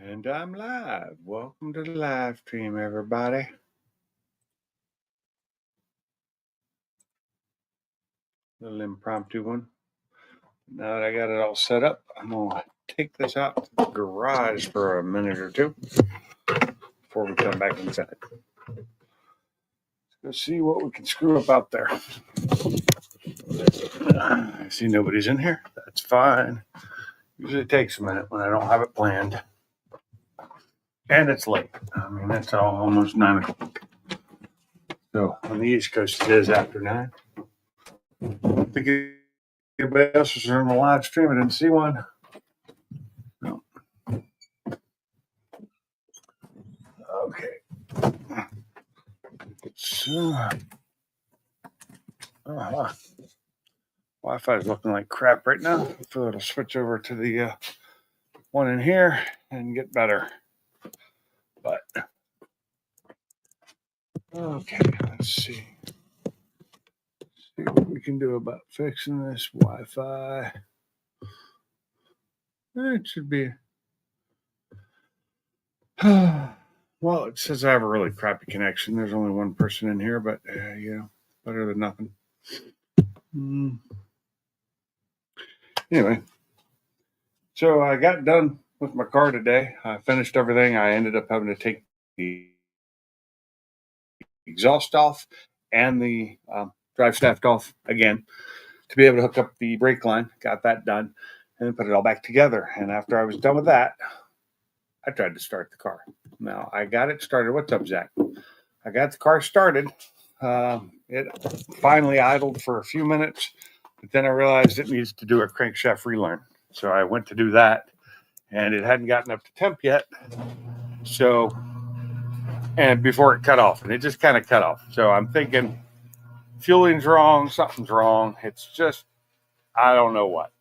And I'm live. Welcome to the live stream, everybody. Little impromptu one. Now that I got it all set up, I'm going to take this out to the garage for a minute or two before we come back inside. Let's see what we can screw up out there. I see nobody's in here. That's fine. Usually takes a minute when I don't have it planned. And it's late. I mean, it's almost 9 o'clock. So on the East Coast, it is after 9. I think anybody else was on the live stream. I didn't see one. No. Okay. So, Wi-Fi is looking like crap right now. So it'll switch over to the one in here and get better. But okay, let's see. See what we can do about fixing this Wi-Fi. It should be. Well, it says I have a really crappy connection. There's only one person in here, but better than nothing. Anyway, so I got done with my car today. I finished everything. I ended up having to take the exhaust off and the drive shaft off again to be able to hook up the brake line. Got that done and then put it all back together. And after I was done with that, I tried to start the car. Now, I got it started. What's up, Zach? I got the car started. It finally idled for a few minutes, but then I realized it needs to do a crankshaft relearn. So I went to do that, and it hadn't gotten up to temp yet. So, and before it cut off, and it just kind of cut off. So I'm thinking fueling's wrong, something's wrong. It's just, I don't know what.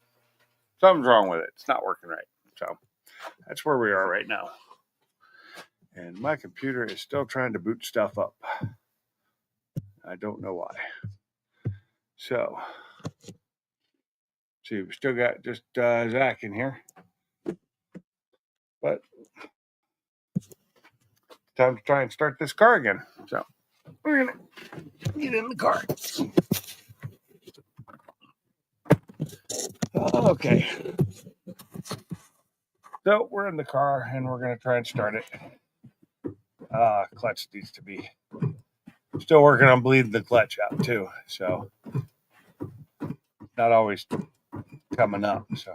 Something's wrong with it. It's not working right. So that's where we are right now. And my computer is still trying to boot stuff up. I don't know why. So, see, we still got just Zach in here. But time to try and start this car again. So we're going to get in the car. Okay. So we're in the car and we're going to try and start it. Clutch needs to be still working on bleeding the clutch out too. So not always coming up. So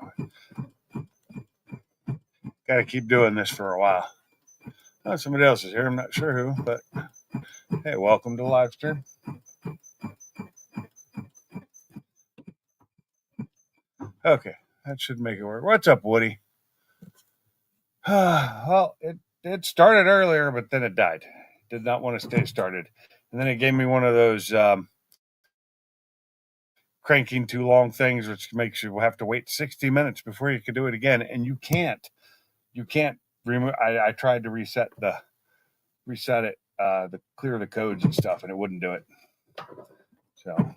got to keep doing this for a while. Oh, somebody else is here. I'm not sure who, but hey, welcome to the live stream. Okay, that should make it work. What's up, Woody? Well, it started earlier, but then it died. Did not want to stay started. And then it gave me one of those cranking too long things, which makes you have to wait 60 minutes before you can do it again. And you can't remove. I tried to reset it, the clear the codes and stuff, and it wouldn't do it. So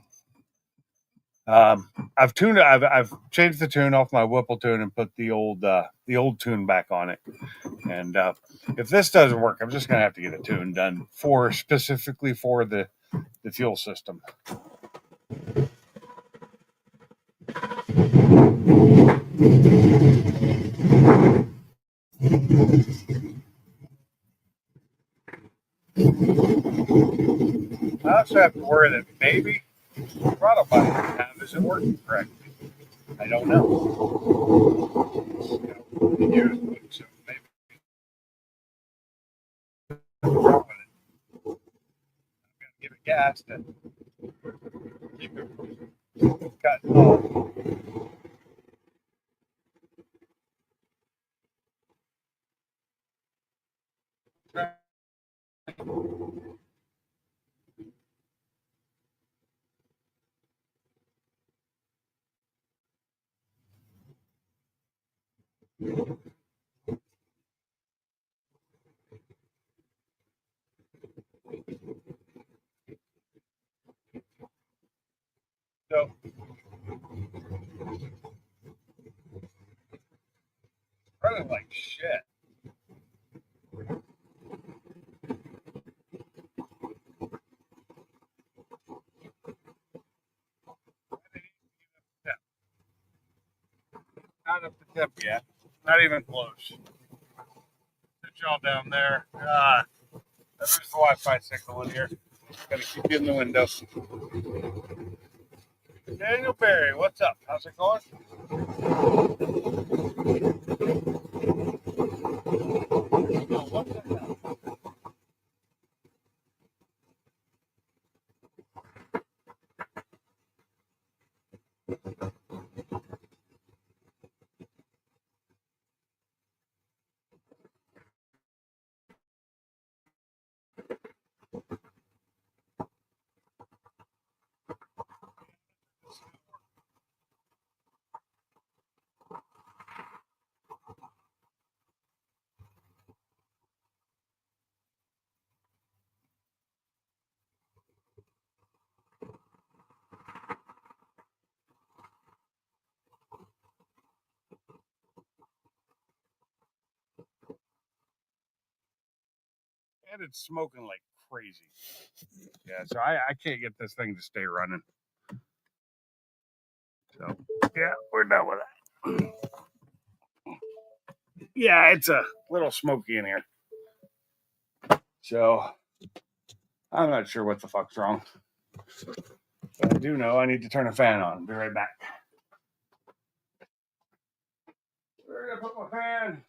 I've changed the tune off my Whipple tune and put the old tune back on it. And if this doesn't work, I'm just gonna have to get a tune done specifically for the fuel system. I also have to worry that maybe the throttle button isn't working correctly. I don't know. So maybe I'm gonna give it gas to keep it cutting off. So running like shit. up yet. Not even close. Put y'all down there. There's the Wi-Fi signal in here. Gotta keep you in the window. Daniel Barry, what's up? How's it going? Oh, what the hell? And it's smoking like crazy. Yeah, so I can't get this thing to stay running. So yeah, we're done with that. Yeah, it's a little smoky in here. So I'm not sure what the fuck's wrong. But I do know I need to turn a fan on. Be right back. Where did I put my fan?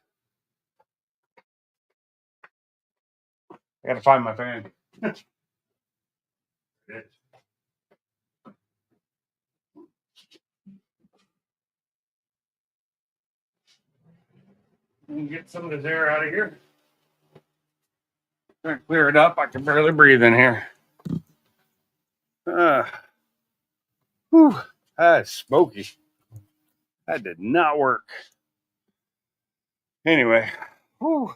I gotta find my fan. Get some of this air out of here. Try to clear it up. I can barely breathe in here. Whew, that's smoky. That did not work. Anyway, whew.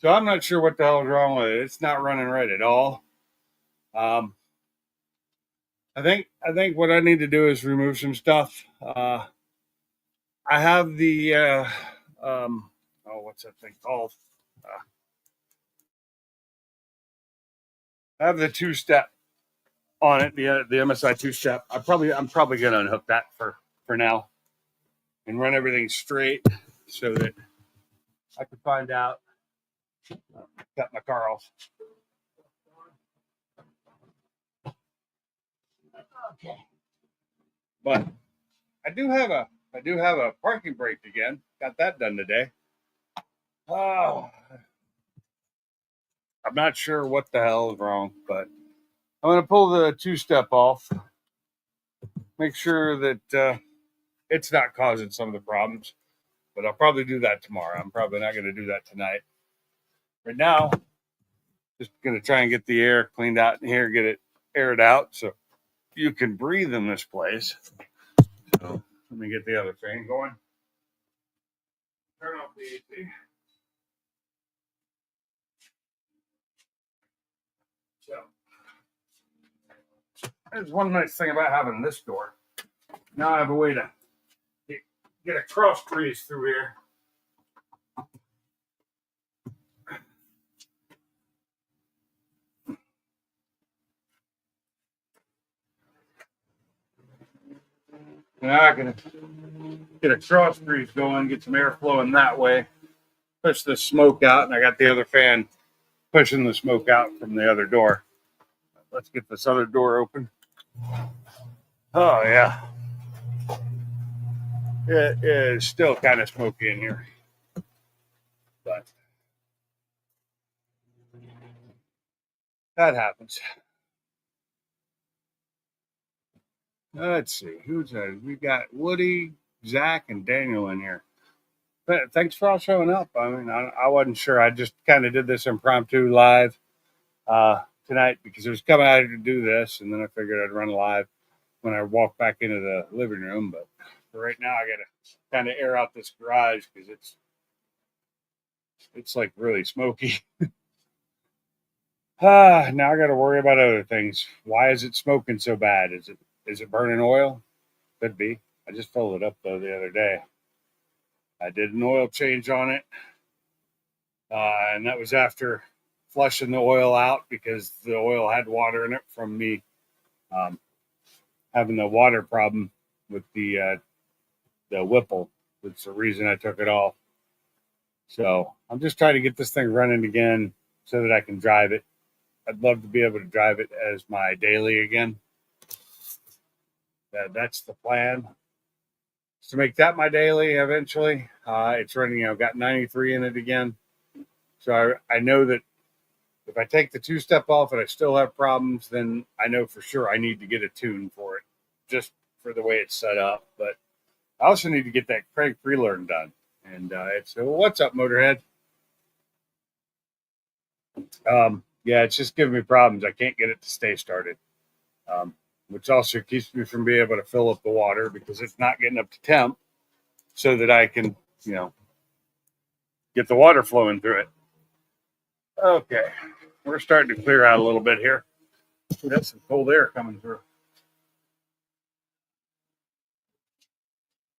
So I'm not sure what the hell is wrong with it. It's not running right at all. I think what I need to do is remove some stuff. I have the what's that thing called? I have the two-step on it, the MSI two-step. I'm probably gonna unhook that for now and run everything straight so that I can find out. Cut my car off. Okay. But I do have a parking brake again. Got that done today. Oh, I'm not sure what the hell is wrong, but I'm gonna pull the two-step off. Make sure that it's not causing some of the problems. But I'll probably do that tomorrow. I'm probably not gonna do that tonight. Right now, just gonna try and get the air cleaned out in here, get it aired out so you can breathe in this place. So let me get the other fan going. Turn off the AC. So there's one nice thing about having this door. Now I have a way to get a cross breeze through here. Now I can get a cross breeze going, get some air flowing that way, push the smoke out, and I got the other fan pushing the smoke out from the other door. Let's get this other door open. Oh yeah. It is still kind of smoky in here. But that happens. Let's see. Who's that? We got Woody, Zach, and Daniel in here. But thanks for all showing up. I mean, I wasn't sure. I just kind of did this impromptu live tonight because it was coming out to do this, and then I figured I'd run live when I walk back into the living room. But for right now, I got to kind of air out this garage because it's like really smoky. Now I got to worry about other things. Why is it smoking so bad? Is it burning oil? Could be. I just filled it up though the other day. I did an oil change on it, and that was after flushing the oil out because the oil had water in it from me having the water problem with the Whipple. That's the reason I took it off. So I'm just trying to get this thing running again so that I can drive it. I'd love to be able to drive it as my daily again. That's the plan. To make that my daily eventually. It's running, got 93 in it again. So I know that if I take the two-step off and I still have problems, then I know for sure I need to get a tune for it, just for the way it's set up. But I also need to get that crank relearn done. And it's, what's up, Motorhead? Yeah, it's just giving me problems. I can't get it to stay started, which also keeps me from being able to fill up the water because it's not getting up to temp so that I can, get the water flowing through it. Okay, we're starting to clear out a little bit here. Ooh, that's some cold air coming through.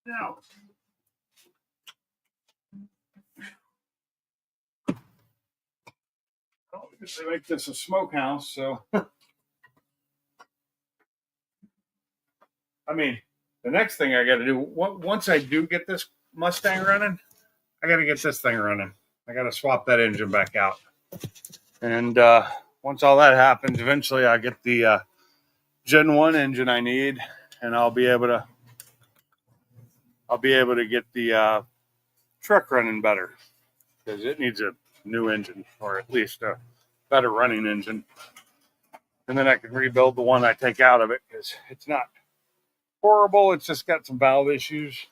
Now, they make this a smokehouse, so I mean, the next thing I got to do once I do get this Mustang running, I got to get this thing running. I got to swap that engine back out, and once all that happens, eventually I get the Gen 1 engine I need, and I'll be able to get the truck running better because it needs a new engine or at least a better running engine. And then I can rebuild the one I take out of it because it's not horrible. It's just got some valve issues.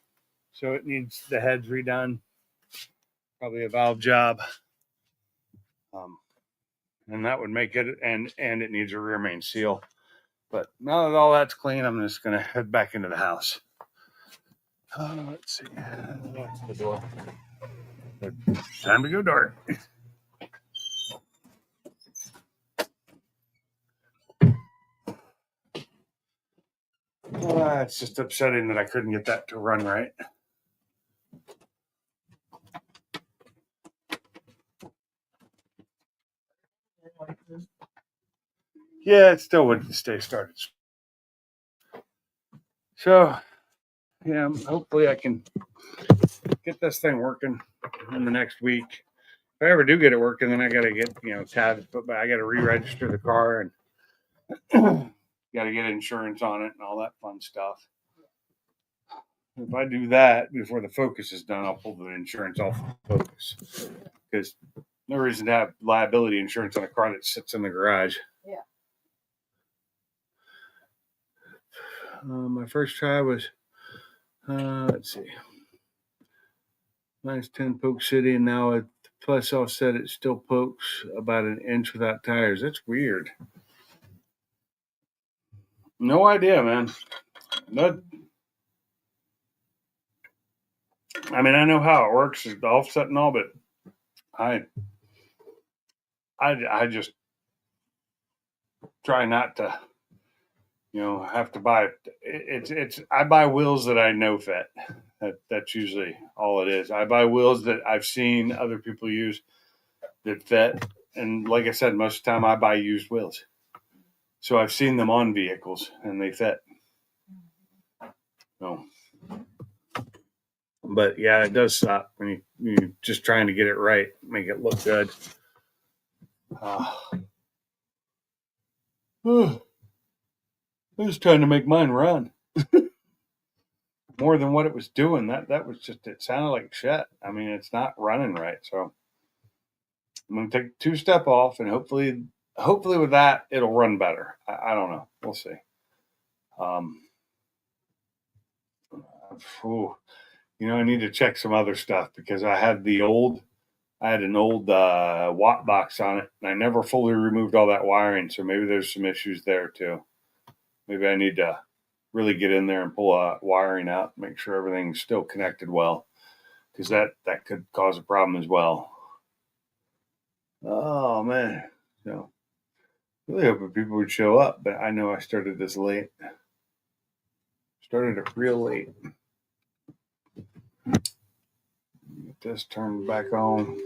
So it needs the heads redone. Probably a valve job. And that would make it, and it needs a rear main seal. But now that all that's clean, I'm just going to head back into the house. Let's see. That's the door. Time to go dark. It's just upsetting that I couldn't get that to run right. Yeah, it still wouldn't stay started. So, yeah, hopefully I can get this thing working in the next week. If I ever do get it working, then I got to get, tabs put back. I got to re-register the car and got to get insurance on it and all that fun stuff. If I do that before the Focus is done, I'll pull the insurance off the Focus because no reason to have liability insurance on a car that sits in the garage. Yeah. My first try was, let's see, minus 10 Polk City, and now at plus offset it still pokes about an inch without tires. That's weird. No idea, man. I mean, I know how it works, the offset and all, but I just try not to, have to buy it. It's I buy wheels that I know fit. That's usually all it is. I buy wheels that I've seen other people use that fit, and like I said, most of the time I buy used wheels. So I've seen them on vehicles and they fit. So, but yeah, it does suck when you're just trying to get it right, make it look good. I was trying to make mine run more than what it was doing. That was just, it sounded like shit. I mean, it's not running right. So I'm going to take a two-step off and hopefully with that, it'll run better. I don't know. We'll see. I need to check some other stuff because I had an old watt box on it and I never fully removed all that wiring. So maybe there's some issues there too. Maybe I need to really get in there and pull wiring out, make sure everything's still connected well, because that could cause a problem as well. Oh man. So really hoping people would show up, but I know I started this late. Started it real late. Get this turned back on.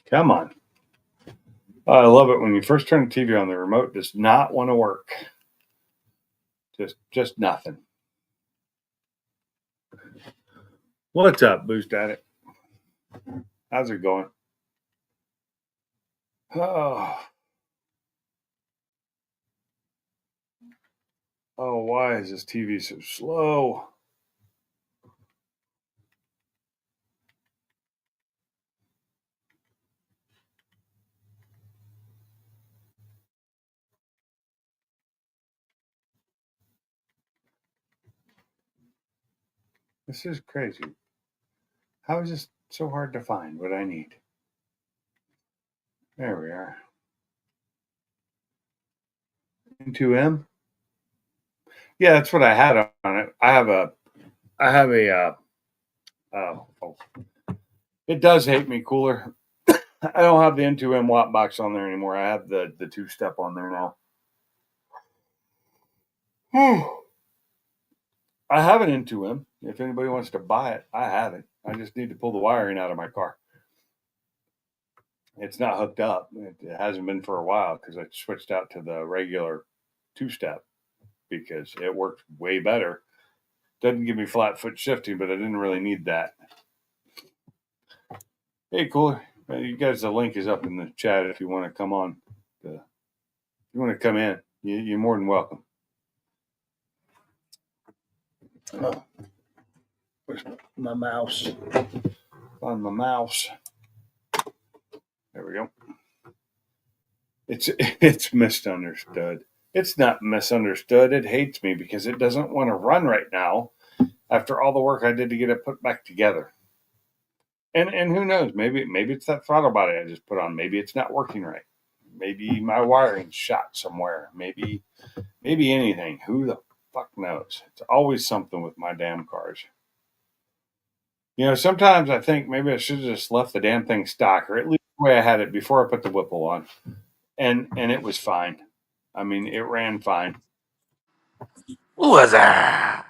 Come on. I love it when you first turn the TV on, the remote does not want to work. Just nothing. What's up, Boost Addict? How's it going? Oh, why is this TV so slow? This is crazy. How is this so hard to find what I need? There we are. N2M? Yeah, that's what I had on it. I have a oh, it does hate me cooler. I don't have the N2M watt box on there anymore. I have the two-step on there now. I have an N2M. If anybody wants to buy it, I have it. I just need to pull the wiring out of my car. It's not hooked up. It hasn't been for a while because I switched out to the regular two-step because it works way better. Doesn't give me flat foot shifting, but I didn't really need that. Hey, Cooler. You guys, the link is up in the chat if you want to come on. If you want to come in, you're more than welcome. Oh, where's my mouse? Find my mouse. There we go. It's misunderstood. It's not misunderstood. It hates me because it doesn't want to run right now after all the work I did to get it put back together. And who knows? Maybe it's that throttle body I just put on. Maybe it's not working right. Maybe my wiring's shot somewhere. Maybe anything. Who the fuck knows? It's always something with my damn cars. You know, sometimes I think maybe I should have just left the damn thing stock, or at least the way I had it before I put the Whipple on, and it was fine. I mean, it ran fine. What's that?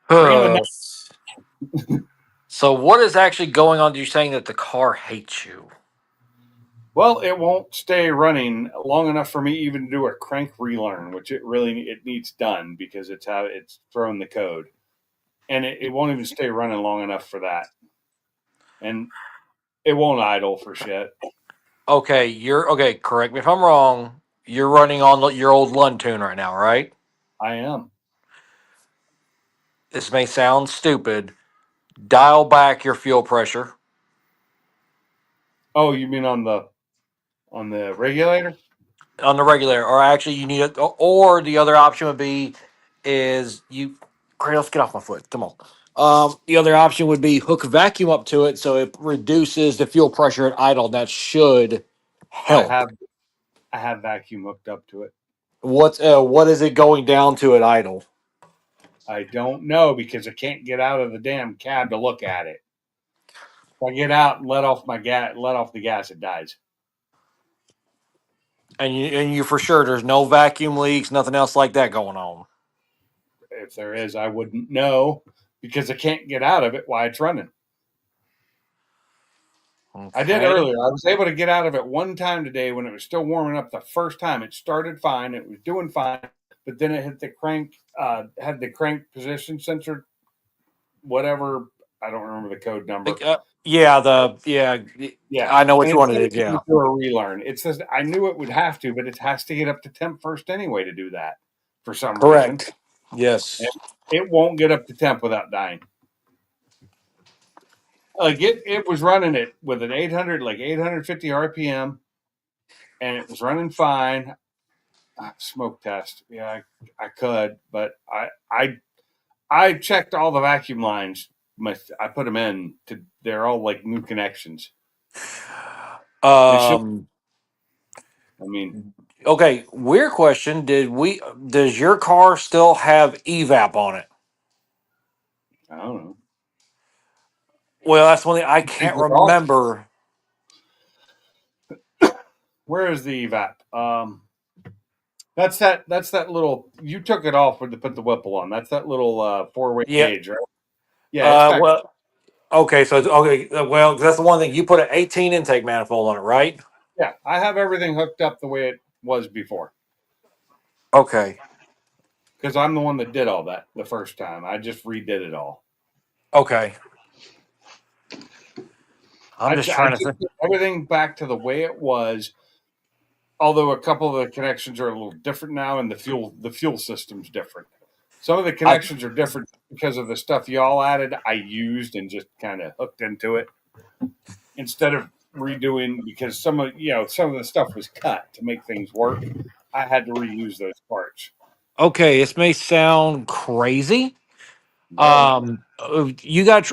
Bringing the So what is actually going on? You're saying that the car hates you. Well, it won't stay running long enough for me even to do a crank relearn, which it needs done because it's how it's thrown the code, and it won't even stay running long enough for that, and it won't idle for shit. Okay, okay. Correct me if I'm wrong. You're running on your old Lund tune right now, right? I am. This may sound stupid. Dial back your fuel pressure Oh, you mean on the regulator? on the regulator, or actually, you need it. Or the other option would be is you. Great, let's get off my foot. Come on. The other option would be hook vacuum up to it, so it reduces the fuel pressure at idle. That should I help. have I have vacuum hooked up to it. What is it going down to at idle? I don't know because I can't get out of the damn cab to look at it. If I get out and let off the gas, it dies. And you for sure there's no vacuum leaks, nothing else like that going on. If there is, I wouldn't know because I can't get out of it while it's running. I did Okay. earlier. I was able to get out of it one time today when it was still warming up the first time. It started fine. It was doing fine, but then it hit the crank, had the crank position sensor, whatever. I don't remember the code number. Yeah, Yeah. I know And which it one it said is. it Yeah, needed to do a relearn. It says I knew it would have to, but it has to get up to temp first anyway to do that for some reason. correct. Yes. And it won't get up to temp without dying. Like it was running it with an 850 RPM, and it was running fine. Smoke test. Yeah, I could, but I checked all the vacuum lines. I put them in to. They're all like new connections. They should. Um. I mean, Okay. Weird question. Does your car still have evap on it? I don't know. Well, that's one thing I I think can't they're all. remember. Where is the evap? That's that. That's that little. You took it off to put the Whipple on. That's that little 4-way Yeah. gauge, right? Yeah, it's back. Well. Okay, so okay, well, that's the one thing you put an 18 intake manifold on it, right? Yeah, I have everything hooked up the way it was before Okay, because I'm the one that did all that the first time. I just redid it all. okay. I'm just I trying to just think. put everything back to the way it was. Although a couple of the connections are a little different now, and the fuel system's different. Some of the I, connections are different because of the stuff y'all added. I used and just kind of hooked into it instead of redoing because some of the stuff was cut to make things work. I had to reuse those parts. okay, this may sound crazy. No, You got.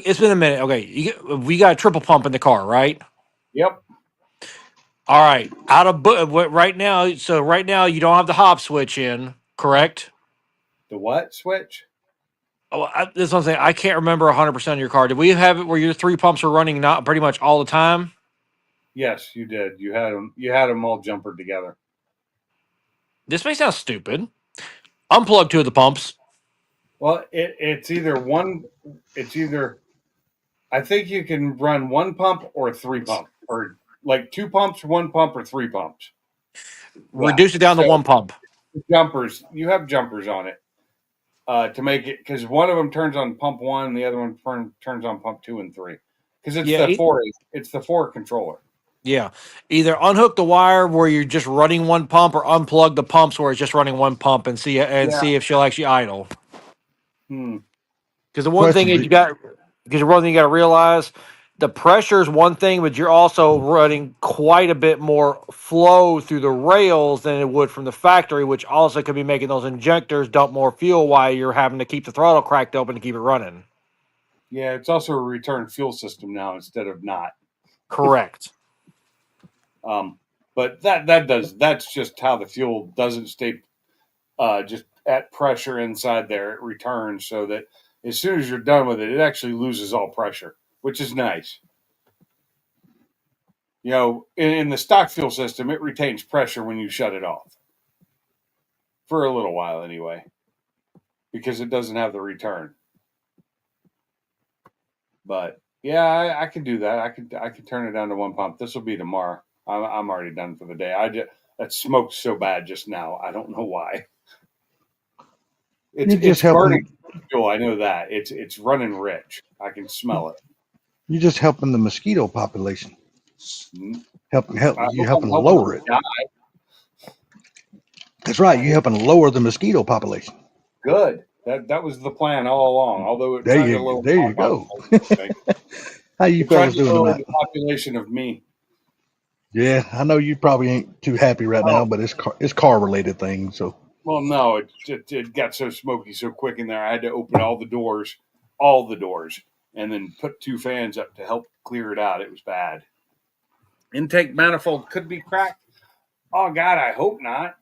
It's been a minute. Okay, we got a triple pump in the car, right? yep, All right. Right now. So right now you don't have the hop switch in, correct? the what switch? Oh, this is what I'm saying. I can't remember 100% of your car. Did we have it where your three pumps were running not pretty much all the time? Yes, you did. You had them. You had them all jumpered together. This may sound stupid. Unplug two of the pumps. Well, it's either one. It's either I think you can run one pump or three pump, or like two pumps, one pump, or three pumps. Yeah. Reduce it down to So one pump. jumpers, you have jumpers on it to make it because one of them turns on pump one, and the other one turns on pump two and three. Because it's Yeah, the four, it's the four controller. yeah. Either unhook the wire where you're just running one pump, or unplug the pumps where it's just running one pump and Yeah. see if she'll actually idle. Hmm. Because the one thing Question. is because the one thing you got to realize, the pressure is one thing, but you're also running quite a bit more flow through the rails than it would from the factory, which also could be making those injectors dump more fuel while you're having to keep the throttle cracked open to keep it running. Yeah, it's also a return fuel system now instead of not. Correct. Um, but that's just how the fuel doesn't stay just at pressure inside there. It returns so that as soon as you're done with it, it actually loses all pressure, which is nice. In the stock fuel system, it retains pressure when you shut it off for a little while anyway, because it doesn't have the return. But yeah, I can do that. I could turn it down to one pump. This will be tomorrow. I'm already done for the day. I just that smoked so bad just now. I don't know why. It's You're just it's burning helping. fuel. I know that. It's running rich. I can smell it. You're just helping the mosquito population. Help. I You hope I'm helping helping lower them it. die. That's right. You're helping lower the mosquito population. Good. That was the plan all along. Although it There tried to you lower there my you go. population, I think How you it tried fellas to doing lower tonight? the population of me. Yeah, I know you probably ain't too happy right now, Oh, but it's car related things. So well, no, it got so smoky so quick in there. I had to open all the doors, and then put two fans up to help clear it out. It was bad. Intake manifold could be cracked. Oh God, I hope not.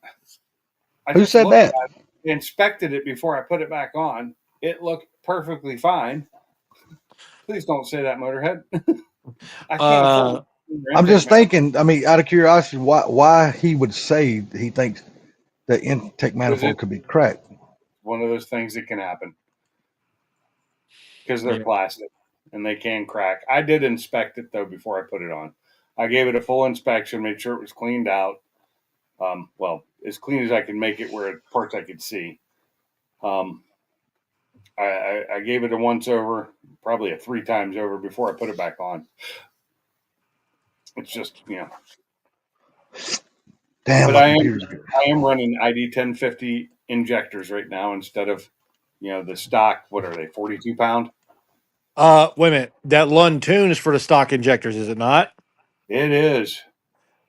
I who just said looked that? at it, inspected it before I put it back on. It looked perfectly fine. Please don't say that, Motorhead. I can't afford Uh, your I'm intake just manifold. thinking. I mean, out of curiosity, why he would say he thinks the intake Because manifold it's could be cracked. one of those things that can happen because they're yeah. plastic and they can crack. I did inspect it though before I put it on. I gave it a full inspection, made sure it was cleaned out. Well, as clean as I could make it, where parts I could see. Um, I gave it a once over, probably a three times over before I put it back on. It's just Damn, but my I am computer's good. I am running ID 1050 injectors right now instead of the stock. What are they? 42 pound. Wait a minute. That Lund tune is for the stock injectors, is it not? It is.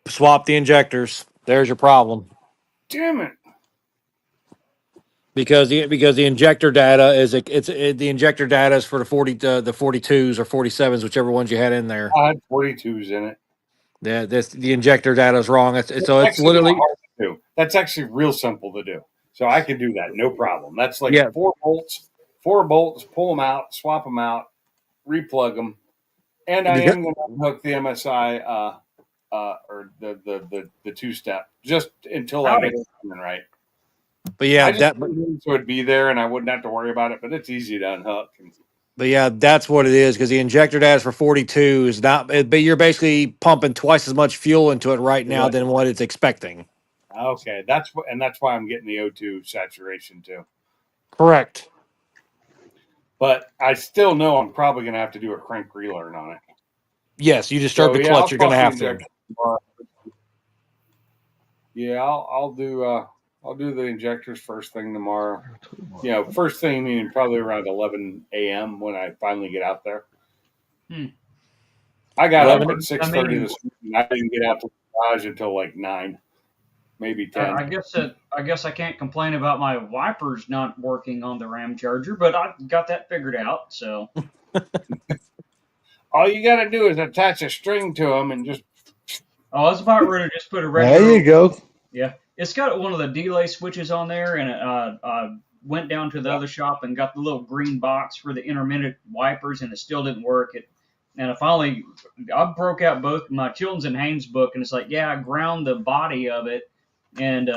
Swap the injectors. There's your problem. Damn it. Because the injector data the injector data is for the 42s or 47s, whichever ones you had in there. I had 42s in it. The injector data is wrong. It's So it's actually not literally hard to do. That's actually real simple to do. So I can do that, no problem. That's like yeah. four bolts, pull them out, swap them out, replug them, and I Because, am going to hook the MSI or the two step just until I get it running right. but yeah, I just that so it'd be there and I wouldn't have to worry about it. But it's easy to unhook. But yeah, that's what it is because the injector data for 42 is not, but you're basically pumping twice as much fuel into it right now Really? than what it's expecting. Okay, that's why I'm getting the O2 saturation too. Correct. But I still know I'm probably going to have to do a crank relearn on it. Yes, you disturb So the yeah, I'll clutch. You're going to swap the have to. injector tomorrow. Yeah, I'll do the injectors first thing tomorrow. You know, first thing meaning probably around 11 a.m. when I finally get out there. Hmm. I got up 11. at 6:30 this morning. I didn't get out to the garage until like 9, maybe 10. I guess I can't complain about my wipers not working on the Ram Charger, but I got that figured out. So All you got to do is attach a string to them and just I was about ready to just put a There regular. you go. Yeah, it's got one of the delay switches on there, and I went down to the yeah, other shop and got the little green box for the intermittent wipers, and it still didn't work. And I broke out both my Children's and Haynes book, and it's like, yeah, I ground the body of it and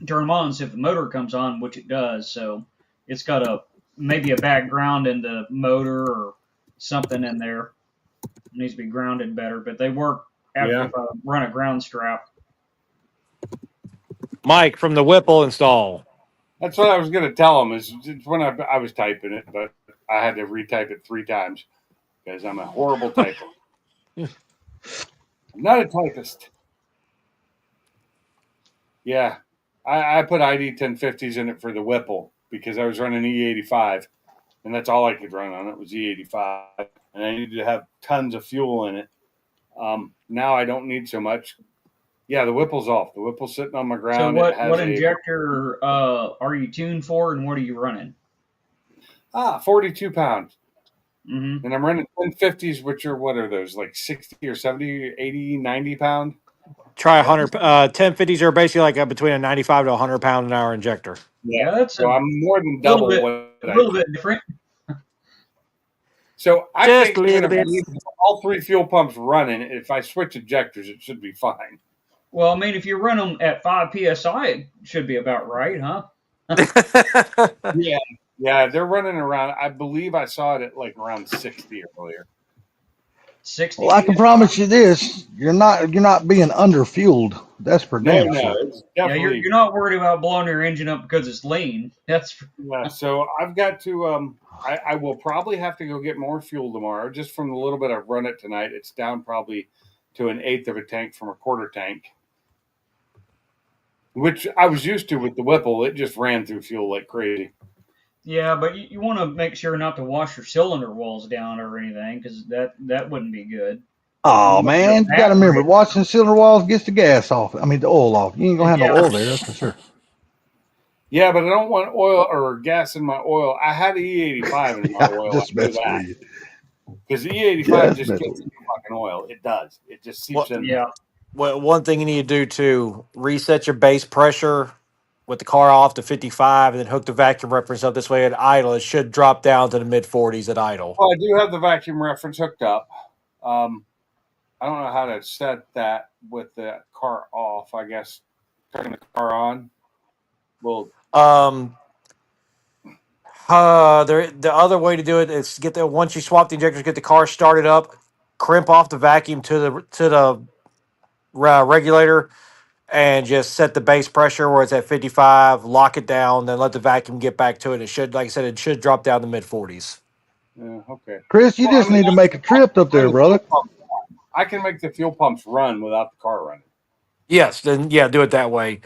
turn them on, see if the motor comes on, which it does. So it's got maybe a bad ground in the motor or something in there. It needs to be grounded better, but they work yeah. if I run a ground strap. Mike from the Whipple install. That's what I was going to tell them. Is it's when I was typing it, but I had to retype it 3 times because I'm a horrible typer. I'm not a typist. Yeah, I put ID 1050s in it for the Whipple because I was running E85, and that's all I could run on it was E85, and I needed to have tons of fuel in it. Now I don't need so much. Yeah, the Whipple's off. The Whipple's sitting on my So ground. It has what a injector are you tuned for, and what are you running? 42 pounds. Mm-hmm. And I'm running 1050s, which are what are those, like 60 or 70, 80, 90 pound? Try 100. 1050s are basically like between a 95 to 100 pound an hour injector. Yeah. Yeah, that's So a I'm more than little double bit what a I little need. bit different. So I Just a think that little if I bit. leave all 3 fuel pumps running, if I switch injectors, it should be fine. Well, I mean, if you run them at 5 psi, it should be about right, huh? Yeah. Yeah, they're running around. I believe I saw it at like around 60 earlier. 60 Well, I can psi. promise you this: you're not being underfueled. That's for No, damn no, sure. it's Yeah, definitely you're not worried about blowing your engine up because it's lean. yeah. So I've got to I will probably have to go get more fuel tomorrow just from the little bit I've run it tonight. It's down probably to an eighth of a tank from a quarter tank, which I was used to with the Whipple. It just ran through fuel like crazy. Yeah, but you want to make sure not to wash your cylinder walls down or anything because that wouldn't be good. You Oh want your man, you got to remember, battery. watching the cylinder walls gets the gas off. I mean, the oil off. You ain't gonna have no Yeah, oil there, that's for sure. Yeah, but I don't want oil or gas in my oil. I had E85 in my Yeah, oil. I just know messing that with you. because the Yeah, E85 that's just messing gets with in you. the fucking oil. It does. It just seeps Well, in yeah. there. well, one thing you need to do too: reset your base pressure with the car off to 55, and then hook the vacuum reference up. This way, at idle, it should drop down to the mid 40s at idle. Well, I do have the vacuum reference hooked up. Um, I don't know how to set that with the car off. I guess turn the car on. Well, Um, the other way to do it is get the once you swap the injectors, get the car started up, crimp off the vacuum to the regulator, and just set the base pressure where it's at 55. Lock it down, then let the vacuum get back to it. It should, like I said, it should drop down to mid 40s. yeah, okay. Chris, you Well, I just mean, need to make a trip up there, the fuel brother. pump. I can make the fuel pumps run without the car running. Yes, then yeah, do it that way.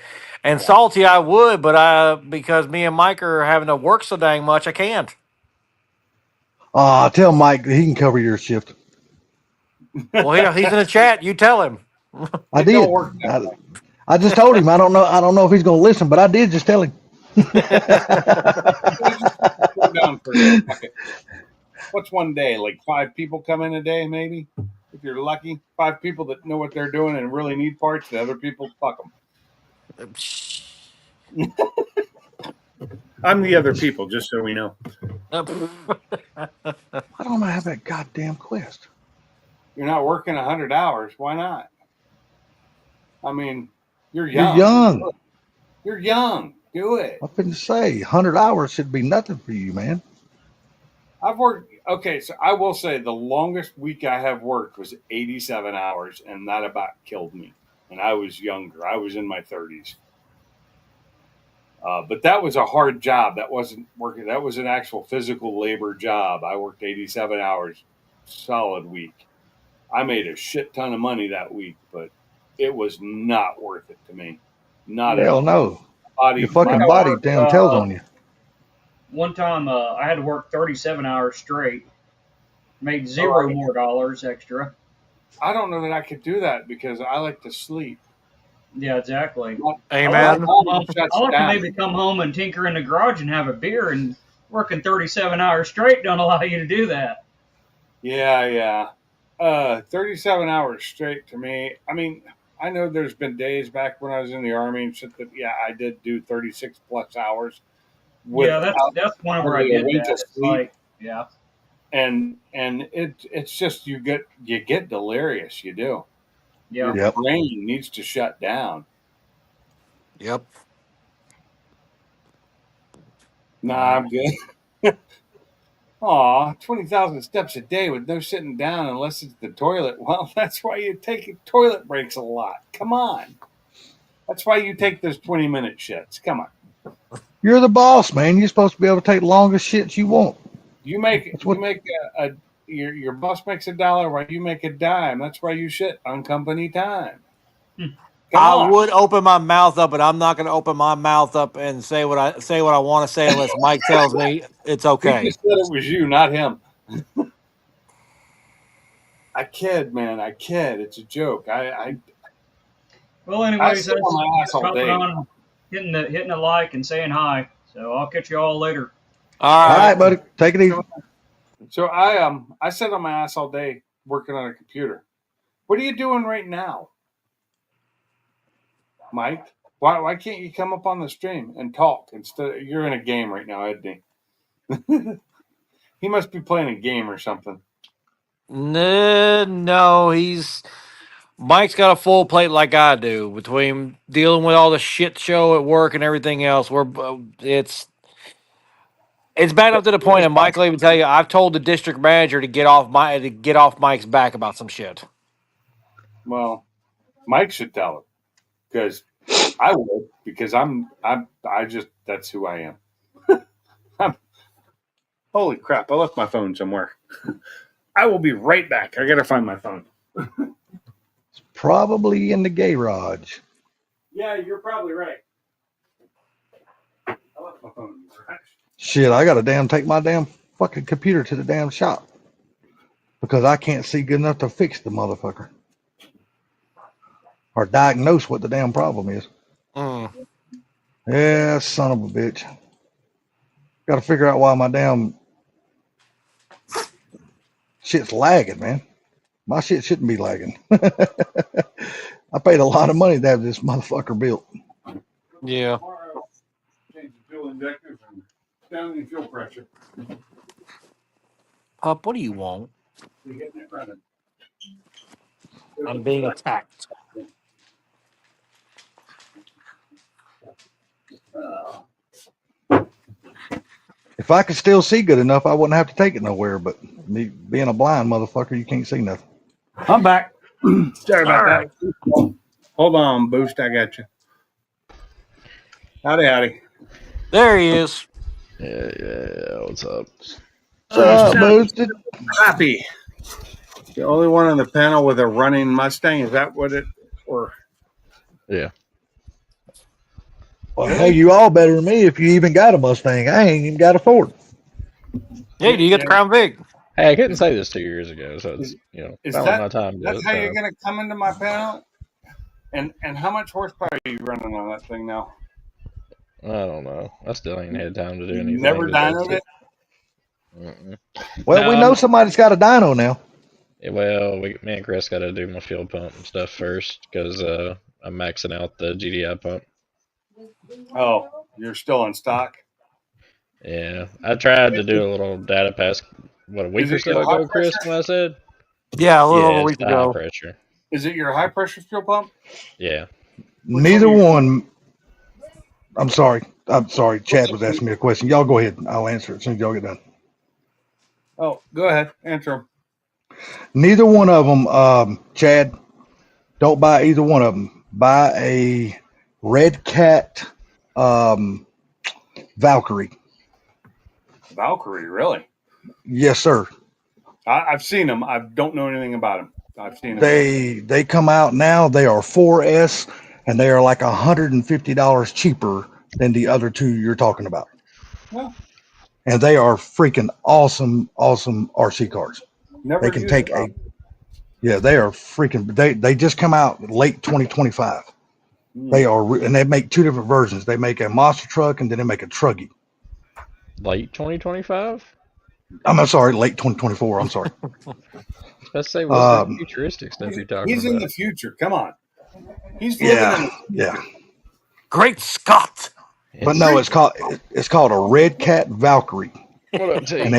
And Yeah. salty, I would, but because me and Mike are having to work so dang much, I can't. Tell Mike that he can cover your shift. Well, he's in the chat. You tell him. I It don't did. work that I just told him. I don't know. I don't know if he's gonna listen, but I did just tell him. way. Just slow down for a day. Fuck it. What's one day? Like 5 people come in a day, maybe. If you're lucky, 5 people that know what they're doing and really need parts. The other people, fuck them. I'm the other people, just so we know. I don't have that goddamn quest. You're not working 100 hours. Why not? I mean, you're You're young. young. You're young. Do it. I've been to say 100 hours should be nothing for you, man. I've worked. Okay, so I will say the longest week I have worked was 87 hours, and that about killed me. And I was younger. I was in my 30s. But that was a hard job. That wasn't working. That was an actual physical labor job. I worked 87 hours, solid week. I made a shit ton of money that week, but it was not worth it to me. Not at Hell all. no. Your Body, I fucking my body worked damn tells on you. one time. I had to work 37 hours straight. Made oh, zero more dollars extra. I don't know that I could do that because I like to sleep. Yeah, exactly. My Amen. body shuts I like to down. maybe come home and tinker in the garage and have a beer, and working 37 hours straight don't allow you to do that. Yeah, yeah. 37 hours straight to me. I mean, I know there's been days back when I was in the army and shit that, yeah, I did do 36 plus hours Yeah, without that's whenever I hardly a did wink that. of It's sleep. like, yeah, And it's just you get delirious. You do. yeah. Your Yep. brain needs to shut down. Yep. Nah, I'm good. Aw, 20,000 steps a day with no sitting down unless it's the toilet. Well, that's why you take toilet breaks a lot. Come on. That's why you take those 20-minute shits. Come on. You're the boss, man. You're supposed to be able to take the longest shits you want. You make That's you what. make your boss makes $1 while you make a dime. That's why you shit on company time. Hmm. Come I on. would open my mouth up, but I'm not going to open my mouth up and say what I want to say unless Mike tells me it's He okay. just said it was you, not him. I kid, man. I kid. It's a joke. Well, I anyways, sit that's on my ass all hopping day. on, hitting the like and saying hi. So I'll catch you all later. All All right. right, buddy. Take it easy. So I sit on my ass all day working on a computer. What are you doing right now, Mike? Why can't you come up on the stream and talk instead? You're in a game right now, isn't he? He must be playing a game or something. No, Mike's got a full plate like I do between dealing with all the shit show at work and everything else. It's bad up to the point, and Mike will even tell you I've told the district manager to get off Mike's back about some shit. Well, Mike should tell it because I would because I just that's who I am. Holy crap! I left my phone somewhere. I will be right back. I gotta find my phone. Probably in the garage. Yeah, you're probably right. I left my phone in the garage. Shit, I gotta take my damn fucking computer to the damn shop because I can't see good enough to fix the motherfucker or diagnose what the damn problem is. Mm. Yeah, son of a bitch. Got to figure out why my damn shit's lagging, man. My shit shouldn't be lagging. I paid a lot of money to have this motherfucker built. Yeah. Tomorrow, change the fuel injectors and down the fuel pressure. Pup, what do you want? We're getting it running. I'm being attacked. Uh, If I could still see good enough, I wouldn't have to take it nowhere. But me being a blind motherfucker, you can't see nothing. I'm back. Sorry All about right. that. Hold on, Boost. I got you. Howdy, howdy. There he is. Yeah. What's up? What's up, Sound Boosted? happy. The only one on the panel with a running Mustang. Is that what it? Or Yeah. Well, really? hey, you all better than me if you even got a Mustang. I ain't even got a Ford. Hey, do you get the Crown Vic? Hey, I couldn't say this 2 years ago, so Is, it's is finally that my time that's to how you're time. gonna come into my panel? And how much horsepower are you running on that thing now? I don't know. I still ain't had time to do You anything never besides dynoed it? Mm-mm. Well, we know somebody's got a dyno now. Yeah, well, me and Chris got to do my fuel pump and stuff first because I'm maxing out the GDI pump. Oh, you're still in stock. Yeah, I tried to do a little data pass. What, a week Is or it your so high ago, Chris? pressure? When I said, Yeah, a little over yeah, a it's week the high ago. pressure. Is it your high pressure fuel pump? Yeah. Which one Neither are you? one. I'm sorry. What's Chad was asking me a question. Y'all go ahead. I'll answer it as soon as y'all get done. Oh, go ahead. Answer them. Neither one of them, Chad. Don't buy either one of them. Buy a Red Cat um, Valkyrie. Valkyrie, really? Yes, sir. I've seen them. I don't know anything about them. I've seen them. They come out now. They are 4S, and they are like $150 cheaper than the other two you're talking about. Well, And they are freaking awesome, awesome RC cars. They never can used take them. yeah, they are freaking. They just come out late 2025. They are, and they make two different versions. They make a monster truck, and then they make a truggy. Late 2025? I'm sorry, late 2024. I'm sorry. Let's say, what's this Um, futuristic stuff you're talking He's in the about? future. Come on. He's living in yeah, the yeah. future. Great Scott! But no, Insane. it's called a Red Cat Valkyrie, What up, T? and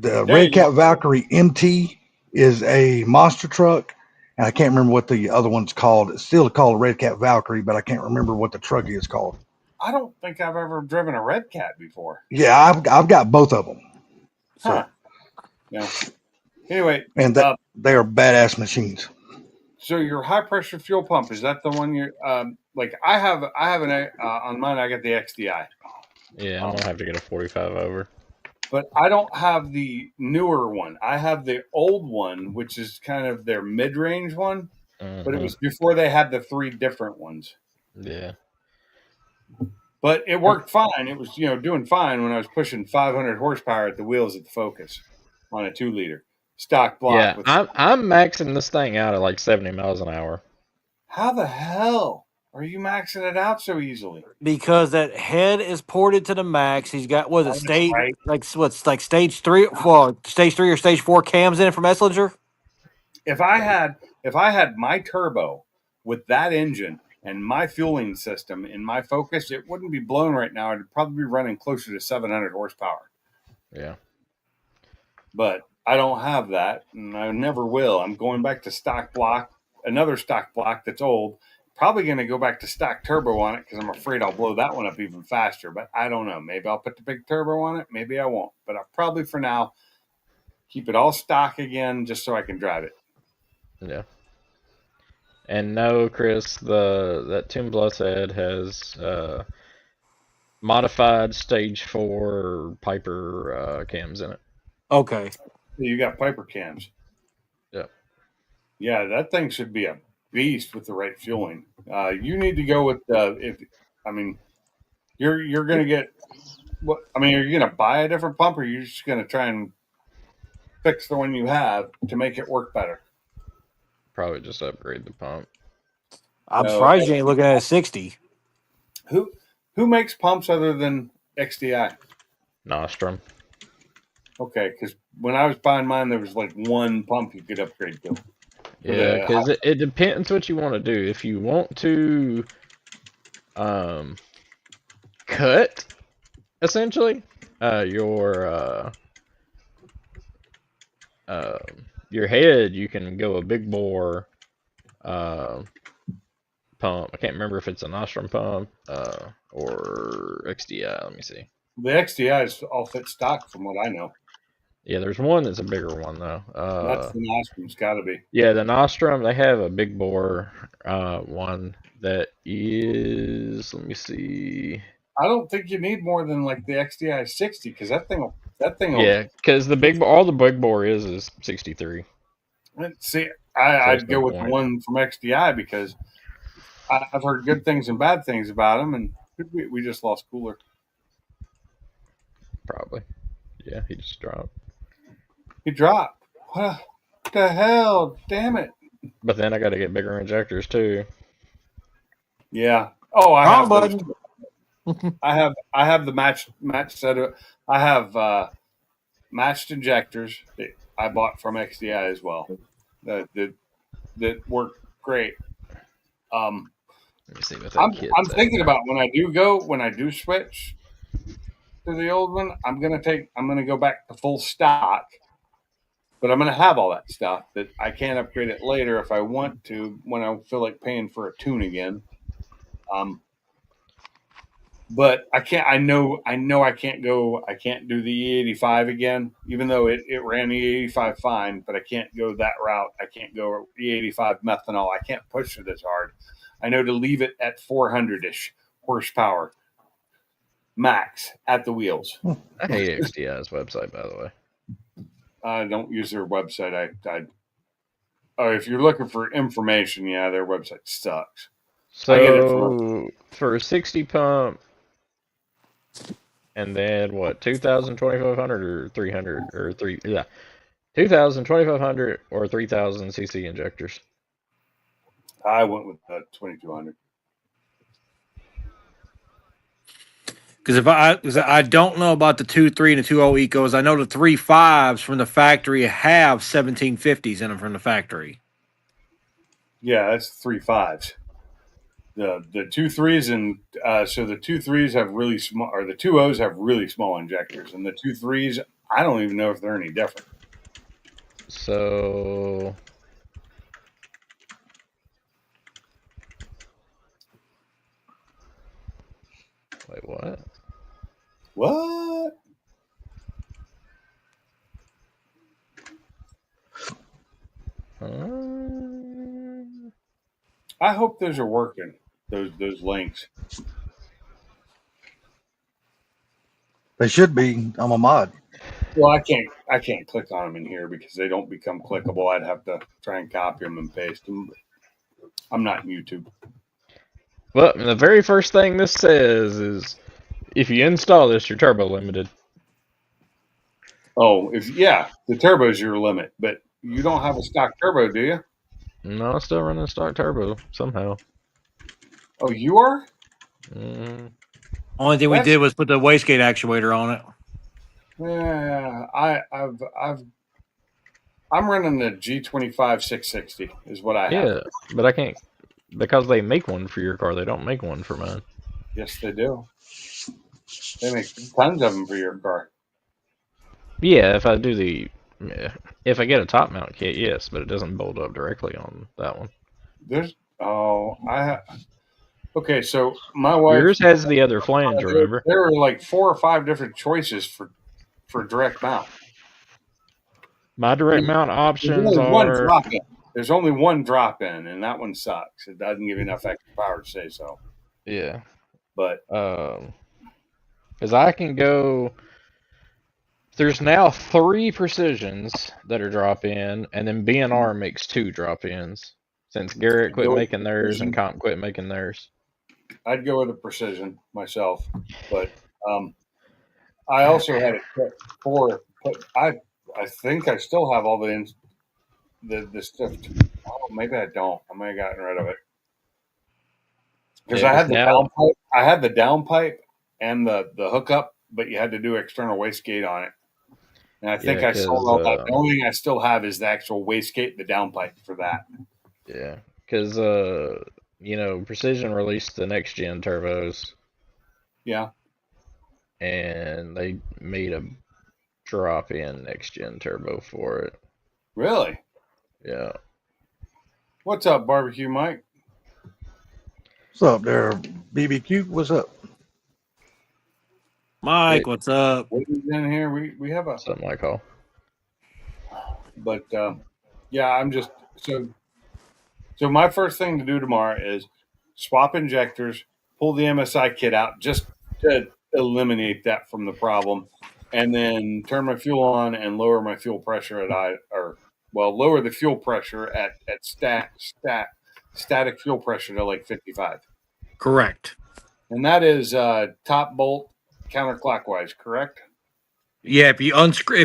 the There Red you Cat Valkyrie MT is a monster truck, and I can't remember what the other one's called. It's still called a Red Cat Valkyrie, but I can't remember what the truggy is called. I don't think I've ever driven a Red Cat before. Yeah, I've got both of them. So Huh. Yeah. Anyway, and they are badass machines. so your high pressure fuel pump, is that the one you're like I have an on mine I got the XDI. Yeah, I'm gonna have to get a 45 over. But I don't have the newer one. I have the old one, which is kind of their mid-range one, but it Mm-hmm. was before they had the three different ones. Yeah. But it worked fine. It was, doing fine when I was pushing 500 horsepower at the wheels at the Focus on a 2-liter stock block Yeah, with. I'm maxing this thing out at like 70 miles an hour. How the hell are you maxing it out so easily? Because that head is ported to the max. He's got Oh, it that's stage right. like what's like stage 3, well, stage 3 or stage 4 cams in it from Esslinger. If I had my turbo with that engine and my fueling system in my Focus, it wouldn't be blown right now. It'd probably be running closer to 700 horsepower. Yeah. But I don't have that, and I never will. I'm going back to stock block, another stock block that's old. Probably going to go back to stock turbo on it because I'm afraid I'll blow that one up even faster. But I don't know. Maybe I'll put the big turbo on it. Maybe I won't. But I'll probably for now keep it all stock again just so I can drive it. Yeah. And no, Chris, that Toon Plus head has modified stage 4 Piper cams in it. Okay. You got Piper cams. Yep. Yeah, that thing should be a beast with the right fueling. You need to go with you're going to get what? I mean, are you going to buy a different pump, or are you just going to try and fix the one you have to make it work better? Probably just upgrade the pump. I'm So, surprised you ain't looking at a 60. who makes pumps other than XDI? Nostrum. Okay, because when I was buying mine, there was like one pump you could upgrade to. Yeah, because it depends what you want to do. If you want to cut, essentially, your head, you can go a big bore pump. I can't remember if it's a Nostrum pump or XDI. Let me see. The XDI is all fit stock, from what I know. Yeah, there's one that's a bigger one though. That's the Nostrum's got to be. Yeah, the Nostrum, they have a big bore one that is. Let me see. I don't think you need more than like the XDI 60 because that thing. Yeah, because all the big bore is 63. See, So I'd there's go no with the point. one from XDI because I've heard good things and bad things about them, and we just lost Cooler. Probably. Yeah, he just dropped. He dropped. What the hell? Damn it! But then I got to get bigger injectors too. Yeah. Oh, I Wrong have those. button. I have the match set of. I have matched injectors that I bought from XDI as well. That work great. Let me see what that I'm kit's at. thinking about when I do switch to the old one, I'm gonna go back to full stock, but I'm gonna have all that stuff that I can upgrade it later if I want to when I feel like paying for a tune again. but I can't. I know I can't go. I can't do the E85 again, even though it ran the E85 fine. But I can't go that route. I can't go E85 methanol. I can't push it as hard. I know to leave it at 400 ish horsepower max at the wheels. I hate XTI's website, by the way. I don't use their website. If you're looking for information, yeah, their website sucks. I get it from So for a 60 pump, and then what? 2,000, 2,500, or 300, or 2,000, 2,500, or 3,000 cc injectors. I went with 2200. Because I don't know about the 2.3 and the 2.0 ecos. I know the 3.5s from the factory have 1750s in them from the factory. Yeah, that's 3.5s. The 2.3s and so the 2.3s have really small, or the 2.0s have really small injectors, and the 2.3s I don't even know if they're any different. So wait, what? What? I hope those are working. Those links. They should be. I'm a mod. Well, I can't click on them in here because they don't become clickable. I'd have to try and copy them and paste them. I'm not in YouTube. Well, the very first thing this says is, if you install this, you're turbo limited. Oh, the turbo is your limit, but you don't have a stock turbo, do you? No, I'm still running stock turbo somehow. Oh, you are? Mm, Only thing we That's did was put the wastegate actuator on it. yeah. I'm running the G25 660 is what I have. yeah, but I can't, because they make one for your car. They don't make one for mine. Yes, they do. They make tons of them for your car. Yeah, if I do if I get a top mount kit, yes, but it doesn't bolt up directly on that one. There's okay. So my wife, Yours has the other flange, remember? there are like 4 or 5 different choices for direct mount. My direct mount There's options only one are drop in. There's only one drop in, and that one sucks. It doesn't give you enough extra power to say so. yeah. But Because I can go. There's now 3 precisions that are drop in, and then BNR makes 2 drop ins. Since Garrett quit making theirs and Comp quit making theirs. I'd go with a precision myself, but I also had it put for. I think I still have all the stuff. Oh, maybe I don't. I may have gotten rid of it because Yeah, I 'cause had the now, downpipe. I had the downpipe and the hookup, but you had to do external wastegate on it. And I think yeah, I sold because all that. The only thing I still have is the actual wastegate, the downpipe for that. yeah, because Precision released the next gen turbos, Yeah, and they made a drop in next gen turbo for it. really. Yeah. What's up, Barbecue Mike? What's up there, BBQ? What's up? Mike, It, what's up? What is in here? We have a, something like all. but yeah, I'm just so my first thing to do tomorrow is swap injectors, pull the MSI kit out just to eliminate that from the problem, and then turn my fuel on and lower my fuel pressure lower the fuel pressure at static fuel pressure to like 55. Correct. And that is top bolt counterclockwise, correct? Yeah, if you unscrew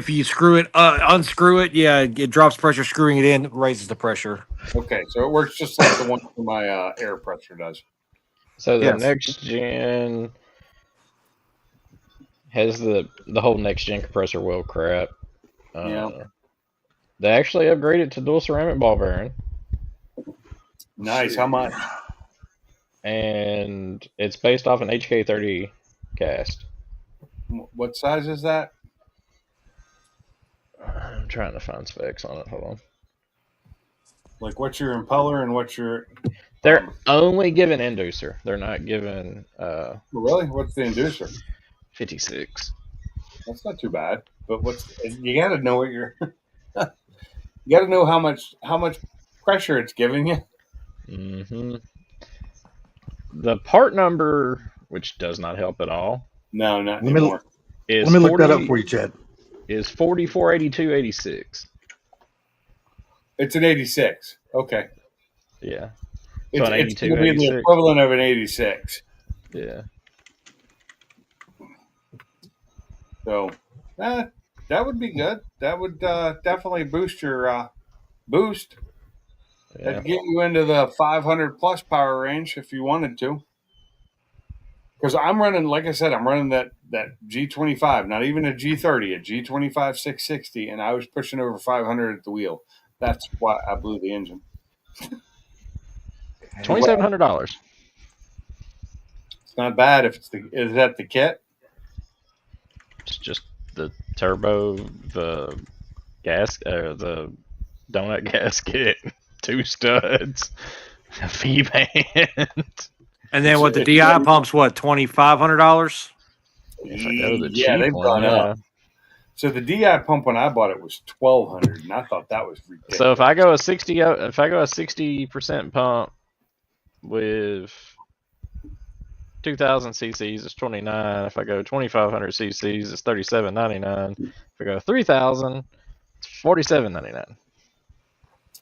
it, yeah, it drops pressure. Screwing it in raises the pressure. Okay, so it works just like the one for my air pressure does. So the Yes. next gen has the whole next gen compressor wheel crap. Yeah. They actually upgraded to dual ceramic ball bearing. Nice. How much? And it's based off an HK30 cast. What size is that? I'm trying to find specs on it. Hold on. Like, what's your impeller and what's your They're only giving inducer. They're not giving Really? What's the inducer? 56. That's not too bad. But you got to know what you're. You got to know how much pressure it's giving you. hmm The part number, which does not help at all, No, not Let me anymore. is let me look that up 40 for you, Chad. is 448286. It's an 86. Okay. Yeah. So an It's going to be the 8286. equivalent of an 86. Yeah. So that would be good. That would definitely boost your boost. Yeah. That'd get you into the 500 plus power range if you wanted to. Because I'm running, like I said, I'm running that G25, not even a G30, a G25 660, and I was pushing over 500 at the wheel. That's why I blew the engine. $2,700. It's not bad if is that the kit? It's just the turbo, the the donut gasket, 2 studs, a V band. And then what the DI pump's what, $2,500? If I go the Yeah, cheap they've one, gone up. So the DI pump when I bought it was 1,200, and I thought that was ridiculous. So if I go a 60% pump with 2,000 cc's, it's 29. If I go 2,500 cc's, it's 37.99. If I go 3,000, it's 47.99.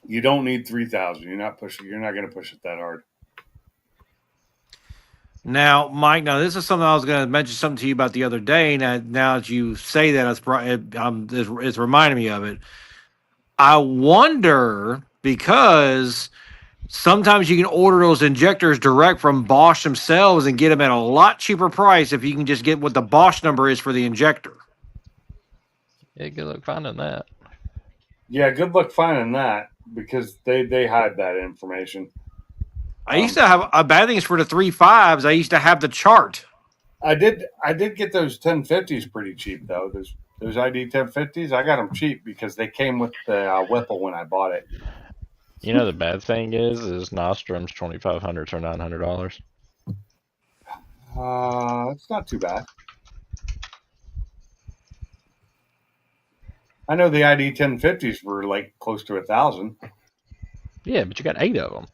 You don't need 3,000. You're not going to push it that hard. Now, Mike, this is something I was going to mention something to you about the other day. Now that you say that, it's reminding me of it. I wonder, because sometimes you can order those injectors direct from Bosch themselves and get them at a lot cheaper price if you can just get what the Bosch number is for the injector. Yeah, good luck finding that. Yeah, good luck finding that because they hide that information. I used to have a bad thing is for the 3.5s. I used to have the chart. I did get those 1050s pretty cheap though. Those ID 1050s, I got them cheap because they came with the Whipple when I bought it. You know the bad thing is Nostrum's $2,500 or $900. It's not too bad. I know the ID 1050s were like close to 1,000. Yeah, but you got 8 of them.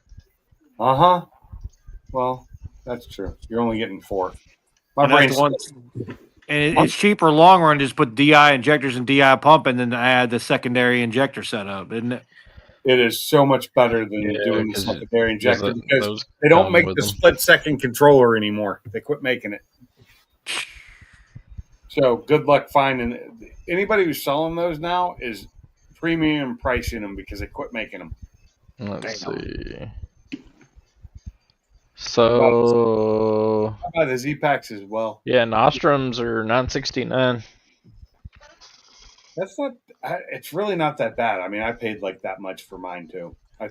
Uh-huh. Well, that's true. You're only getting 4. My And that's brain's the one. And it's cheaper long run to just put DI injectors and DI pump and then add the secondary injector setup, isn't it? it is so much better than Yeah, doing the 'cause secondary injector because those they don't come make with the them. split-second controller anymore. They quit making it. So good luck finding anybody who's selling those now is premium pricing them because they quit making them. Let's Damn. see. So How about the Z packs as well? yeah, Nostrums are $969. That's not. It's really not that bad. I mean, I paid like that much for mine too. I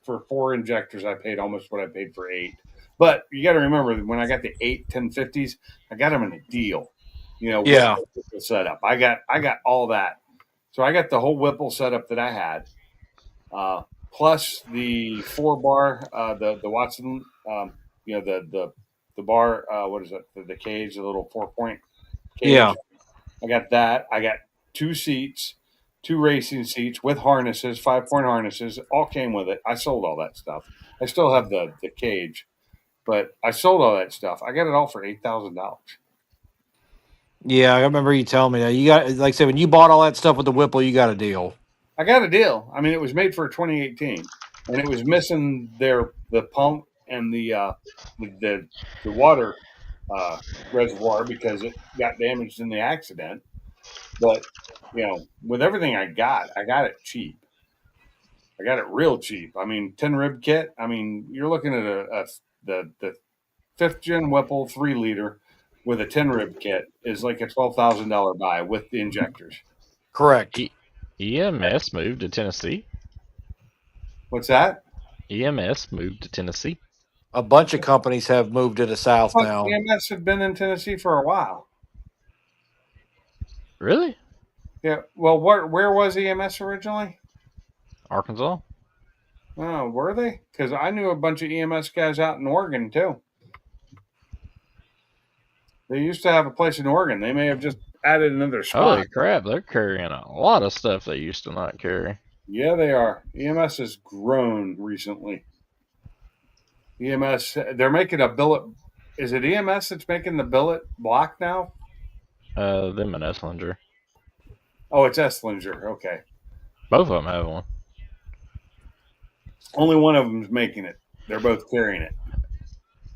for 4 injectors, I paid almost what I paid for 8. But you got to remember when I got the 8 1050s, I got them in a deal. You know, Yeah. with the setup. I got all that. So I got the whole Whipple setup that I had, plus the 4-bar, the Watson, the bar. What is it? The cage, the little 4-point cage. Yeah. I got that. I got 2 seats, 2 racing seats with harnesses, 5-point harnesses. All came with it. I sold all that stuff. I still have the cage, but I sold all that stuff. I got it all for $8,000. Yeah, I remember you telling me that. You got, like I said, when you bought all that stuff with the Whipple, you got a deal. I got a deal. I mean, it was made for 2018, and it was missing the pump and the water reservoir because it got damaged in the accident. But with everything I got it cheap. I got it real cheap. I mean, 10 rib kit. I mean, you're looking at the 5th gen Whipple 3-liter with a 10 rib kit is like a $12,000 buy with the injectors. Correct. EMS moved to Tennessee. What's that? EMS moved to Tennessee. A bunch of companies have moved to the South now. EMS had been in Tennessee for a while. Really? Yeah. Well, where was EMS originally? Arkansas? Oh, were they? Because I knew a bunch of EMS guys out in Oregon too. They used to have a place in Oregon. They may have just added another spot. Holy crap, they're carrying a lot of stuff they used to not carry. Yeah, they are. EMS has grown recently. EMS, they're making a billet. Is it EMS that's making the billet block now? Them and Esslinger. Oh, it's Esslinger. Okay. Both of them have one. Only one of them's making it. They're both carrying it.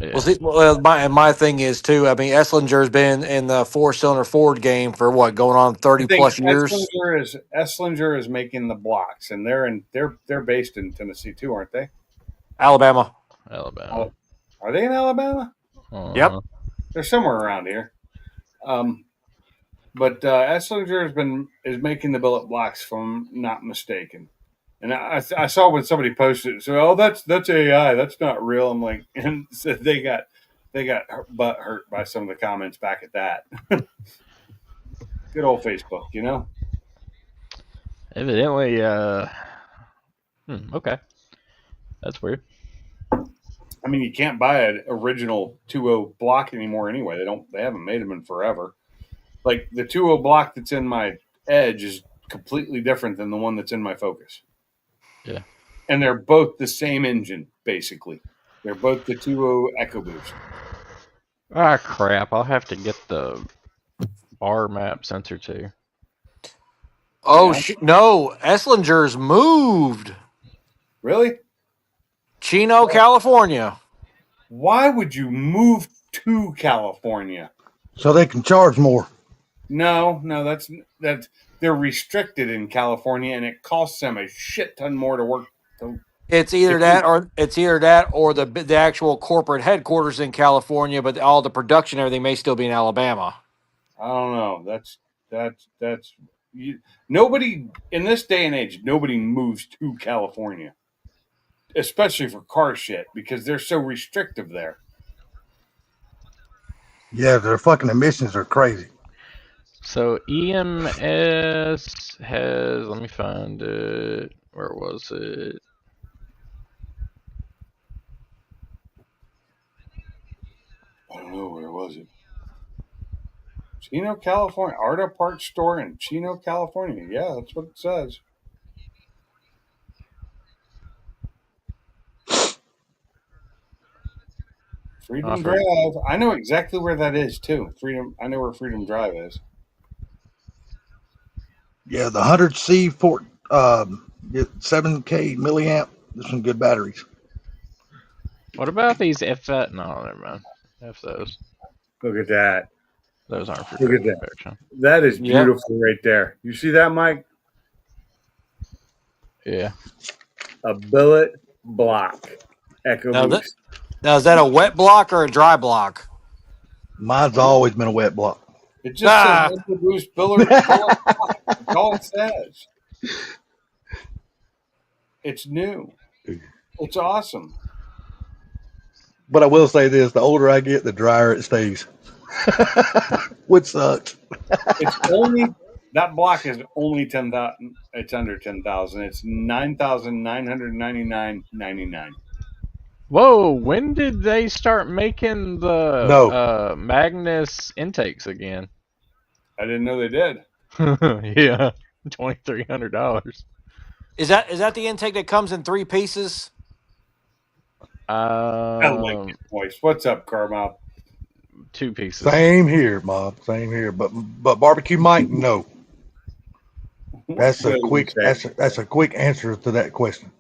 Yeah. Well, see, my thing is too. I mean, Esslinger's been in the 4-cylinder Ford game for what, going on I 30 think plus years. Esslinger is making the blocks, and they're based in Tennessee too, aren't they? Alabama. Alabama. Are they in Alabama? Yep. They're somewhere around here. But Esslinger is making the billet blocks, if I'm not mistaken. And I saw when somebody posted it, so oh that's AI, that's not real. I'm like, and so they got butt hurt by some of the comments back at that. Good old Facebook, you know. Evidently, okay. That's weird. I mean, you can't buy an original 2.0 block anymore anyway. They haven't made them in forever. Like the 2.0 block that's in my Edge is completely different than the one that's in my Focus. Yeah. And they're both the same engine, basically. They're both the 2.0 EcoBoost. Ah, crap. I'll have to get the bar map sensor too. Oh, Yeah. no. Esslinger's moved. Really? Chino, California. Why would you move to California? So they can charge more. No, that's they're restricted in California, and it costs them a shit ton more to work. It's either that or the actual corporate headquarters in California, but all the production, everything may still be in Alabama. I don't know. That's nobody in this day and age. Nobody moves to California, especially for car shit, because they're so restrictive there. Yeah, their fucking emissions are crazy. So EMS has, let me find it. Where was it? I don't know, where was it? Chino, California. Arta Parts Store in Chino, California. Yeah, that's what it says. Freedom Drive. I know exactly where that is too. I know where Freedom Drive is. Yeah, the 100C 7K milliamp. There's some good batteries. What about these F? No, never mind. F those. Look at that. Those aren't for Look at that. protection. That is beautiful right there. You see that, Mike? Yeah. A billet block. EcoBoost. Now, is that a wet block or a dry block? Mine's always been a wet block. It just says EcoBoost billet block. That's all it says. It's new. It's awesome. But I will say this: the older I get, the drier it stays. Which sucks. It's only that block is only 10,000. It's under 10,000. It's 9,999.99. Whoa! When did they start making the Magnus intakes again? I didn't know they did. Yeah, $2,300. Is that the intake that comes in 3 pieces? I like his voice. What's up, Carmel? 2 pieces. Same here, Bob. Same here. But barbecue Mike, no. That's a quick answer to that question.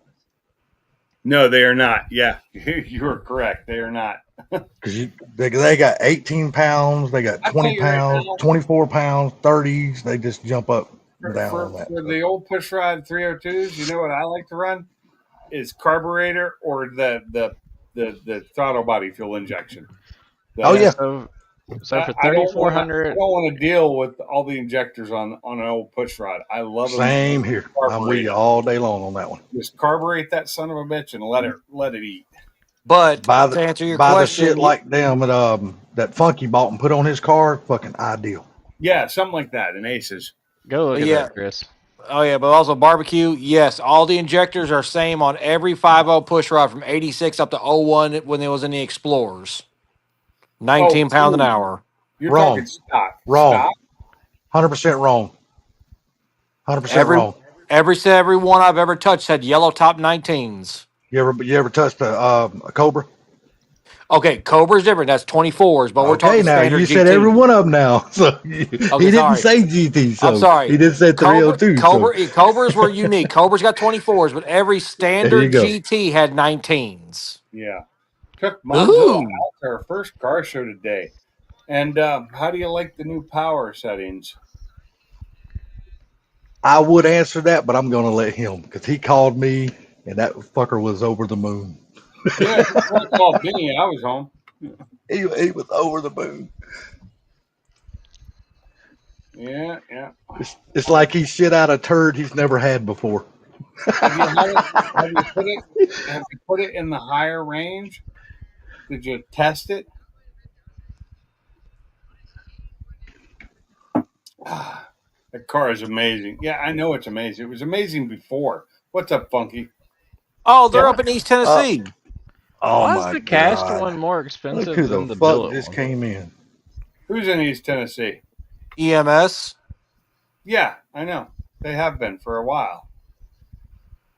No, they are not. Yeah, you are correct. They are not. Because they got 18 pounds, they got 20 pounds, 24 pounds, 30s. They just jump up and down on that. For the old pushrod 302s, you know what I like to run is carburetor or the throttle body fuel injection. Yeah. So for 3,400, I don't want to deal with all the injectors on an old pushrod. I love them. Same here. I'm with you all day long on that one. Just carburate that son of a bitch and let it eat. But to answer your question, the shit like them that Funky bought and put on his car, fucking ideal. Yeah, something like that in Aces. Go look at that, Chris. Oh yeah, but also barbecue. Yes, all the injectors are same on every 5.0 push rod from 86 up to '01 when it was in the Explorers. Oh, 19 pounds an hour. you're talking Wrong. stock. Wrong. 100% wrong. 100% Every wrong. every one I've ever touched had yellow top 19s. You ever touched a Cobra? Okay, Cobra's different. That's 24s, but we're Okay, talking now standard you said every GT. one of them now. So he Okay, didn't sorry. say GT, I'm so sorry. he did say Cobra, 302. So Cobra, Cobras were unique. Cobras got 24s, but every there you standard go. GT had 19s. Yeah. Took Momzilla Ooh. out to her first car show today. And how do you like the new power settings? I would answer that, but I'm going to let him because he called me and that fucker was over the moon. Yeah, before I called Benny, I was home. He was over the moon. Yeah, yeah. It's like he shit out a turd he's never had before. Have you had it? Have you put it? Have you put it in the higher range? Did you test it? Ah, that car is amazing. Yeah, I know it's amazing. It was amazing before. What's up, Funky? Oh, they're Why, up in East Uh, Tennessee. oh why is my the cast God. one more Look expensive who the than the fuck billet just one? came in. Who's in East Tennessee? EMS. Yeah, I know. They have been for a while.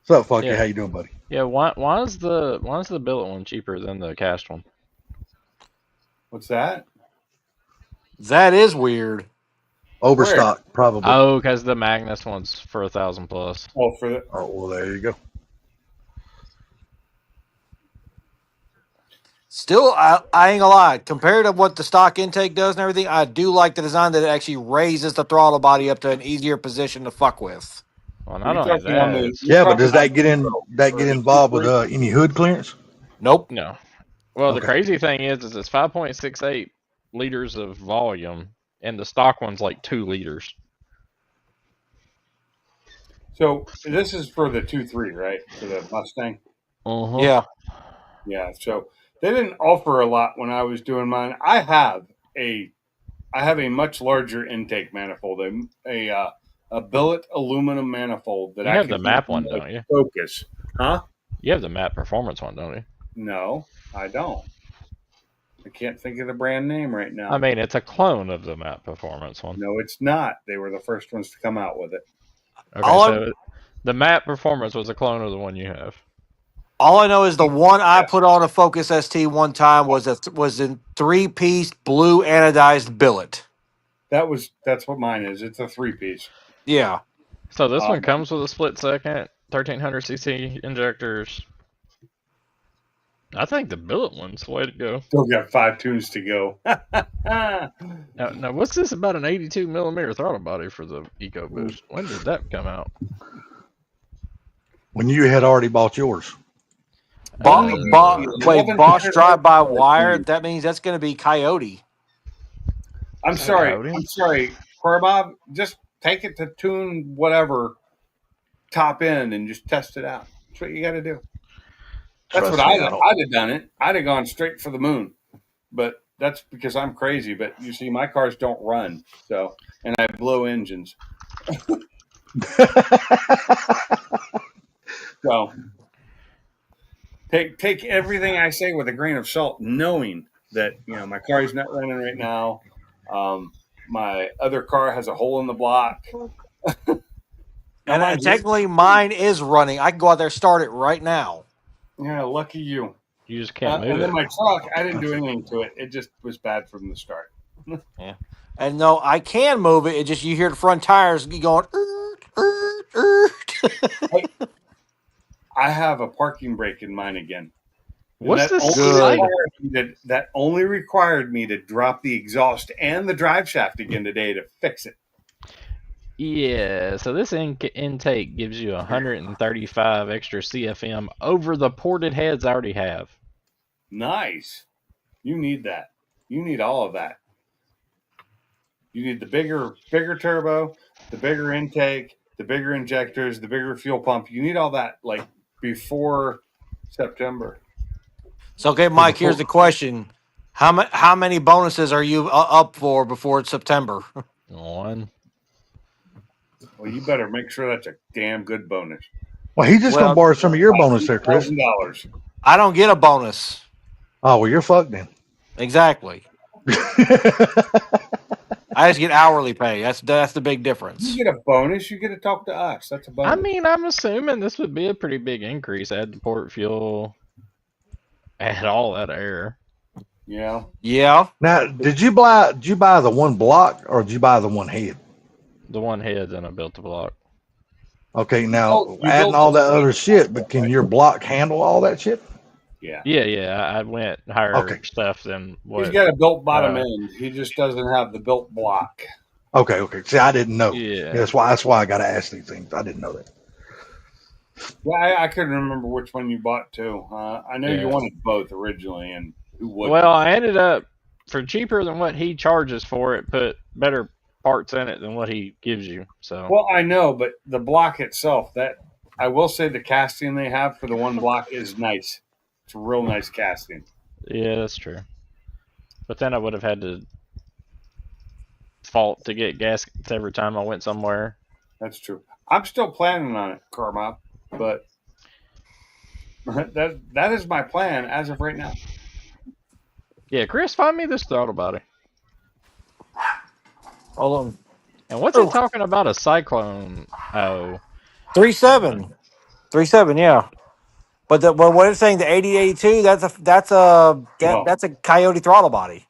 What's up, Funky? Yeah, How you doing, buddy? yeah. Why is the billet one cheaper than the cast one? What's that? That is weird. Where? Overstock, probably. Oh, because the Magnus one's for 1,000 plus. Oh, for the. Oh, well, there you go. Still, I ain't gonna lie. Compared to what the stock intake does and everything, I do like the design that it actually raises the throttle body up to an easier position to fuck with. Well, Are not you only talking on that, the? it's You're Yeah, but talking does on that the get the involved with 2.3? any hood clearance? Nope. no. Well, the Okay. crazy thing is it's 5.68 liters of volume, and the stock one's like 2 liters. So this is for the 2.3, right? For the Mustang. Uh huh. Yeah. Yeah. So they didn't offer a lot when I was doing mine. I have a much larger intake manifold, a billet aluminum manifold that You I have the can use map in one, the don't you? Focus. Huh? You have the map performance one, don't you? No, I don't. I can't think of the brand name right I now. mean, it's a clone of the map performance one. No, it's not. They were the first ones to come out with it. Okay, All I so the map performance was a clone of the one you have. all I know is the one I Yeah, put on a Focus ST one time was in 3-piece blue anodized billet. that's what mine is. It's a 3-piece. Yeah. So this one Um, comes with a split second, 1300cc injectors. I think the billet one's the way to go. still got 5 tunes to go. Now what's this about an 82 millimeter throttle body for the EcoBoost? When did that come out? When you had already bought yours. Wait, Bosch 1100 drive by horsepower wire. tunes. That means that's going to be Coyote. I'm sorry. Coyote? I'm sorry, Corbob. Just take it to tune whatever top end and just test it out. That's what you got to do. That's what Trust me, I don't. I'd have done it. I'd have gone straight for the moon. But that's because I'm crazy. But you see, my cars don't run, so and I blow engines. So take everything I say with a grain of salt, knowing that my car is not running right now. My other car has a hole in the block. Now, And mind you, technically, mine is running. I can go out there and start it right now. yeah, lucky you. You just can't move And then it. my truck, I didn't do anything to it. It just was bad from the start. Yeah. And no, I can move it. It just you hear the front tires going. I have a parking brake in mine again. And What's the Good. site? that only required me to drop the exhaust and the drive shaft again today to fix it. Yeah, so this intake gives you 135 extra CFM over the ported heads I already have. Nice. You need that. You need all of that. You need the bigger turbo, the bigger intake, the bigger injectors, the bigger fuel pump. You need all that like before September. So, okay, Mike. Here's the question: how many bonuses are you up for before it's September? One. Well, you better make sure that's a damn good bonus. Well, he's just gonna borrow some of your bonus there, Chris. $2,000. I don't get a bonus. Oh well, you're fucked then. Exactly. I just get hourly pay. That's the big difference. You get a bonus. You get to talk to us. That's a bonus. I mean, I'm assuming this would be a pretty big increase. Add the port fuel, add all that air. Yeah. Yeah. Now, did you buy the one block or did you buy the one head? The one head, then I built the block. Okay, now You adding built all the that other block. shit, but can your block handle all that shit? Yeah. Yeah. I went higher Okay. stuff than what. He's got a built bottom end. He just doesn't have the built block. Okay. See, I didn't know. Yeah. That's why I got to ask these things. I didn't know that. Yeah, I couldn't remember which one you bought too. I know you Yeah. wanted both originally, and who would? Well, I ended up for cheaper than what he charges for it. Put better parts in it than what he gives you. So. Well, I know, but the block itself, that I will say, the casting they have for the one block is nice. It's a real nice casting. Yeah, that's true. But then I would have had to fault to get gaskets every time I went somewhere. That's true. I'm still planning on it, Carmop, but that is my plan as of right now. Yeah, Chris, find me this throttle body. Hold on. And what's it talking about a cyclone? Oh, 3.7. 3.7, yeah. But what it's saying, the 8082, that's a Coyote throttle body.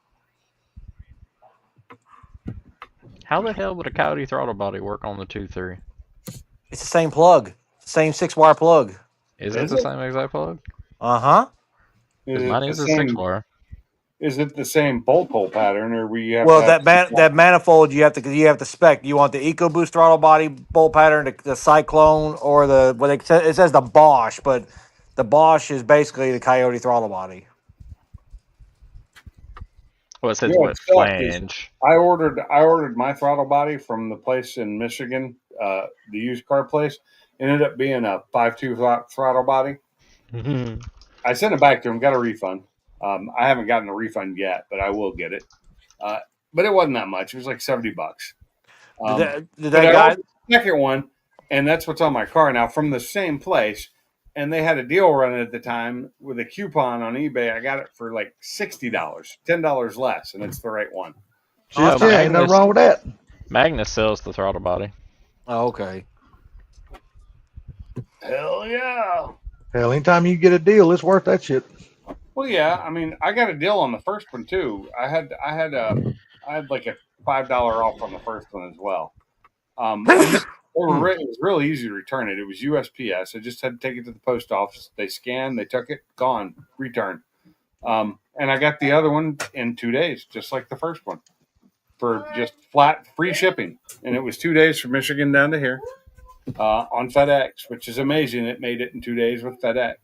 how the hell would a Coyote throttle body work on the 2.3? It's the same plug, same 6-wire plug. Is it the same exact plug? Uh-huh. Because mine is a 6-wire. Is it the same bolt hole pattern, or we have? Well, that manifold you have to spec. You want the EcoBoost throttle body bolt pattern, the Cyclone, or it says the Bosch, but the Bosch is basically the Coyote throttle body. Well, it says what flange. I ordered my throttle body from the place in Michigan, the used car place. It ended up being a 5.2 throttle body. I sent it back to him, got a refund. I haven't gotten a refund yet, but I will get it. But it wasn't that much. It was like $70. Did that I guy? ordered the second one, and that's what's on my car now from the same place. And they had a deal running at the time with a coupon on eBay. I got it for like $60, $10 less, and it's the right one. Shit, ain't nothing wrong with that. Magnus sells the throttle body. Oh, okay. Hell yeah. Hell, anytime you get a deal, it's worth that shit. Well, yeah. I mean, I got a deal on the first one too. I had like a $5 off on the first one as well. It was really easy to return it. It was USPS. I just had to take it to the post office. They scanned, they took it, gone, return. And I got the other one in 2 days, just like the first one, for just flat free shipping. And it was 2 days from Michigan down to here on FedEx, which is amazing. It made it in 2 days with FedEx.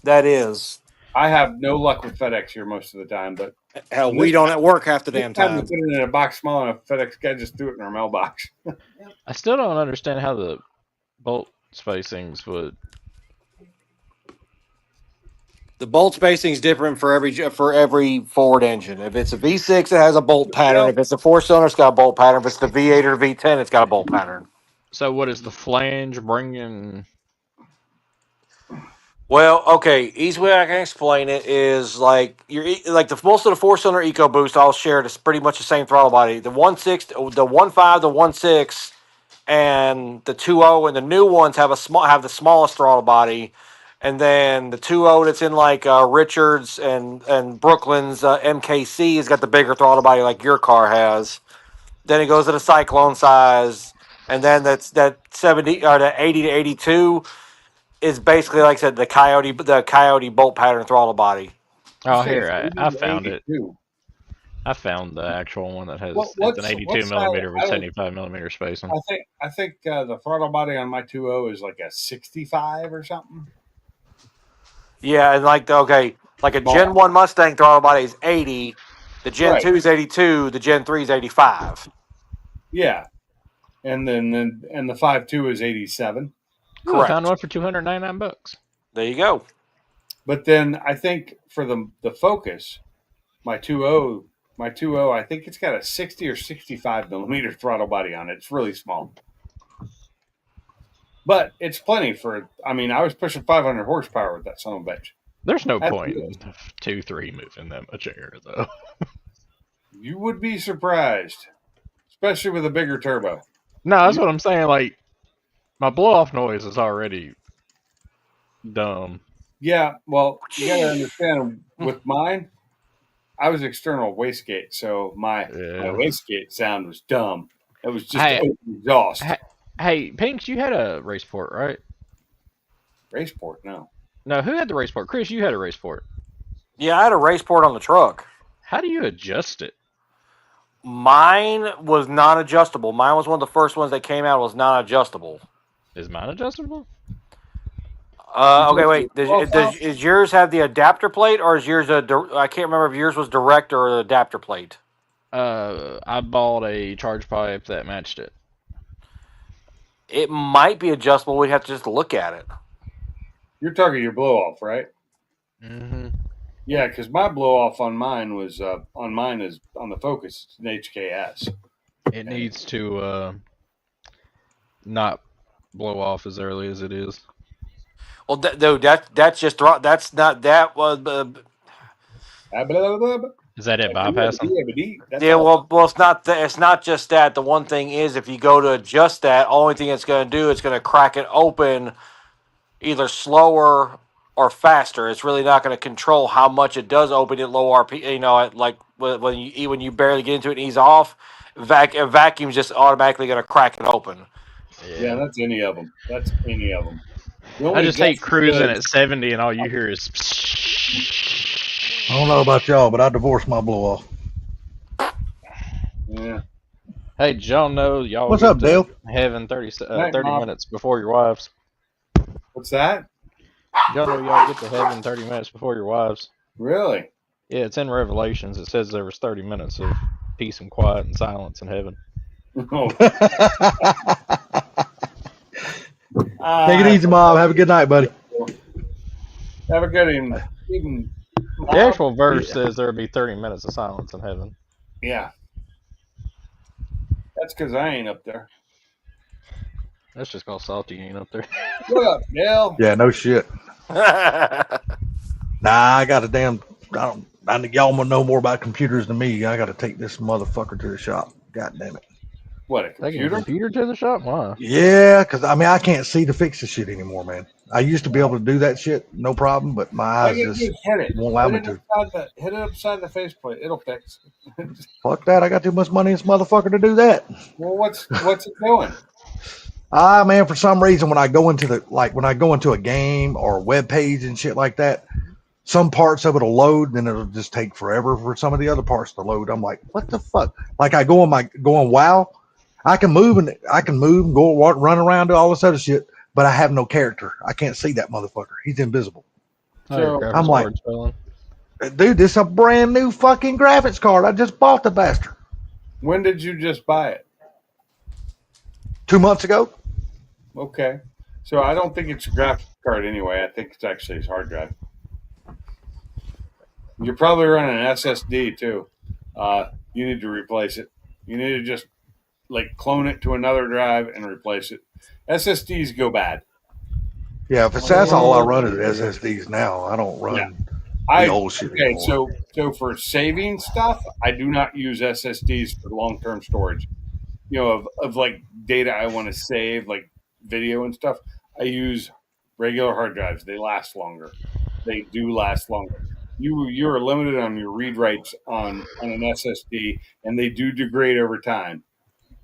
That is. I have no luck with FedEx here most of the time, but hell, we don't at work half the damn time. We put it in a box small enough. FedEx guy just threw it in our mailbox. I still don't understand how the bolt spacings would. The bolt spacing is different for every Ford engine. If it's a V6, it has a bolt pattern. If it's a 4-cylinder, it's got a bolt pattern. If it's the V8 or V10, it's got a bolt pattern. So what is the flange bringing? Well, okay. Easy way I can explain it is like most of the 4-cylinder EcoBoost all share it's pretty much the same throttle body. The 1.6, the 1.5, the 1.6, and the 2.0, and the new ones have the smallest throttle body, and then the 2.0 that's in like Richards and Brooklyn's MKC has got the bigger throttle body like your car has. Then it goes to the Cyclone size, and then that 70 or the 80 to 82. Is basically, like I said, the Coyote bolt pattern throttle body. Oh, here, I found it. I found the actual one that has it's an 82 millimeter with 75 millimeter spacing. I think the throttle body on my 2.0 is like a 65 or something. Yeah, and like a Gen 1 Mustang throttle body is 80, the Gen 2 is 82, the Gen 3 is 85. Yeah, and then the 5.2 is 87. Correct. I found one for $299. There you go. But then I think for the Focus, my 2.0, My 2.0, I think it's got a 60 or 65 millimeter throttle body on it. It's really small. But it's plenty for, I mean, I was pushing 500 horsepower with that son of a bitch. There's no That's point good. in 2.3 moving that much air, though. You would be surprised, especially with a bigger turbo. No, that's what I'm saying. Like, my blow off noise is already dumb. Yeah, well, you got to understand, with mine, I was external wastegate, so my Yeah. wastegate sound was dumb. It was just Hey, open exhaust. Hey, Pinks, you had a race port, right? Raceport, no. No, who had the race port? Chris, you had a race port. Yeah, I had a race port on the truck. How do you adjust it? Mine was non-adjustable. Mine was one of the first ones that came out was non-adjustable. Is mine adjustable? Okay, wait. Is yours have the adapter plate, or is yours I can't remember if yours was direct or an adapter plate. I bought a charge pipe that matched it. It might be adjustable. We'd have to just look at it. You're talking your blow off, right? Mm-hmm. Yeah, because my blow off on mine was on the Focus. It's an HKS. It needs to not blow off as early as it is. Well, that's just that's not that was. Is that it bypassing? Yeah, well, it's not. It's not just that. The one thing is, if you go to adjust that, only thing it's going to do, it's going to crack it open, either slower or faster. It's really not going to control how much it does open at low RP. You know, like when you barely get into it and ease off, vacuum's just automatically going to crack it open. Yeah, that's any of them. That's any of them. I just hate cruising at 70 and all you hear is. I don't know about y'all, but I divorced my blow off. Yeah. Hey, did y'all know y'all What's get up, Dale? to heaven 30 Mom. minutes before your wives? What's that? Y'all know y'all get to heaven 30 minutes before your wives? Really? Yeah, it's in Revelations. It says there was 30 minutes of peace and quiet and silence in heaven. Oh, Take it easy, Mom. Have a good night, buddy. Have a good evening. The actual verse says there will be 30 minutes of silence in heaven. Yeah. That's because I ain't up there. That's just called salty ain't up there. What up, Dale? Yeah, no shit. Nah, I got a damn. Y'all know more about computers than me. I got to take this motherfucker to the shop. God damn it. What, a Taking a computer? computer to the shop? Why? Yeah, because I can't see to fix the shit anymore, man. I used to be able to do that shit, no problem, but my eyes just hit it. won't allow me to. Hit it upside the faceplate. It'll fix. Fuck that. I got too much money in this motherfucker to do that. Well, what's it doing? Man, for some reason, when I go into a game or a web page and shit like that, some parts of it'll load, then it'll just take forever for some of the other parts to load. I'm like, what the fuck? Like I go on WoW, I can move and go walk, run around, do all this other shit, but I have no character. I can't see that motherfucker. He's invisible. So, I'm like, dude, this is a brand new fucking graphics card. I just bought the bastard. When did you just buy it? 2 months ago. Okay. So I don't think it's a graphics card anyway. I think it's actually his hard drive. You're probably running an SSD too. You need to replace it. You need to just clone it to another drive and replace it. SSDs go bad. Yeah, if that's all I run is SSDs now. I don't run the old shit anymore. So for saving stuff, I do not use SSDs for long-term storage. You know, of data I want to save, like video and stuff. I use regular hard drives. They last longer. They do last longer. You are limited on your read writes on an SSD, and they do degrade over time,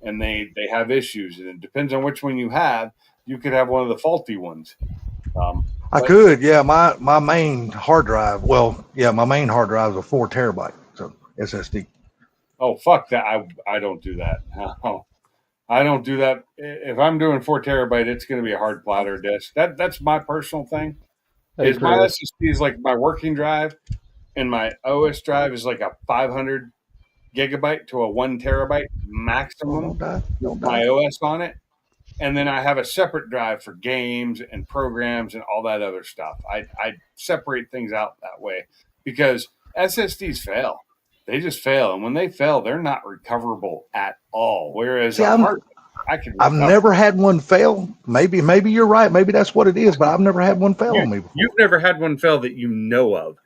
and they have issues, and it depends on which one you have. You could have one of the faulty ones. I could, yeah. My main hard drive. Well, yeah, my main hard drive is a 4 terabyte so SSD. Oh fuck that! I don't do that. No. I don't do that. If I'm doing 4 terabyte, it's going to be a hard platter disk. That's my personal thing. Hey, my SSD is like my working drive, and my OS drive is like a 500 gigabyte to a 1 terabyte maximum. With my OS on it, and then I have a separate drive for games and programs and all that other stuff. I separate things out that way because SSDs fail. they just fail, and when they fail, they're not recoverable at all. Whereas See, a heart, I can I've recover. never had one fail. Maybe you're right. Maybe that's what it is, but I've never had one fail on me before. You've never had one fail that you know of.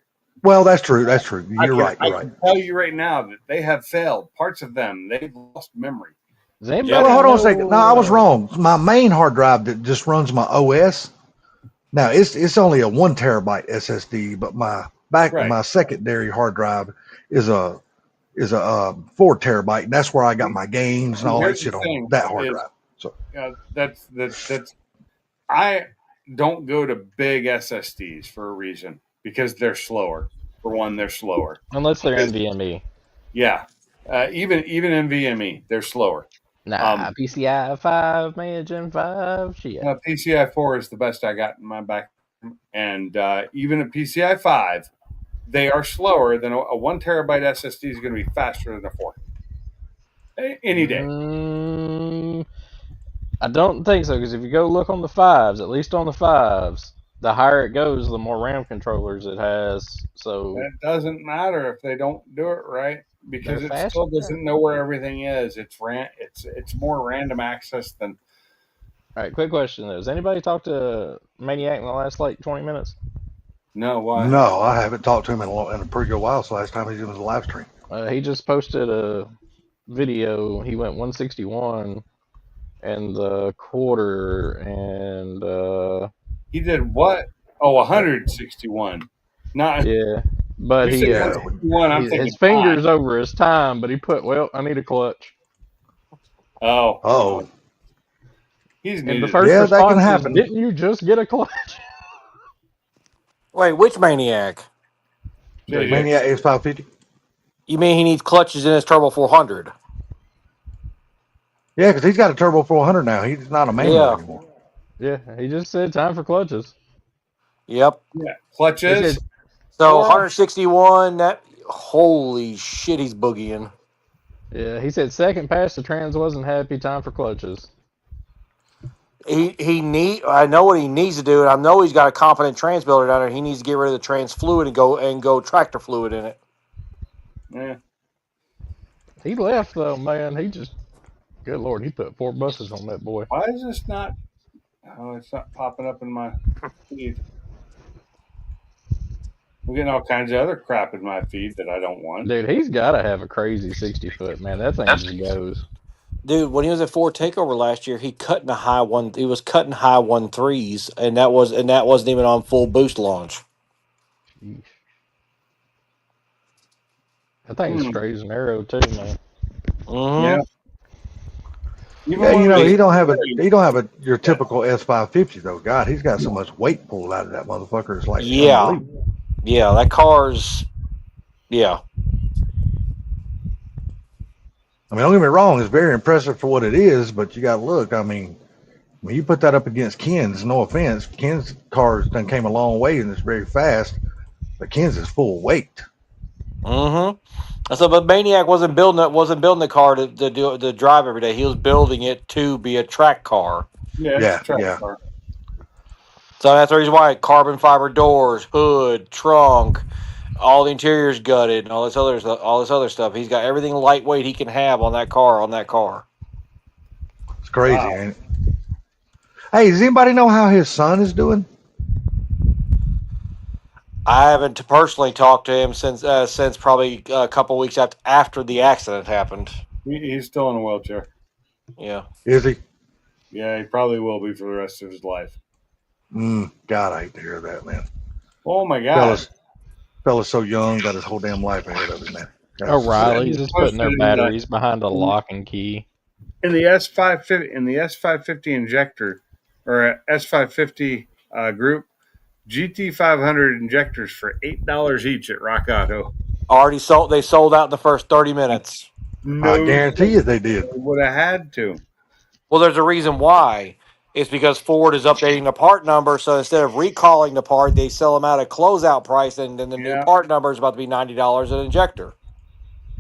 Well, that's true. That's true. You're right. I can tell you right now that they have failed. Parts of them, they've lost memory. Does anybody Well, hold on a know, second. No, I was wrong. My main hard drive that just runs my OS. Now it's only a 1 terabyte SSD, but my secondary hard drive is a 4 terabyte, and that's where I got my games and all that Here's the shit on thing that hard is, drive. So that's I don't go to big SSDs for a reason, because they're slower. For one, they're slower. Unless they're NVMe. Yeah, even NVMe, they're slower. Nah, PCI 5, man, Gen 5, shit. PCI 4 is the best I got in my back, and even a PCI 5, they are slower than a 1 terabyte SSD is going to be faster than a 4. Any day. I don't think so, because if you go look on the 5s, at least on the 5s, the higher it goes, the more RAM controllers it has. So It doesn't matter if they don't do it right, because they're it still faster. doesn't know where everything is. It's more random access than. All right, quick question though. Has anybody talked to Maniac in the last like 20 minutes? No, why? no, I haven't talked to him in a pretty good while. So last time he was in the live stream. He just posted a video. He went 161 and the quarter, and He did what? Oh, 161. Not. yeah, but You he said 161. I'm thinking his fingers over his time, but he put, well, I need a clutch. 5. Oh, Oh, he's And the needed. first Yeah, that can response is, happen. didn't you just get a clutch? Wait, which maniac? JJ. Maniac X550. You mean he needs clutches in his Turbo 400? Yeah, because he's got a Turbo 400 now. He's not a manual Yeah. anymore. Yeah, he just said time for clutches. Yep. Yeah, He clutches. said, So Or- 161. That holy shit, he's boogieing. yeah, he said second pass the trans wasn't happy, time for clutches. I know what he needs to do, and I know he's got a competent trans builder down there. He needs to get rid of the trans fluid and go tractor fluid in it. Yeah. He left though, man. He just, good lord, he put 4 buses on that boy. Why is this not? Oh, it's not popping up in my feed. I'm getting all kinds of other crap in my feed that I don't want. Dude, he's got to have a crazy 60-foot, man. That thing just goes. Dude, when he was at Ford Takeover last year, he cut in the high one. He was cutting high 1.3s, and that wasn't even on full boost launch. Sheesh. That thing's straight as an arrow too, man. Mm-hmm. Yeah. Even Yeah, when you know, we- he don't have your typical S550 though. God, he's got so much weight pulled out of that motherfucker. It's like Yeah. unbelievable. Yeah, that car's. Yeah. I mean, don't get me wrong, it's very impressive for what it is, but you got to look. I mean, when you put that up against Ken's, no offense, Ken's cars done came a long way and it's very fast, but Ken's is full weight. Mm-hmm. So, but Maniac wasn't building the car to drive every day. He was building it to be a track car. Yeah, it's Yeah, a track yeah. car. So that's the reason why carbon fiber doors, hood, trunk, all the interior's gutted, and all this other stuff. He's got everything lightweight he can have on that car. It's crazy, Wow. ain't it? Hey, does anybody know how his son is doing? I haven't personally talked to him since probably a couple weeks after the accident happened. He's still in a wheelchair. Yeah. Is he? Yeah, he probably will be for the rest of his life. God, I hate to hear that, man. Oh my God. Fella's so young, got his whole damn life ahead of him, man. O'Reilly's is putting their posted in batteries behind a lock and key. In the S550 injector or S550 group, GT500 injectors for $8 each at Rock Auto. They sold out in the first 30 minutes. No, I guarantee you they did. they would have had to. Well, there's a reason why. It's because Ford is updating the part number, so instead of recalling the part, they sell them out at closeout price, and then the new part number is about to be $90 an injector.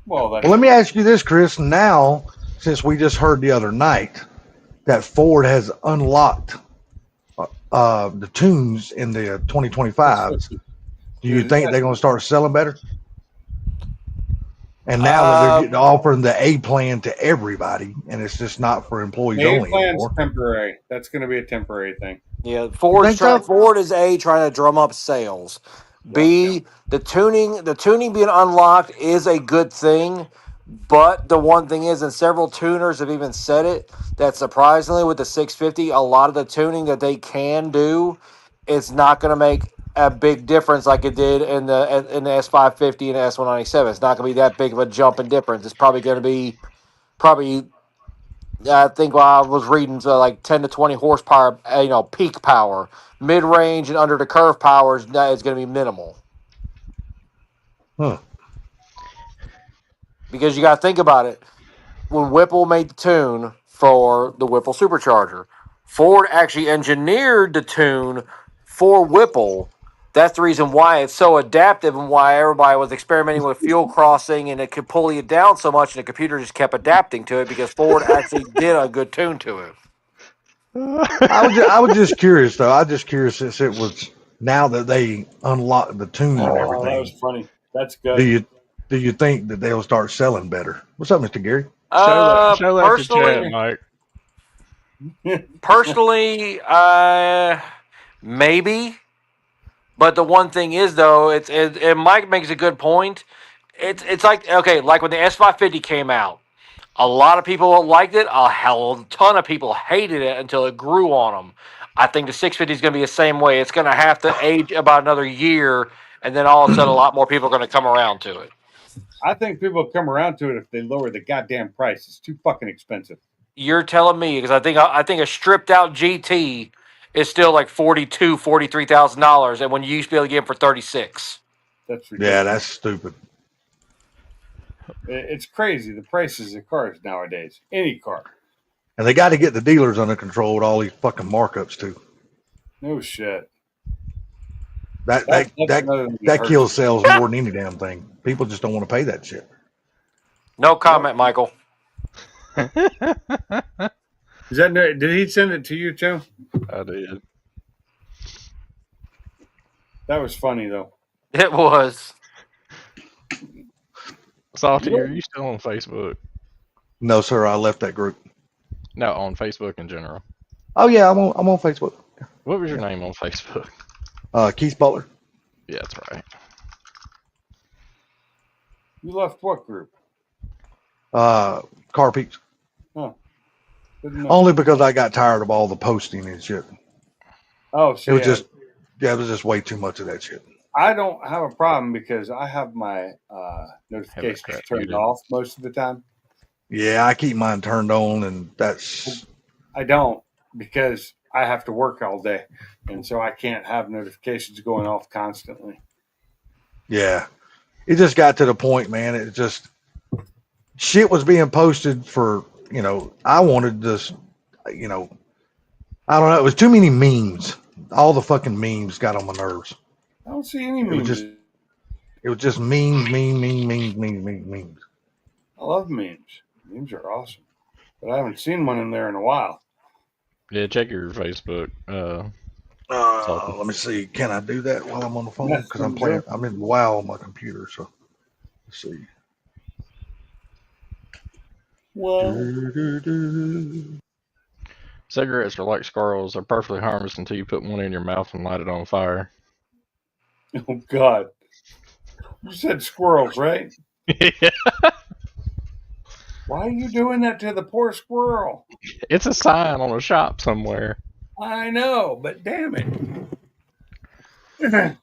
Well, Well, let me ask you this, Chris. Now, since we just heard the other night that Ford has unlocked the tunes in the 2025s, do you think they're going to start selling better? And now that they're getting offering the A plan to everybody, and it's just not for employees The A only plan's anymore. temporary. That's going to be a temporary thing. Yeah, You think so? Ford is trying to drum up sales. Yep. B, the tuning being unlocked is a good thing, but the one thing is, and several tuners have even said it, that surprisingly with the 650, a lot of the tuning that they can do, it's not going to make a big difference like it did in the S550 and S197. It's not going to be that big of a jump in difference. It's probably going to be probably I think while I was reading, so like 10 to 20 horsepower, peak power, mid range, and under the curve power is going to be minimal. Huh. Because you got to think about it. When Whipple made the tune for the Whipple supercharger, Ford actually engineered the tune for Whipple. That's the reason why it's so adaptive and why everybody was experimenting with fuel crossing and it could pull it down so much and the computer just kept adapting to it because Ford actually did a good tune to it. I was just curious though. I was just curious since it was now that they unlocked the tune and Oh, that was everything. funny. That's Do good. you think that they'll start selling better? What's up, Mr. Gary? Show that to chat, Mike. Personally, maybe. But the one thing is, though, and Mike makes a good point. It's like okay, like when the S550 came out, a lot of people liked it. A hell of a ton of people hated it until it grew on them. I think the 650 is going to be the same way. It's going to have to age about another year, and then all of a sudden, a lot more people are going to come around to it. I think people will come around to it if they lower the goddamn price. It's too fucking expensive. You're telling me because I think a stripped out GT is still like $43,000, and when you used to be able to get them for 36. That's ridiculous. Yeah, that's stupid. It's crazy the prices of cars nowadays. Any car. And they got to get the dealers under control with all these fucking markups too. No shit. That That's another thing that hurts. kills sales more than any damn thing. People just don't want to pay that shit. No comment, Michael. Is that did he send it to you, Joe? I did. That was funny though. It was. Salty, are you still on Facebook? No, sir, I left that group. No, on Facebook in general. Oh yeah, I'm on Facebook. What was your name on Facebook? Keith Butler. Yeah, that's right. You left what group? Car Peaks. Oh. Only because I got tired of all the posting and shit. Oh, so it was it was just way too much of that shit. I don't have a problem because I have my notifications turned off most of the time. Yeah, I keep mine turned on, and that's. I don't because I have to work all day, and so I can't have notifications going off constantly. Yeah, it just got to the point, man. It just shit was being posted for I wanted this, I don't know. It was too many memes. All the fucking memes got on my nerves. I don't see any memes. It was just memes. I love memes. Memes are awesome, but I haven't seen one in there in a while. Yeah, check your Facebook. Let me see. Can I do that while I'm on the phone? Because I'm playing. I'm in WoW on my computer. So let's see. Well, cigarettes are like squirrels. They're perfectly harmless until you put one in your mouth and light it on fire. Oh God! You said squirrels, right? Yeah. Why are you doing that to the poor squirrel? It's a sign on a shop somewhere. I know, but damn it.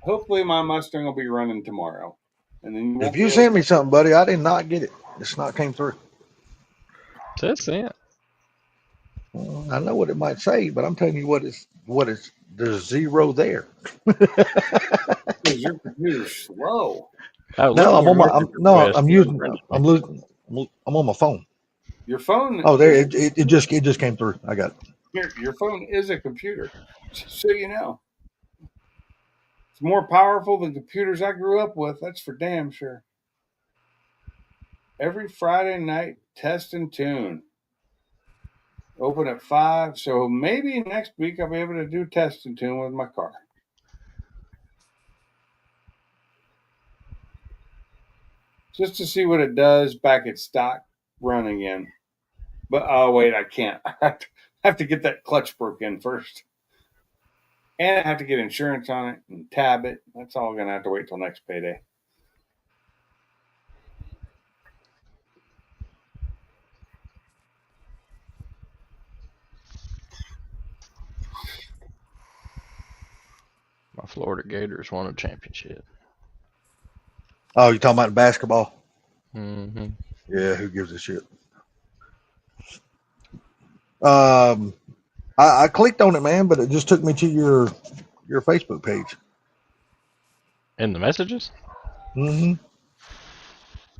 Hopefully my Mustang will be running tomorrow. And then if you sent me something, buddy, I did not get it. It's not came through. Says sent. Well, I know what it might say, but I'm telling you what is there's zero there. Because your computer's slow. Oh, No, I'm on my phone. Your phone. Oh, there it just came through. I got it. Your phone is a computer, just so you know. It's more powerful than computers I grew up with. That's for damn sure. Every Friday night, test and tune. Open at 5. So maybe next week I'll be able to do test and tune with my car. just to see what it does back at stock run again. But oh wait, I can't. I have to get that clutch broke in first, and I have to get insurance on it and tab it. That's all gonna have to wait till next payday. My Florida Gators won a championship. Oh, you talking about basketball? Mm-hmm. Yeah, who gives a shit? I clicked on it, man, but it just took me to your Facebook page. In the messages? Mm-hmm.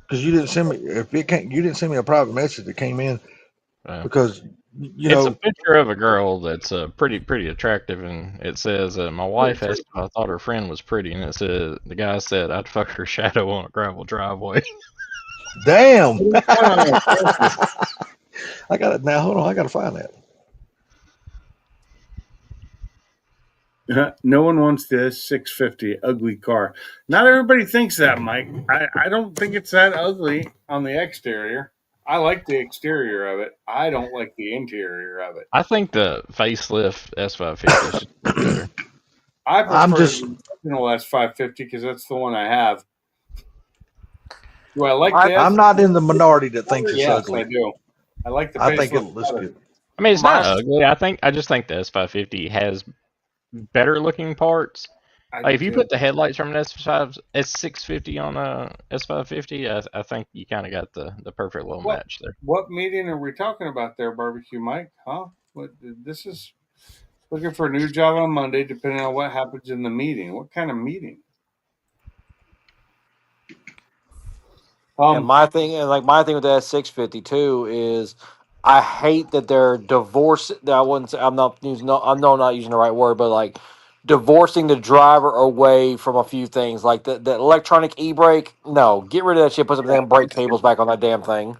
Because you didn't send me you didn't send me a private message that came in because you It's a know picture of a girl that's pretty attractive, and it says, "My wife asked if I thought her friend was pretty," and it said the guy said I'd fuck her shadow on a gravel driveway. damn. I got it now. Hold on, I got to find that. No one wants this 650 ugly car. Not everybody thinks that, Mike. I don't think it's that ugly on the exterior. I like the exterior of it. I don't like the interior of it. I think the facelift S550 is just better. I I'm prefer just the original S550 because that's the one I have. Do I like My, the I'm S? not in the minority that thinks it's Yes, I ugly. do. I like the I think it facelift looks better. good. I mean, it's not my ugly. I just think the S550 has better looking parts. I Like do if you too. put the headlights from an S650 on a S550, I think you kind of got the perfect little What match there. what meeting are we talking about there, Barbecue Mike? Huh? What this is looking for a new job on Monday, depending on what happens in the meeting. What kind of meeting? and my thing, and like my thing with the S652 is, I hate that they're divorce. That I wouldn't say, I'm not using. No, I know I'm not using the right word, but like divorcing the driver away from a few things, like the electronic e-brake. No, get rid of that shit. Put some damn brake cables back on that damn thing.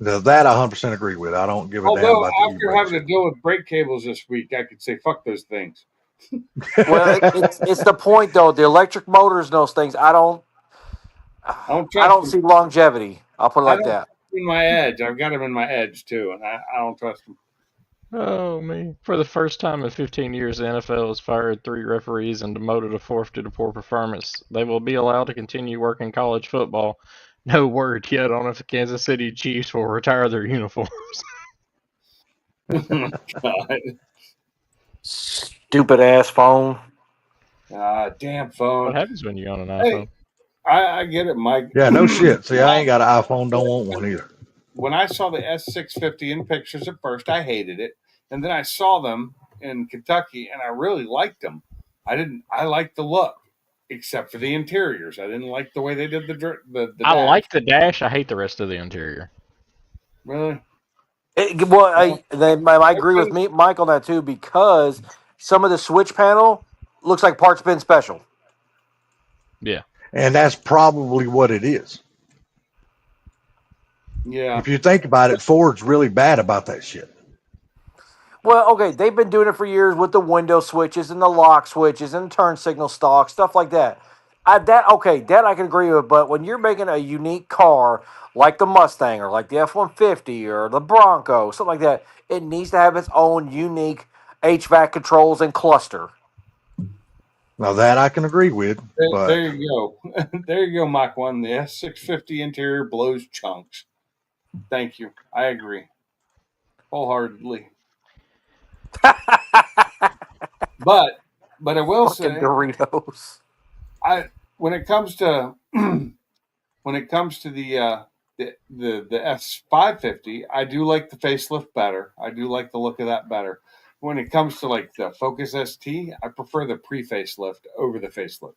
Now, that I 100% agree with. I don't give a damn Although about the after e-brake having to shit. deal with brake cables this week, I could say fuck those things. Well, it's the point though. The electric motors, and those things. I don't I trust don't them. see longevity. I'll put it I like don't that. in my edge. I've got them in my edge too, and I don't trust them. Oh me! For the first time in 15 years, the NFL has fired 3 referees and demoted a fourth due to poor performance. They will be allowed to continue working college football. No word yet on if the Kansas City Chiefs will retire their uniforms. God. Stupid ass phone. Damn What phone. happens when you're on an Hey, iPhone? I get it, Mike. Yeah, no shit. See, I ain't got an iPhone. Don't want one either. When I saw the S650 in pictures at first, I hated it, and then I saw them in Kentucky, and I really liked them. I didn't. I liked the look, except for the interiors. I didn't like the way they did the I dash. like the dash. I hate the rest of the interior. Really? Well, Well, I I agree with couldn't- me, Mike, on that too, because some of the switch panel looks like parts bin special. Yeah. And that's probably what it is. yeah. If you think about it, Ford's really bad about that shit. Well, okay, they've been doing it for years with the window switches and the lock switches and turn signal stock, stuff like that. That I can agree with. But when you're making a unique car like the Mustang or like the F-150 or the Bronco, something like that, it needs to have its own unique HVAC controls and cluster. Now that I can agree with, but There you go. There you go, Mach 1. The S650 interior blows chunks. Thank you. I agree wholeheartedly. But I will Fucking say, Doritos. I when it comes to when it comes to the S550, I do like the facelift better. I do like the look of that better. When it comes to like the Focus ST, I prefer the pre-facelift over the facelift.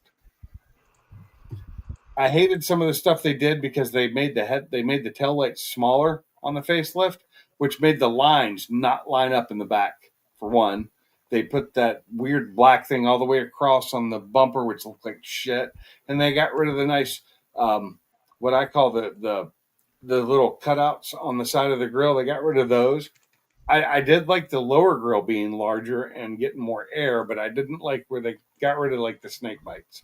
I hated some of the stuff they did because they made the tail lights smaller on the facelift, which made the lines not line up in the back. For one, they put that weird black thing all the way across on the bumper, which looked like shit, and they got rid of the nice what I call the little cutouts on the side of the grill. They got rid of those. I did like the lower grill being larger and getting more air, but I didn't like where they got rid of like the snake bites.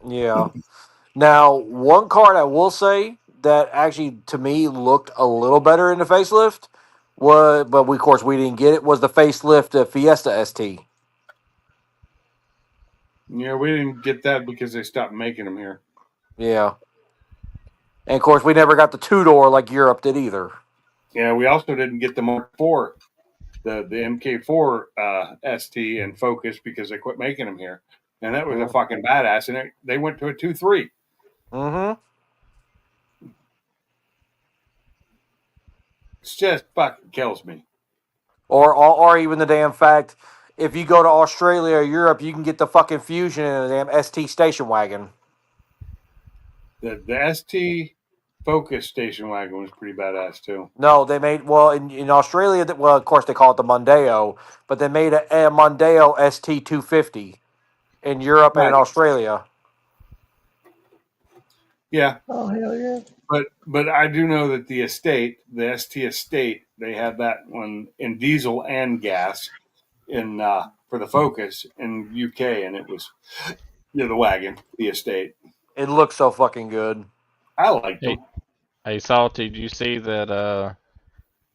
Yeah. Now, one card I will say that actually to me looked a little better in the facelift was, but of course we didn't get it. Was the facelift Fiesta ST? Yeah, we didn't get that because they stopped making them here. Yeah, and of course we never got the 2-door like Europe did either. Yeah, we also didn't get the Mark IV, the MK4 ST and Focus because they quit making them here, and that was a fucking badass. And they went to a 2.3. Mm-hmm. It's just fucking kills me. Or even the damn fact, if you go to Australia or Europe, you can get the fucking Fusion in a damn ST station wagon. The ST Focus station wagon was pretty badass too. No, they made in Australia. Well, of course they call it the Mondeo, but they made a Mondeo ST 250 in Europe and in Right. Australia. Yeah, Oh hell yeah! but I do know that the ST Estate, they had that one in diesel and gas in for the Focus in UK, and it was the wagon, the Estate. It looks so fucking good. I liked Hey, them. hey, Salty, did you see that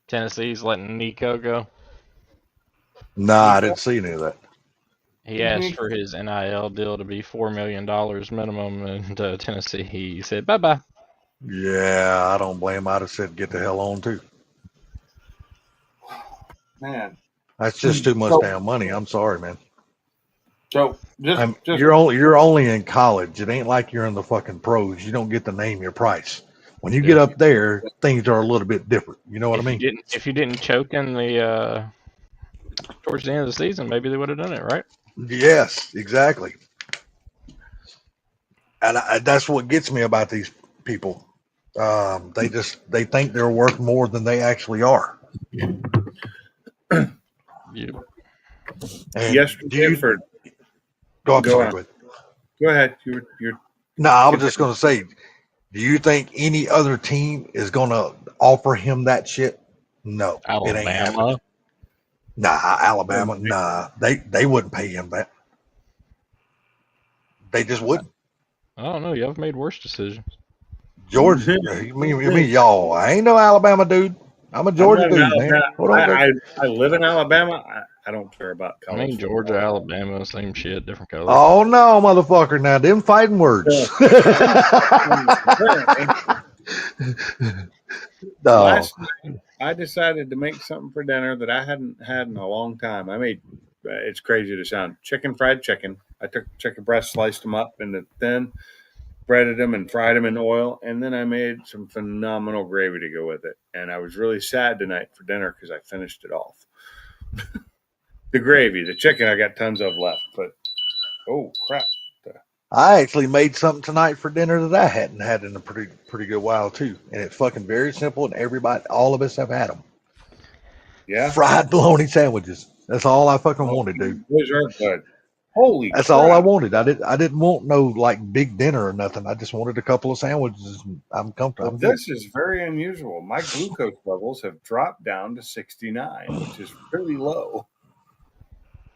Tennessee's letting Nico go? Nah, I didn't see any of that. He asked for his NIL deal to be $4 million minimum, and Tennessee, he said, bye-bye. Yeah, I don't blame him. I'd have said get the hell on too. Man, That's just too much So- damn money. I'm sorry, man. so just You're only in college. It ain't like you're in the fucking pros. You don't get to name your price. When you get up there, things are a little bit different. You know what I mean? If you didn't choke in the towards the end of the season, maybe they would have done it, right? Yes, exactly. And that's what gets me about these people. They think they're worth more than they actually are. Yeah. And yesterday for Go Go ahead. on. Go ahead. You're No, I was just going to say, do you think any other team is going to offer him that shit? No, it ain't happening. Alabama. Nah, Alabama. Nah, they wouldn't pay him that. They just wouldn't. I don't know. Y'all have made worse decisions. Georgia, you mean y'all? I ain't no Alabama dude. I'm a Georgia dude, man. Hold on, I live in Alabama. I don't care about I college. mean, Georgia, Alabama, same shit, different colors. Oh no, motherfucker! Now them fighting words. No. Last night, I decided to make something for dinner that I hadn't had in a long time. I made, it's crazy to sound, fried chicken. I took chicken breast, sliced them up into thin, breaded them and fried them in oil, and then I made some phenomenal gravy to go with it. And I was really sad tonight for dinner because I finished it off. The gravy, the chicken, I got tons of left, but oh crap! I actually made something tonight for dinner that I hadn't had in a pretty good while too, and it's fucking very simple. And all of us have had them. Yeah, Fried bologna sandwiches. That's all I fucking wanted, dude. Those are good. Holy That's crap. all I wanted. I didn't want no like big dinner or nothing. I just wanted a couple of sandwiches. I'm comfortable. Well, this is very unusual. My glucose levels have dropped down to 69, which is really low.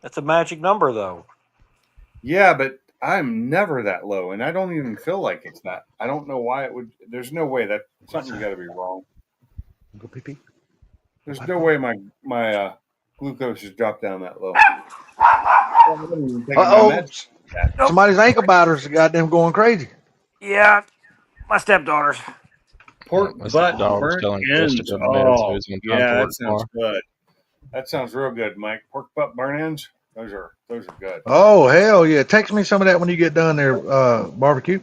That's a magic number, though. Yeah, but I'm never that low, and I don't even feel like it's that. I don't know why it would. There's no way that something's got to be wrong. Go pee pee. There's no way my glucose has dropped down that low. Uh-oh. Somebody's ankle biters are goddamn going crazy. Yeah, my stepdaughters. Pork My butt dog was burnt telling Chris to ends. go to bed, so Oh, he's on time yeah, for work that sounds good. That sounds real good, Mike. Pork butt burn ends. Those are good. Oh hell yeah! Text me some of that when you get done there, barbecue.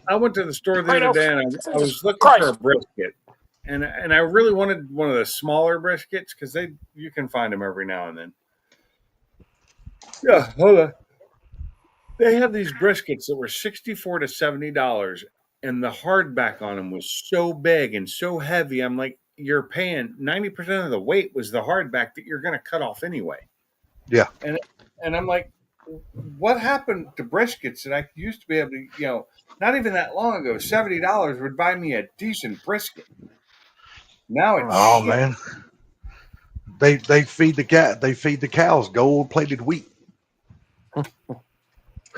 I went to the store the other day and I was looking for a brisket, and I really wanted one of the smaller briskets because you can find them every now and then. Yeah, hold on. They have these briskets that were $64 to $70, and the hardback on them was so big and so heavy. I'm like, you're paying 90% of the weight was the hardback that you're going to cut off anyway. Yeah, and I'm like, what happened to briskets that I used to be able to, not even that long ago, $70 would buy me a decent brisket. Now it's shit. Man, they feed the cows gold plated wheat.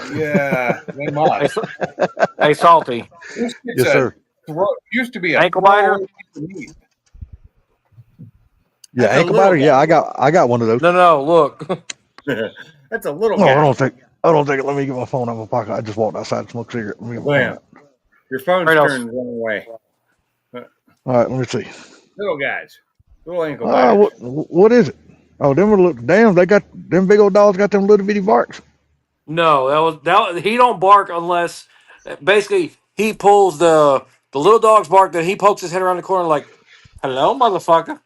Yeah, they Hey, must. hey, Salty. This it's Yes, a sir. used to be a Ankle biter? throwaway piece of meat. Yeah, That's a ankle little biter. guy. Yeah, I got one of those. No, no, look. That's a little No, I guy. don't think. I don't think it. Let me get my phone out of my pocket. I just walked outside to smoke a cigarette. Let me get my phone Bam. out. Your phone's Kratos. turned one way. All right, let me see. Little guys. Little ankle biters. What is it? Oh, them were look. Damn, they got them big old dogs. Got them little bitty barks. No, he don't bark unless basically he pulls the little dog's bark, then he pokes his head around the corner like, "Hello, motherfucker."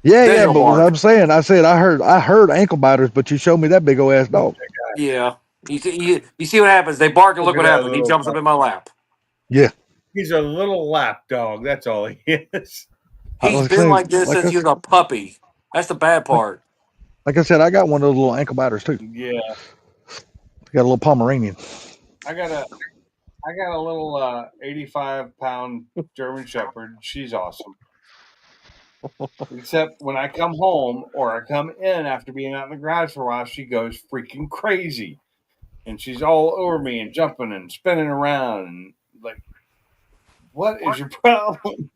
Yeah, Then yeah, he'll but what bark. I'm saying, I heard ankle biters, but you showed me that big old ass dog. Yeah. You see what happens. They bark and Look look at what that happens. He little jumps up pup. in my lap. Yeah, He's a little lap dog. That's all he is. I He's was been saying, like this since he was a puppy. That's the bad part. like I said, I got one of those little ankle biters too. Yeah. Got a little Pomeranian. I got a little 85-pound German Shepherd. She's awesome. Except when I come home or I come in after being out in the garage for a while, she goes freaking crazy. And she's all over me and jumping and spinning around and like, what is your problem?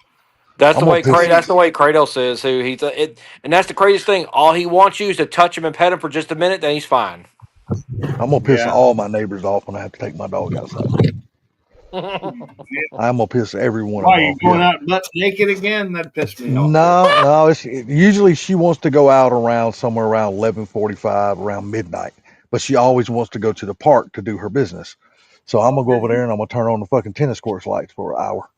That's the I'm gonna way piss. That's the way Kratos is. Who he's it, and that's the craziest thing. All he wants you is to touch him and pet him for just a minute, then he's fine. I'm gonna piss Yeah. all my neighbors off when I have to take my dog outside. I'm gonna piss every one of Why them are you off. going Yeah. out butt naked again? That pissed me off. No. Usually she wants to go out around somewhere around 11:45, around midnight, but she always wants to go to the park to do her business. So I'm gonna go over there and I'm gonna turn on the fucking tennis courts lights for an hour,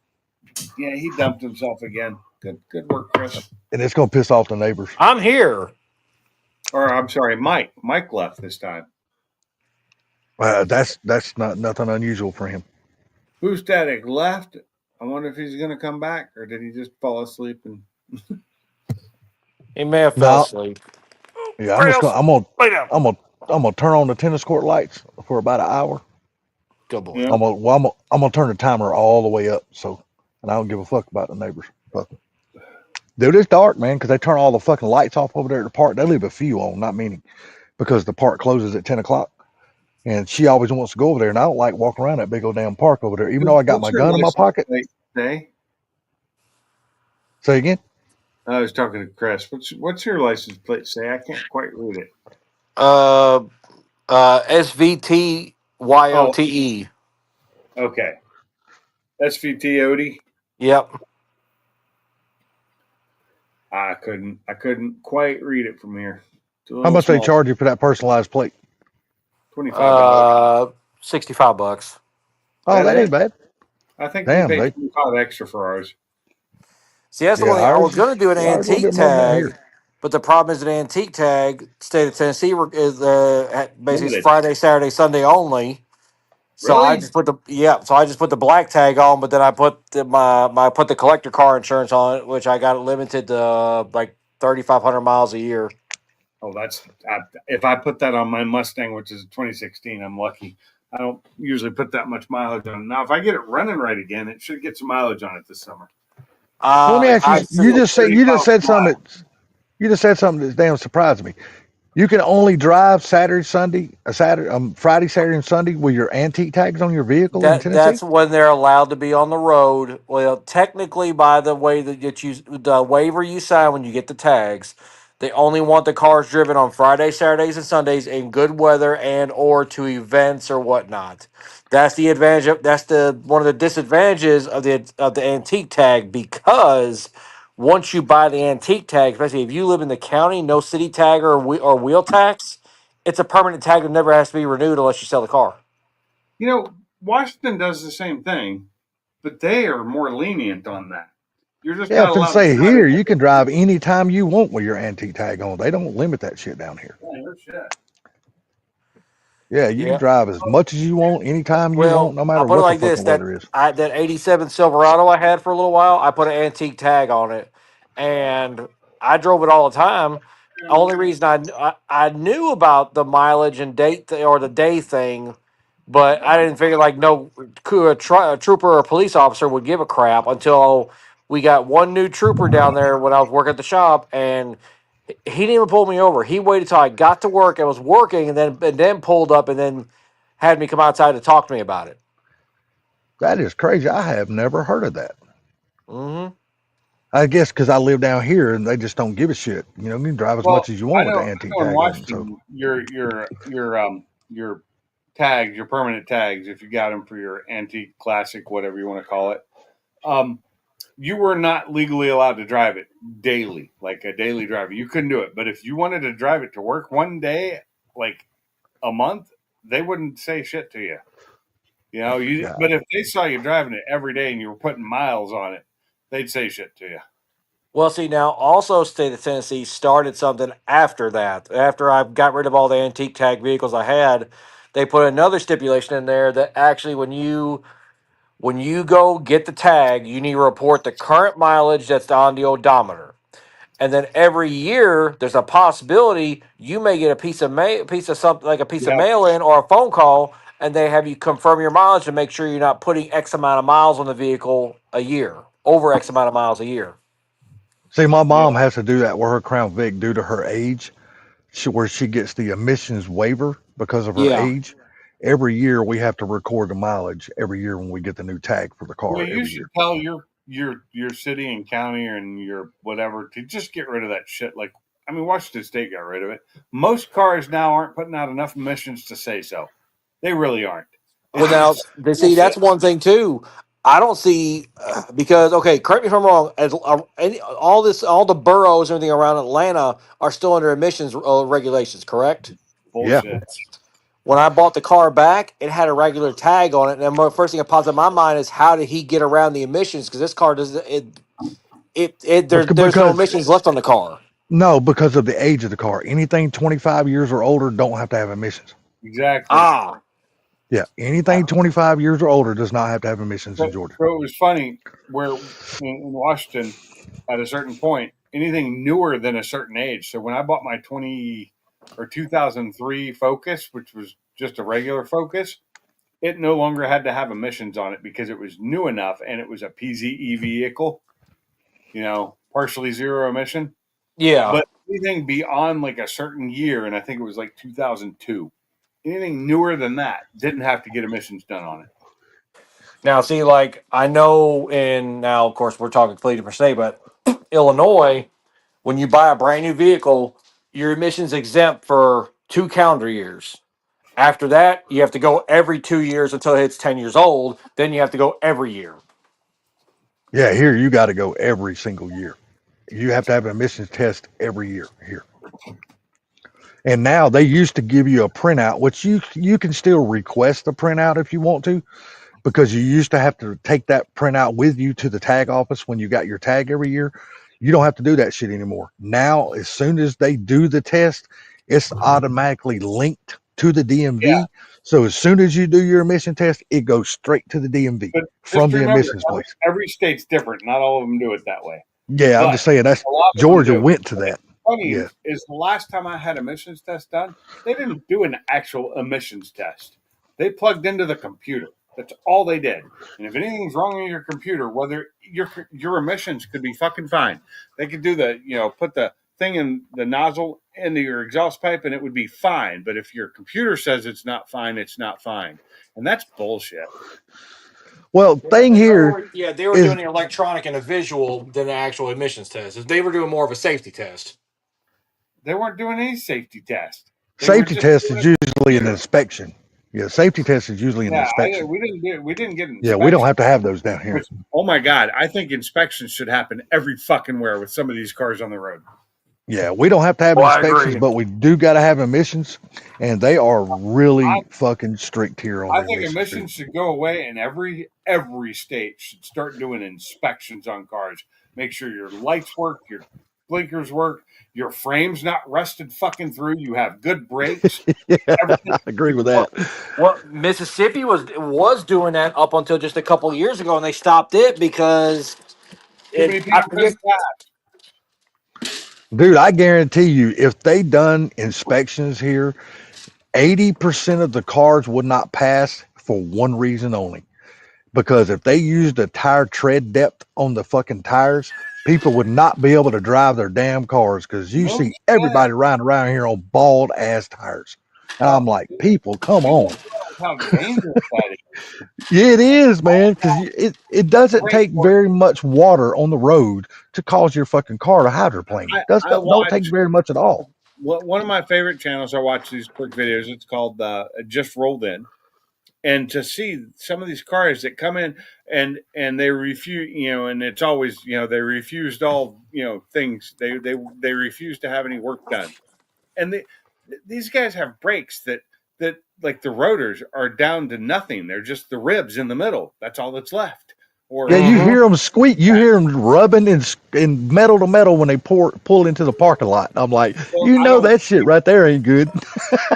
Yeah, he dumped himself again. Good work, Chris. and it's gonna piss off the neighbors. I'm here. Or I'm sorry, Mike. Mike left this time. That's not nothing unusual for him. Who's Static left? I wonder if he's going to come back or did he just fall asleep and He may have fell No, asleep. yeah, I'm just Kratos, gonna I'm gonna lay down. I'm gonna I'm gonna turn on the tennis court lights for about an hour. Good boy. yeah. I'm gonna turn the timer all the way up. So, and I don't give a fuck about the neighbors. Fuck 'em. Dude, it's dark, man, because they turn all the fucking lights off over there at the park. They leave a few on, not many, because the park closes at 10 o'clock. And she always wants to go over there, and I don't like walking around that big old damn park over there, even though I got What's my your gun in my license pocket. plate today? Say again. I was talking to Chris. What's your license plate say? I can't quite read it. Uh, SVTYOTE. Oh, okay. SVTOD. Yep. I couldn't quite read it from here. It's a How little much they small. charge you for that personalized plate? $25. $65. Oh, that That ain't bad. I think we Damn, paid they 25 extra for ours. See, that's the yeah, one thing. I was ours going to do an ours a little antique bit more than that tag, here. but the problem is an antique tag, state of Tennessee, is basically it's Limited. Friday, Saturday, Sunday only. So Really? I just put the black tag on, but then I put I put the collector car insurance on it, which I got it limited to like 3,500 miles a year. Oh, if I put that on my Mustang, which is 2016, I'm lucky. I don't usually put that much mileage on it. Now, if I get it running right again, it should get some mileage on it this summer. So let me ask I you. You see. just said 35 miles. you just said something that damn surprised me. You can only drive Saturday, Sunday, Friday, Saturday, and Sunday with your antique tags on your vehicle in Tennessee. That's when they're allowed to be on the road. Well, technically, by the way that you the waiver you sign when you get the tags, they only want the cars driven on Fridays, Saturdays, and Sundays in good weather and or to events or whatnot. That's the advantage. That's the one of the disadvantages of the antique tag because once you buy the antique tag, especially if you live in the county, no city tag or wheel tax, it's a permanent tag that never has to be renewed unless you sell the car. You know, Washington does the same thing, but they are more lenient on that. You're just Yeah, not if I allowed to say drive here, you can it. drive anytime you want with your antique tag on. They don't limit that shit down here. Yeah, no shit. Yeah, you can Yeah. drive as much as you want, anytime you want, Well, no I'll matter put it what the like this: fucking weather is. that '87 Silverado I had for a little while, I put an antique tag on it, and I drove it all the time. Only reason I knew about the mileage and or the day thing, but I didn't figure like no a trooper or police officer would give a crap until we got one new trooper down there when I was working at the shop, and he didn't even pull me over. He waited till I got to work and was working, and then pulled up, and then had me come outside to talk to me about it. That is crazy. I have never heard of that. Mm-hmm. I guess because I live down here and they just don't give a shit. You know, you can drive as Well, much as you I want with know, the I antique know in tag on it. So Washington, your tags, your permanent tags, if you got them for your antique, classic, whatever you want to call it, you were not legally allowed to drive it daily, like a daily driver. You couldn't do it. But if you wanted to drive it to work one day, like a month, they wouldn't say shit to you. You know, yeah, but if they saw you driving it every day and you were putting miles on it, they'd say shit to you. Well, see, now also state of Tennessee started something after that. After I got rid of all the antique tag vehicles I had, they put another stipulation in there that actually when you go get the tag, you need to report the current mileage that's on the odometer. And then every year, there's a possibility you may get a piece of something like a piece of Yeah. mail in or a phone call, and they have you confirm your mileage to make sure you're not putting X amount of miles on the vehicle a year, over X amount of miles a year. see, my Yeah. mom has to do that with her Crown Vic due to her age, where she gets the emissions waiver because of her Yeah. age. Every year we have to record the mileage every year when we get the new tag for the Well, car you every should year. tell your city and county and your whatever to just get rid of that shit. Like, I mean, Washington State got rid of it. Most cars now aren't putting out enough emissions to say so. They really aren't. Well, It's now, just see, bullshit. that's one thing too. I don't see because okay, correct me if I'm wrong. All the boroughs and everything around Atlanta are still under emissions regulations, correct? Yeah. Bullshit. When I bought the car back, it had a regular tag on it, and the first thing that pops in my mind is how did he get around the emissions? Because this car does there's no Because emissions left on the car. no, because of the age of the car. Anything 25 years or older don't have to have emissions. Exactly. Ah, Yeah, anything 25 years or older does not have to have emissions in Georgia. So it was funny where in Washington, at a certain point, anything newer than a certain age. So when I bought my 2003 Focus, which was just a regular Focus, it no longer had to have emissions on it because it was new enough and it was a PZE vehicle, partially zero emission. yeah. But anything beyond like a certain year, and I think it was like 2002, anything newer than that didn't have to get emissions done on it. Now, see, like I know, now of course we're talking completely different state, but Illinois, when you buy a brand new vehicle, your emissions exempt for 2 calendar years. After that, you have to go every 2 years until it hits 10 years old. Then you have to go every year. Yeah, here you got to go every single year. You have to have an emissions test every year here. And now they used to give you a printout, which you can still request a printout if you want to, because you used to have to take that printout with you to the tag office when you got your tag every year. You don't have to do that shit anymore. Now, as soon as they do the test, it's automatically linked to the Yeah. DMV. So as soon as you do your emission test, it goes straight to the DMV But from just the remember, emissions place. every state's different. Not all of them do it that way. Yeah, I'm But just saying that's a lot of them Georgia do. went to And that. it's funny Yeah. is the last time I had emissions test done, they didn't do an actual emissions test. They plugged into the computer. That's all they did. And if anything's wrong with your computer, whether your emissions could be fucking fine. They could do put the thing in the nozzle into your exhaust pipe and it would be fine. But if your computer says it's not fine, it's not fine. And that's bullshit. Well, thing here They were is doing the electronic and a visual than the actual emissions test. They were doing more of a safety test. They weren't doing any safety test. They were safety just test doing is it on the usually an computer. inspection. Yeah, safety test is usually an Yeah, inspection. we didn't get an Yeah, we don't inspection. have to have those down here. Which, oh my god, I think inspections should happen every fucking where with some of these cars on the road. Yeah, we don't have to have Well, I inspections, agree. but we do got to have emissions, and they are really I, fucking strict here on I the think emissions. Dude. emissions should go away, and every state should start doing inspections on cars. Make sure your lights work, your blinkers work, your frame's not rusted fucking through. You have good brakes. Yeah, Everything I agree with Well, that. Mississippi was doing that up until just a couple of years ago, and they stopped it because too many I people forget. couldn't pass. Dude, I guarantee you, if they done inspections here, 80% of the cars would not pass for one reason only. Because if they used a tire tread depth on the fucking tires, people would not be able to drive their damn cars because you No see shit. everybody riding around here on bald ass tires. And I'm like, people, come People on. how dangerous that is. Yeah, it is, man, because it doesn't Great. take very much water on the road to cause your fucking car to hydroplane. I Don't take watch very much at all. one of my favorite channels. I watch these quick videos. It's called Just Rolled In, and to see some of these cars that come in and they refuse, and it's always, they refused all, things. They refuse to have any work done, and these guys have brakes that like the rotors are down to nothing. They're just the ribs in the middle. That's all that's left. Yeah, Or you Mm-hmm. hear them squeak. You hear them rubbing and metal to metal when they pull into the parking lot. I'm like, well, you I know don't. that shit right there ain't good.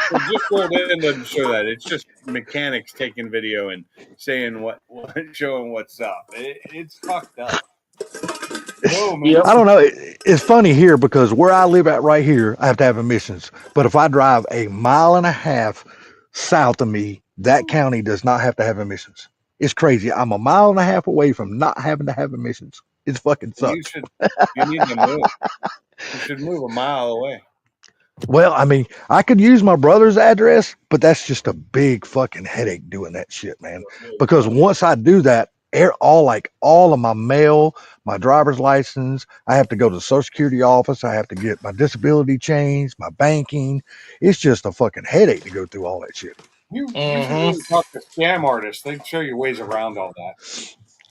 Well, Just Rolled In doesn't show that. It's just mechanics taking video and saying what showing what's up. It's fucked up. So many. Yep. I don't know. It's funny here because where I live at right here, I have to have emissions. But if I drive a mile and a half south of me, that county does not have to have emissions. It's crazy. I'm a mile and a half away from not having to have emissions. It fucking You sucks. should. You need to move. You should move a mile away. Well, I mean, I could use my brother's address, but that's just a big fucking headache doing that shit, man. Because once I do that, all of my mail, my driver's license, I have to go to the Social Security office. I have to get my disability changed, my banking. It's just a fucking headache to go through all that shit. You should Mm-hmm. really talk to scam artists. They'd show you ways around all that.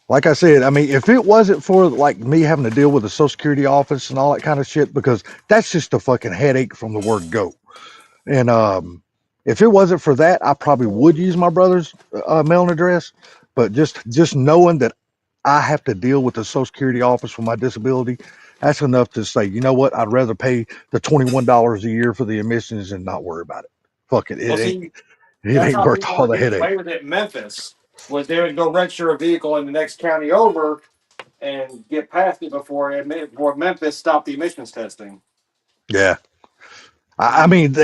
Like I said, I mean, if it wasn't for like me having to deal with the Social Security office and all that kind of shit, because that's just a fucking headache from the word go. And if it wasn't for that, I probably would use my brother's mailing address. But just knowing that I have to deal with the Social Security office for my disability, that's enough to say, you know what? I'd rather pay the $21 a year for the emissions and not worry about it. Fuck it, Well, it ain't see, it that's ain't how worth people all were the getting headache. away with it in Memphis. Was they would go register a vehicle in the next county over and get past it before Memphis stopped the emissions testing. Yeah. I mean,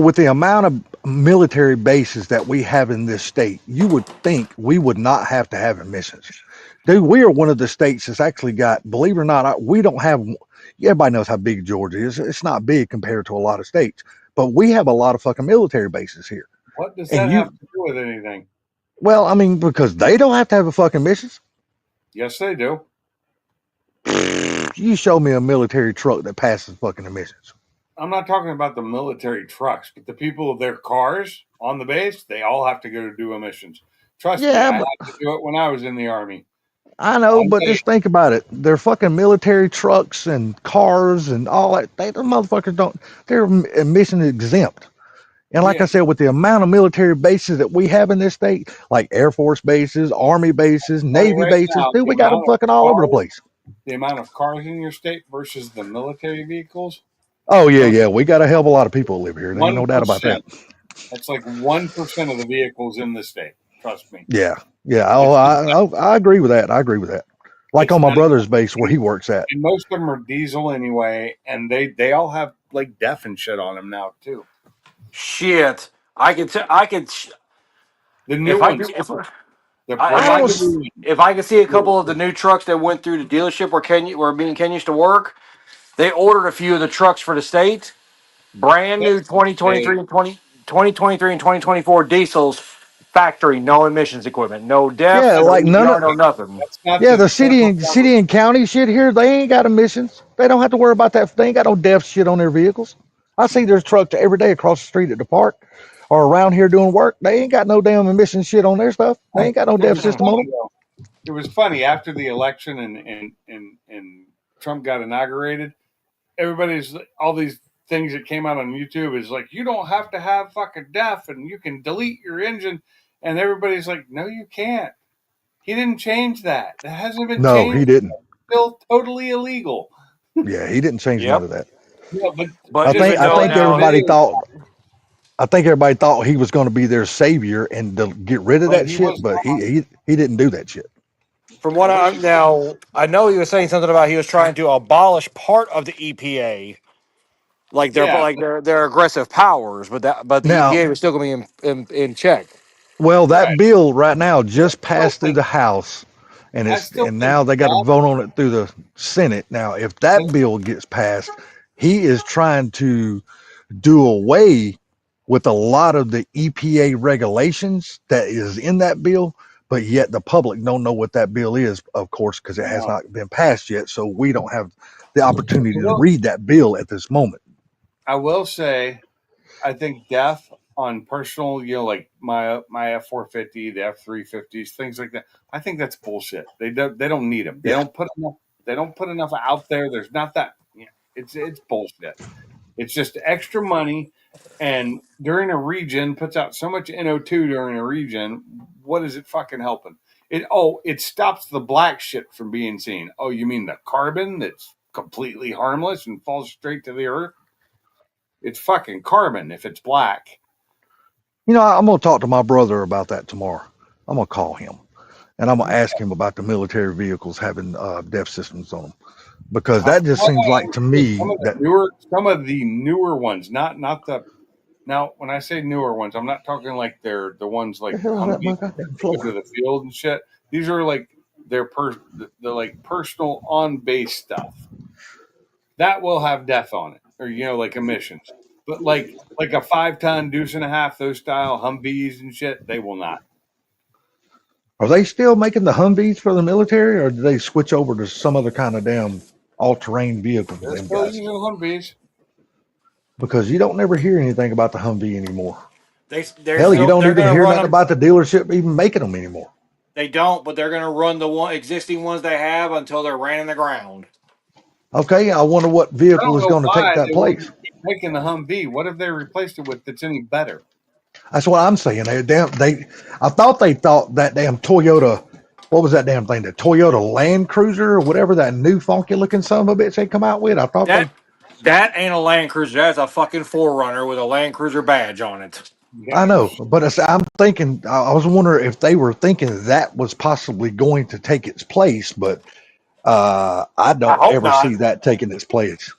with the amount of military bases that we have in this state, you would think we would not have to have emissions. Dude, we are one of the states that's actually got, believe it or not, we don't have, everybody knows how big Georgia is. It's not big compared to a lot of states, but we have a lot of fucking military bases here. What does And that have to do with anything? well, I mean, because they don't have to have a fucking missions. Yes, they do. You show me a military truck that passes fucking emissions. I'm not talking about the military trucks, but the people of their cars on the base, they all have to go to do emissions. Trust me, Yeah, I had but to do it when I was in the Army. I know, One but day, just think about it. They're fucking military trucks and cars and all that. The motherfuckers don't, they're emission exempt. And like yeah, I said, with the amount of military bases that we have in this state, like Air Force bases, Army bases, tell you Navy right bases, now, dude, the we got them amount of fucking all over the cars, place. the amount of cars in your state versus the military vehicles, Oh, yeah, don't yeah. We got a hell of a lot of people that live here. There ain't no doubt about that. 1%. That's like 1% of the vehicles in the state. Trust me. Yeah, yeah. It's I agree with that. I agree with that. Like it's on my not, brother's base where and, he works at. and most of them are diesel anyway, and they all have like DEF and shit on them now too. Shit, I could. I could. The new If I ones, could. the I brand don't. new If I could see a couple of the new trucks that went through the dealership where me and Ken used to work, they ordered a few of the trucks for the state. Brand new they 2023 and 2023 and 2024 diesels, factory, no emissions equipment, no Yeah, DEF, no like none of. EPR, no nothing. that's not Yeah, the the that's city not and the city and county shit here, they ain't got emissions. They don't have to worry about that. They ain't got no deaf shit on their vehicles. I see there's trucks every day across the street at the park or around here doing work. They ain't got no damn emission shit on their stuff. They ain't got no It deaf was system on them. funny though. It was funny after the election and Trump got inaugurated. Everybody's all these things that came out on YouTube is like you don't have to have fucking DEF and you can delete your engine, and everybody's like, no, you can't. He didn't change that. That hasn't been No, changed. he didn't. It's still totally illegal. Yeah, he didn't change none Yep. of that. Yeah, but But I just think even I though think watching now, everybody videos, thought I think everybody thought he was going to be their savior and to get rid of but that he shit, was but not. he didn't do that shit. from I what wish I he would. now, I know he was saying something about he was trying to abolish part of the EPA, Yeah, their aggressive powers, but the Now, EPA was still going to be in check. well, right. that bill right now I just still passed through think the House, and I it's still and think now they got to that vote on it through the Senate. Now, if the, that bill gets passed, he is trying to do away with a lot of the EPA regulations that is in that bill, but yet the public don't know what that bill is, of course, because it has No. not been passed yet. So we don't have the opportunity to Well, read that bill at this moment. I will say, I think death on personal, like my F-450, the F-350s, things like that. I think that's bullshit. They don't need them. They Yeah. don't put enough. They don't put enough out there. There's not that. Yeah, it's bullshit. It's just extra money. And during a region puts out so much NO2 during a region. What is it fucking helping? It stops the black shit from being seen. Oh, you mean the carbon that's completely harmless and falls straight to the earth? It's fucking carbon if it's black. You know, I'm going to talk to my brother about that tomorrow. I'm going to call him and I'm going to ask him about the military vehicles having DEF systems on them, because that just seems like to me that Some of the newer ones, not the. Now, when I say newer ones, I'm not talking like they're the ones like the hell is that my Humvee goddamn go to floor? the field and shit. These are like they're like personal on base stuff that will have death on it, or like emissions. But like a 5-ton deuce and a half, those style Humvees and shit, they will not. Are they still making the Humvees for the military, or do they switch over to some other kind of damn all-terrain vehicle for They're them still guys? using Humvees. Because you don't never hear anything about the Humvee anymore. They're Hell, you don't they're even gonna hear run nothing them. about the dealership even making them anymore. They don't, but they're gonna run the existing ones they have until they're ran in the ground. Okay, I wonder what I vehicle don't is know going to take why that they want place. to keep making the Humvee. What have they replaced it with that's any better? That's what I'm saying. I thought they thought that damn Toyota, what was that damn thing? The Toyota Land Cruiser or whatever, that new funky looking son of a bitch they come out with. I thought That ain't a Land Cruiser. That's a fucking Forerunner with a Land Cruiser badge on it. I Yeah. know, but I'm thinking, I was wondering if they were thinking that was possibly going to take its place, but I I don't hope ever not. see that taking its place.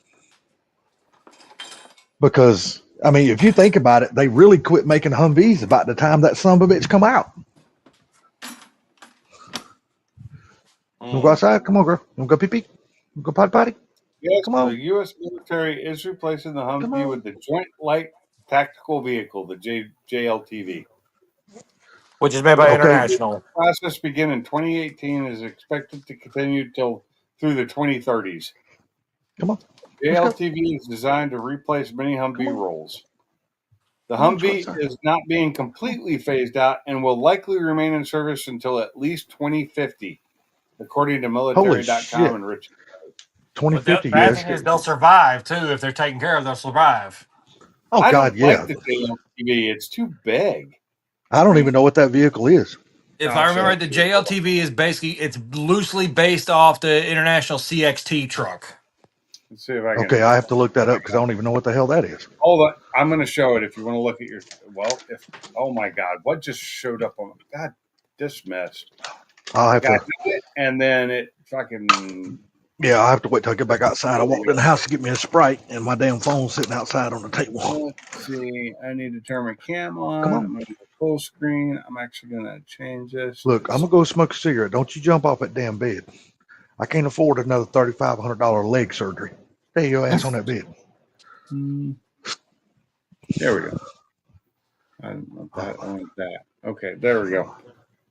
Because, I mean, if you think about it, they really quit making Humvees about the time that son of a bitch come out. You wanna go outside? Come on, girl. You wanna go pee pee? You wanna go potty potty? Yes, Come the on. U.S. military is replacing the Come Humvee on. with the Joint Light Tactical Vehicle, the JLTV. Which is made by Okay. International. The process began in 2018 and is expected to continue through the 2030s. Come on. Let's go. JLTV is designed to replace many Come Humvee on. roles. The Come on. Let's go Humvee outside. is not being completely phased out and will likely remain in service until at least 2050, according to Holy military.com shit. and Rich. But the 2050, bad yes. thing is they'll survive too if they're taken care of. They'll survive. Oh, I God, don't like yeah. the JLTV. It's too big. I don't even know what that vehicle is. If I I'll remember show right, it the to you. JLTV is basically it's loosely based off the International CXT truck. Let's see if I can. Okay, I have to look that up because I don't even know what the hell that is. Hold on. I'm going to show it if you want to look at your. Well, if. Oh my God. What just showed up on. God, dismissed. I'll I have got to, it, and then it fucking. yeah, I'll have to wait till I get back outside. I walked in the house to get me a Sprite and my damn phone's sitting outside on the table. Let's see. I need to turn my cam Come on. on. I'm going to go full screen. I'm actually going to change this. Look, I'm going to go smoke a cigarette. Don't you jump off that damn bed. I can't afford another $3,500 leg surgery. Stay your ass on that bed. There we go. I don't want that. I want that. Okay, there we go.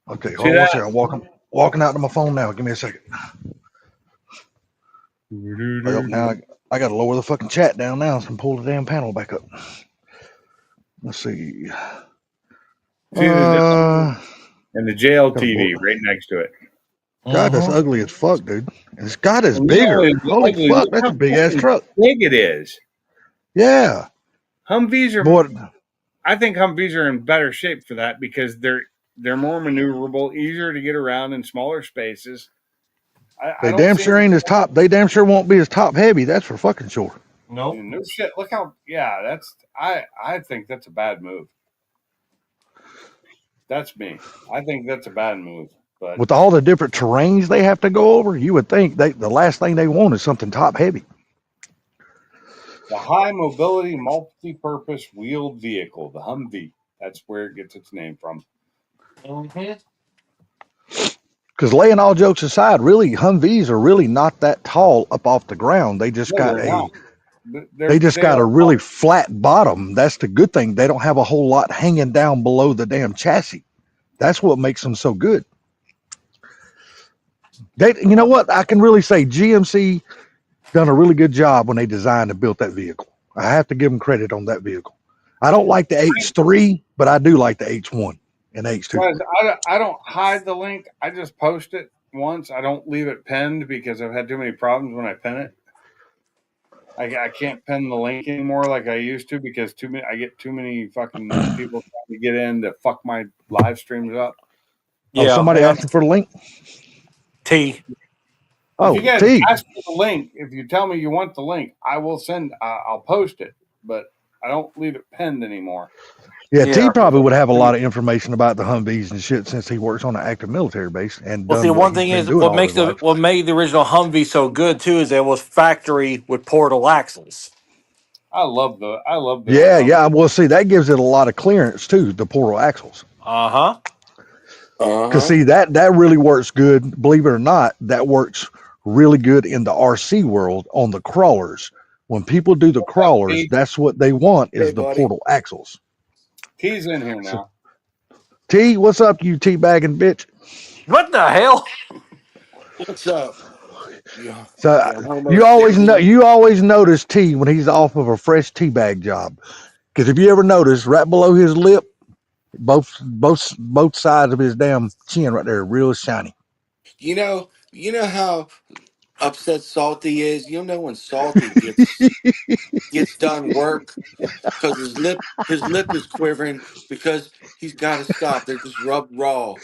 Okay, See hold on one that? second. I'm walking out to my phone now. Give me a second. Well, now I got to lower the fucking chat down now and pull the damn panel back up. Let's see. See Uh, and the JLTV right next to it. God, that's ugly as fuck, dude. And this God is Not bigger. only is it Holy ugly, fuck, look that's how a big ass fucking truck. big it is. Yeah, Humvees are. boy. I think Humvees are in better shape for that because they're more maneuverable, easier to get around in smaller spaces. I They don't damn see sure ain't as top. They damn sure won't be as top heavy. That's for fucking sure. Nope. no shit. Look how that's I think that's a bad move. That's me. I think that's a bad move. But With all the different terrains they have to go over, you would think the last thing they want is something top heavy. the high mobility multi-purpose wheeled vehicle, the Humvee. That's where it gets its name from. Because laying all jokes aside, really Humvees are really not that tall up off the ground. They just No, got they're not. They just They got a are really flat bottom. That's the good thing. They don't have a whole lot hanging down below the damn chassis. That's what makes them so good. You know what? I can really say GMC done a really good job when they designed and built that vehicle. I have to give them credit on that vehicle. I don't like the H3, but I do like the H1 and H2. guys, I don't hide the link. I just post it once. I don't leave it pinned because I've had too many problems when I pin it. I can't pin the link anymore like I used to because I get too many fucking people trying to get in to fuck my live streams up. Oh, somebody asking for the link? T. Oh, if you guys T. ask for the link, if you tell me you want the link, I will send. I'll post it, but I don't leave it pinned anymore. Yeah, Yeah. T probably would have a lot of information about the Humvees and shit since he works on an active military base and Well, see, done what one he's thing been is doing all his life. what made the original Humvee so good too is it was factory with portal axles. I love the Yeah, yeah. Well, see, that gives it a lot of clearance too, the portal axles. Uh-huh. Because see, that really works good. Believe it or not, that works really good in the RC world on the crawlers. When people do the crawlers, that's what they want is Hey, the buddy. portal axles. T's in here So, now. T, what's up, you teabagging bitch? What the hell? What's up? Yeah, So yeah, homo you always notice T when he's off of a fresh teabag job. Because if you ever notice, right below his lip, both sides of his damn chin right there, real shiny. You know how upset Salty is. You know when Salty gets done work because his lip is quivering because he's got to stop. They're just rubbed raw.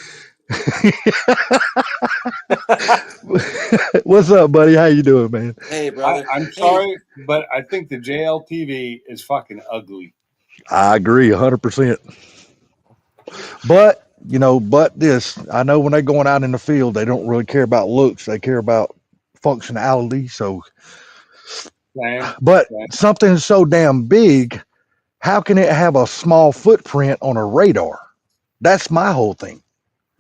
What's up, buddy? How you doing, man? Hey, brother. I'm Hey, sorry, but I think the JLTV is fucking ugly. I agree 100%. But this, I know when they're going out in the field, they don't really care about looks. They care about functionality. So, but something so damn big, how can it have a small footprint on a radar? That's my whole thing.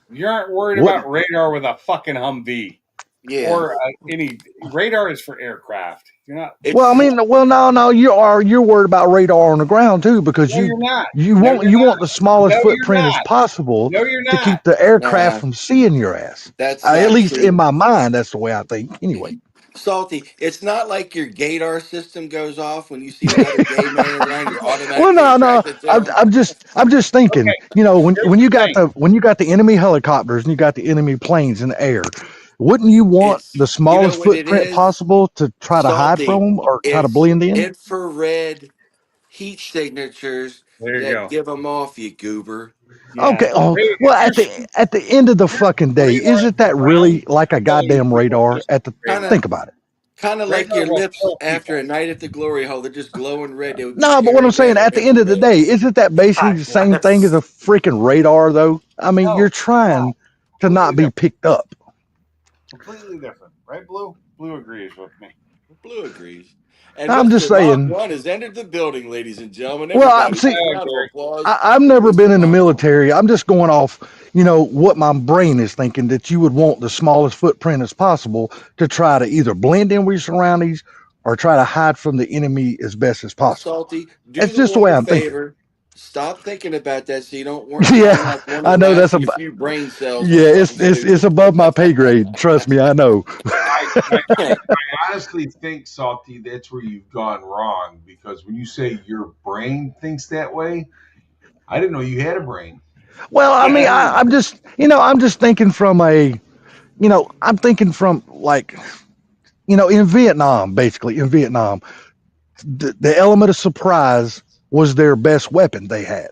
You aren't worried about radar with a fucking Humvee. yeah. Or any radar is for aircraft. You're not. Well, I mean, no, you're worried about radar on the ground too because No, you're not. you No, want you're not. want the smallest No, you're footprint as not. possible No, you're to keep not. the aircraft Nah, from seeing your ass. that's At not least in true. my mind, that's the way I think. Anyway. Salty, it's not like your gaydar system goes off when you see another gay man around. You're Well, automatically no. attracted to him. I'm just thinking. Okay, You know, here's when you the got thing. the enemy helicopters and you got the enemy planes in the air, wouldn't you want It's the you know smallest what it footprint is, possible to try to hide from Salty. them or try to It's blend in? infrared heat signatures There you that go. give them off, you goober. Yeah. Okay. Oh, well, Your at the end of the fucking day, radar isn't that ground really like a telling goddamn people radar? just At the Kind radar. of, think about it. kind of like Radar your will lips kill after people. a night at the glory hole. They're just glowing red. They would be No, but what I'm carrying saying, that at the end of the infrared. day, isn't that basically God the same thing as bless. a freaking radar, though? I mean, No, you're no, trying to completely not be different. picked up. Completely different, right, Blue? Blue agrees with me. Blue agrees. And I'm just Mr. Mach saying. 1 has entered the building, ladies and gentlemen. Well, Everybody, see, give a I round of agree. applause I've for never been Mr. in the Mach 1. military. I'm just going off, what my brain is thinking that you would want the smallest footprint as possible to try to either blend in with your surroundings or try to hide from the enemy as best as possible. Salty, do That's the just the one way a I'm thinking. favor. Stop thinking about that so you don't wind Yeah, up one of I them know asking a few brain cells on yeah, something it's stupid. above my pay grade. Trust me, I know. I honestly think, Salty, that's where you've gone wrong because when you say your brain thinks that way, I didn't know you had a brain. Well, I mean, I'm just thinking from I'm thinking from like, in Vietnam, basically in Vietnam, the element of surprise was their best weapon they had.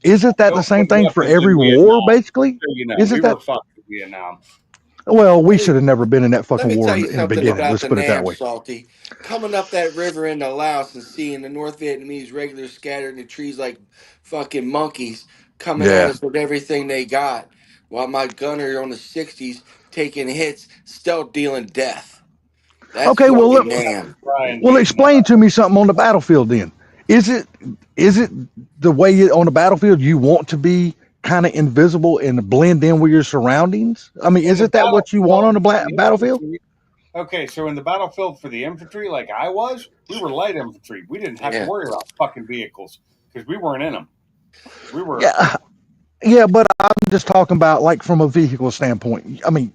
Isn't that the Don't same put thing for weapons in every war, Vietnam. basically? So Isn't we were that? fucked in Vietnam. Well, we Let me should have never been in that let fucking me war tell you in the something beginning. about Let's the put it that Nam, way. Salty. Coming up that river into Laos and seeing the North Vietnamese regulars scattered in the trees like fucking monkeys coming at Yeah. us with everything they got, while my gunner on the 60s taking hits, still dealing death. That's Okay. Well, fucking We had to Nam. try in Vietnam. explain to me something on the battlefield. Then, is it the way on the battlefield you want to be kind of invisible and blend in with your surroundings? I mean, On is the it that what you want on the battlefield, battlefield? Okay, so in the battlefield for the infantry, like I was, we were light infantry. We didn't have to Yeah. worry about fucking vehicles because we weren't in them. We were. Yeah, yeah, but I'm just talking about like from a vehicle standpoint. I mean,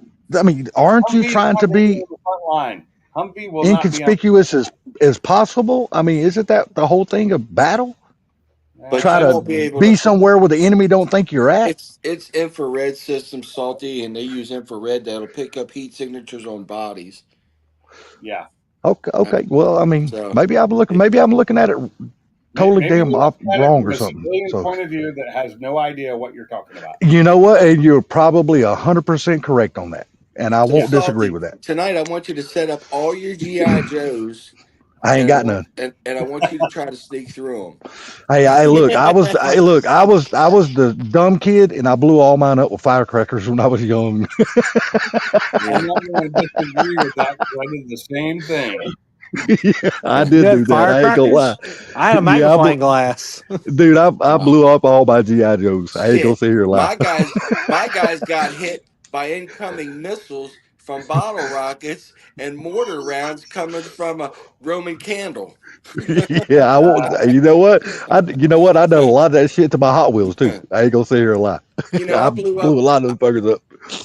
aren't you Humvee's trying not to going to be be on the front line. Humvee will not be on. inconspicuous as possible? I mean, isn't that the whole thing of battle? But Try I you to won't be don't. able be to. somewhere where the enemy don't think you're at. It's infrared system salty, and they use infrared that'll pick up heat signatures on bodies. Yeah. Okay, Uh, okay. Well, I mean, So maybe I'm looking. it, Maybe I'm looking at it totally Maybe damn you're off looking at it wrong from or a something. civilian So point of view that has no idea what you're talking about. you know what? And you're probably 100% correct on that, and I so won't Yeah. disagree salty with that. tonight. I want you to set up all your GI Joes, I ain't and I got want none. and I want you to try to sneak through Hey, I them. look. I was the dumb kid, and I blew all mine up with firecrackers when I was young. I'm Yeah. not going to disagree with that because I did the same thing. Yeah, I You did had do that. I ain't gonna lie. firecrackers? I had a Yeah, magnifying glass. dude, I blew up all my GI Joes. I ain't gonna Shit, sit here and lie. my guys got hit by incoming missiles from bottle rockets and mortar rounds coming from a Roman candle. Yeah, I won't. You know what? I done a lot of that shit to my Hot Wheels too. I ain't gonna sit here and lie. You know, I blew a lot of those fuckers up.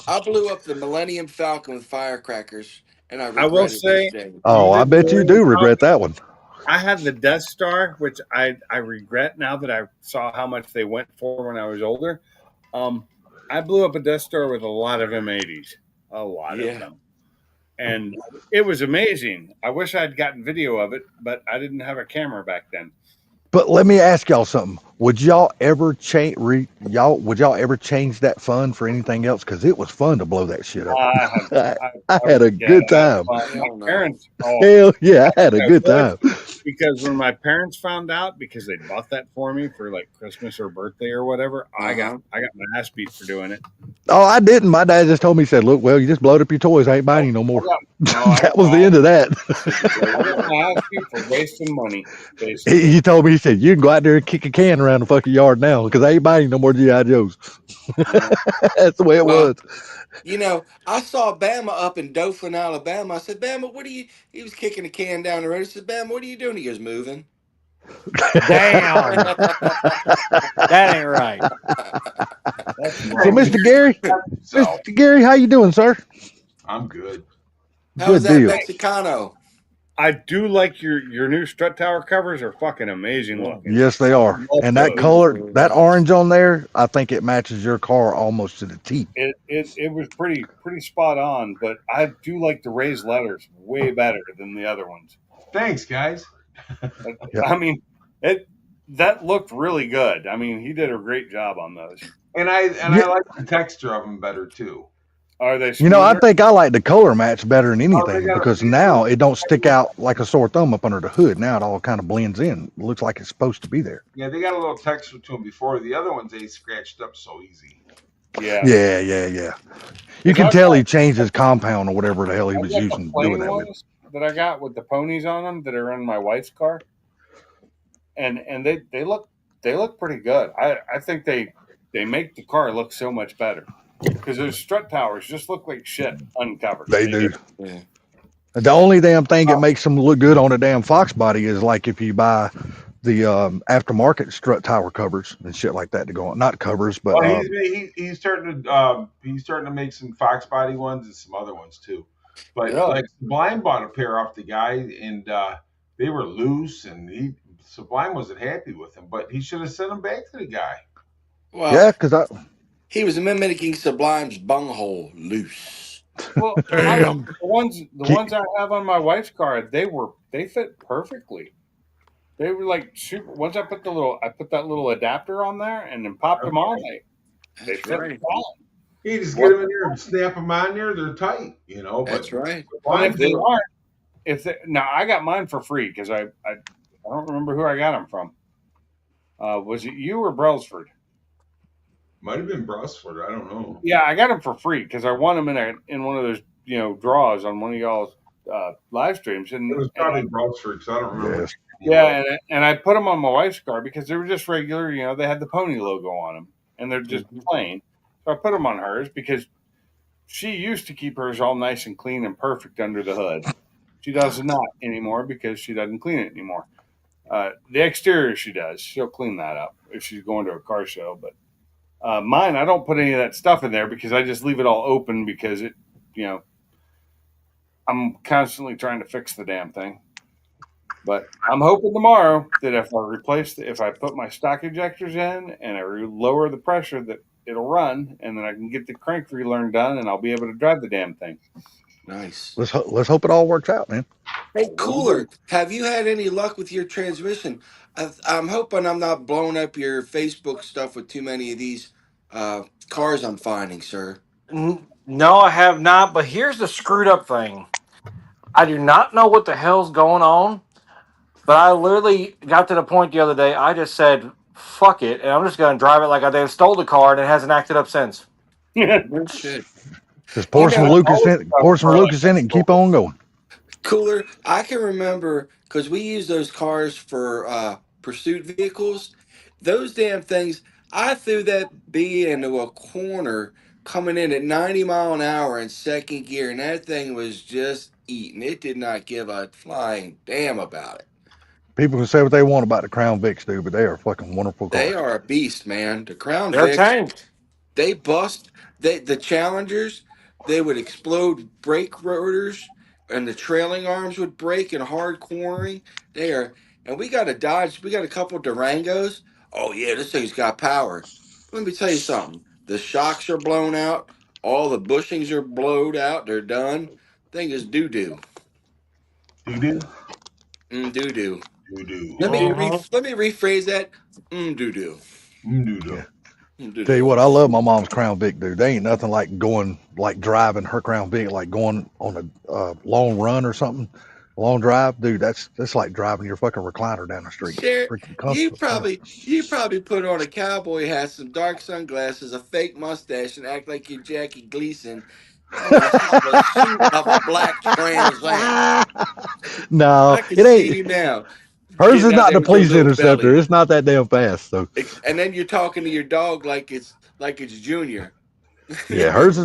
I blew up the Millennium Falcon with firecrackers, and I I will regret it this say day. Oh, you I did the bet you Millennium do regret Falcon. that one. I had the Death Star, which I regret now that I saw how much they went for when I was older. Um, I blew up a Death Star with a lot of M80s, a lot of Yeah. them, and it was amazing. I wish I'd gotten video of it, but I didn't have a camera back then. But let me ask y'all something. Would y'all ever change? Would y'all ever change that fun for anything else? Because it was fun to blow that shit up. I had, I, I, I I had a yeah, good I had time. fun. My Hell no. parents, oh, Hell yeah, I had a I good would time. because when my parents found out because they bought that for me for like Christmas or birthday or whatever, Uh huh. I got my ass beat for doing it. Oh, I didn't. My dad just told me, he said, "Look, well, you just blowed up your toys. I ain't buying you no I more." got no, I That got was my the end of that. Said you blow I got them up. my ass beat for wasting money, he, basically. he told me, he said, "You can go out there and kick a can around the fucking yard now because I ain't buying you no more GI Joes." Yeah. That's the way it Well, was. I saw Bama up in Dothan, Alabama. I said, Bama, what are you? He was kicking a can down the road. I said, Bama, what are you doing? He goes, moving. Damn. That ain't right. That's So, wrong. Mr. Gary, So How you doing, sir? I'm good. How was Good that deal. Mexicano? I do like your new strut tower covers are fucking amazing Yeah. looking. Yes, they I are. love And that those. Really, color, really that nice. orange on there, I think it matches your car almost to the T. It was pretty spot on, but I do like the raised letters way better than the other ones. Thanks, guys. Yeah. I mean, it that looked really good. I mean, he did a great job on those. And I Yeah. like the texture of them better too. Are they I smoother? think I like the color match better than Oh, they anything got because now it don't stick out like a sore thumb up under the hood. Now it all kind of blends in. It looks like it's supposed to be there. they got a little texture to them before the other ones they scratched up so easy. Yeah, Yeah, yeah, yeah. You because can tell he changed his compound or whatever the hell he I've was got the using doing plain that with. ones that I got with the ponies on them that are in my wife's car, and they look pretty good. I think they make the car look so much better because those strut towers just look like shit uncovered. They They do. do. Yeah. The only damn thing that makes them look good on a damn Fox body is like if you buy the aftermarket strut tower covers and shit like that to go on. Not covers, but Well, he's starting to make some Fox body ones and some other ones too. But Really? like Sublime bought a pair off the guy, and they were loose, and Sublime wasn't happy with them. But he should have sent them back to the guy. Well, yeah, because I he was mimicking Sublime's bunghole loose. Well, Damn. the ones I have on my wife's car, they fit perfectly. They were like super. Once I put that little adapter on there and then popped them on. They That's fit right. fine. You just get What? them in there and snap them on there; they're tight, But That's right. And Sublime, if they aren't, if they now I got mine for free because I don't remember who I got them from. Was it you or Brailsford? might have been Brusford. I don't know. Yeah, I got them for free because I won them in one of those draws on one of y'all's live streams It was and probably Brusford because I don't remember. yes, yeah, and I put them on my wife's car because they were just regular. They had the pony logo on them, and they're just Mhm. plain. So I put them on hers because she used to keep hers all nice and clean and perfect under the hood. She does not anymore because she doesn't clean it anymore. The exterior she does. She'll clean that up if she's going to a car show. But mine, I don't put any of that stuff in there because I just leave it all open because it, you know, I'm constantly trying to fix the damn thing. But I'm hoping tomorrow that if I put my stock ejectors in and I lower the pressure, that it'll run, and then I can get the crank relearn done, and I'll be able to drive the damn thing. Nice. Let's hope it all works out, man. Hey, Will do. Cooler, have you had any luck with your transmission? I'm hoping I'm not blowing up your Facebook stuff with too many of these cars I'm finding, sir. No, I have not. But here's the screwed up thing. I do not know what the hell's going on, but I literally got to the point the other day. I just said, "Fuck it," and I'm just going to drive it like I did. Stole the car, and it hasn't acted up since. No shit. Just You pour some know, Lucas Always in, drive pour a some car like Lucas in it, and keep that. on going. Cooler, I can remember because we use those cars for pursuit vehicles. Those damn things, I threw that bee into a corner coming in at 90 mile an hour in second gear, and that thing was just eating. It did not give a flying damn about it. People can say what they want about the Crown Vics, dude, but they are fucking wonderful They cars. are a beast, man. The Crown They're Vics, tanked. they bust the Challengers. They would explode brake rotors, and the trailing arms would break in hard cornering. They are, and we got a Dodge. We got a couple Durangos. Oh yeah, this thing's got power. Let me tell you something. The shocks are blown out. All the bushings are blowed out. They're done. Thing is doo doo. Doo doo. Doo doo. Doo doo. Hmm. Let me rephrase that. Doo doo. Doo doo. Yeah. Doo Tell you doo. what, I love my mom's Crown Vic, dude. They ain't nothing like driving her Crown Vic, like going on a long run or something, long drive, dude. That's like driving your fucking recliner down the street. Share, Freaking comfortable as fuck. you probably put on a cowboy hat, some dark sunglasses, a fake mustache, and act like you're Jackie Gleason in the hot suit of a black Trans Am. No, I can it see ain't. you now, Hers is getting out not there the with your police little interceptor. belly, It's not that damn fast. So and then you're talking to your dog like it's Junior. yeah, hers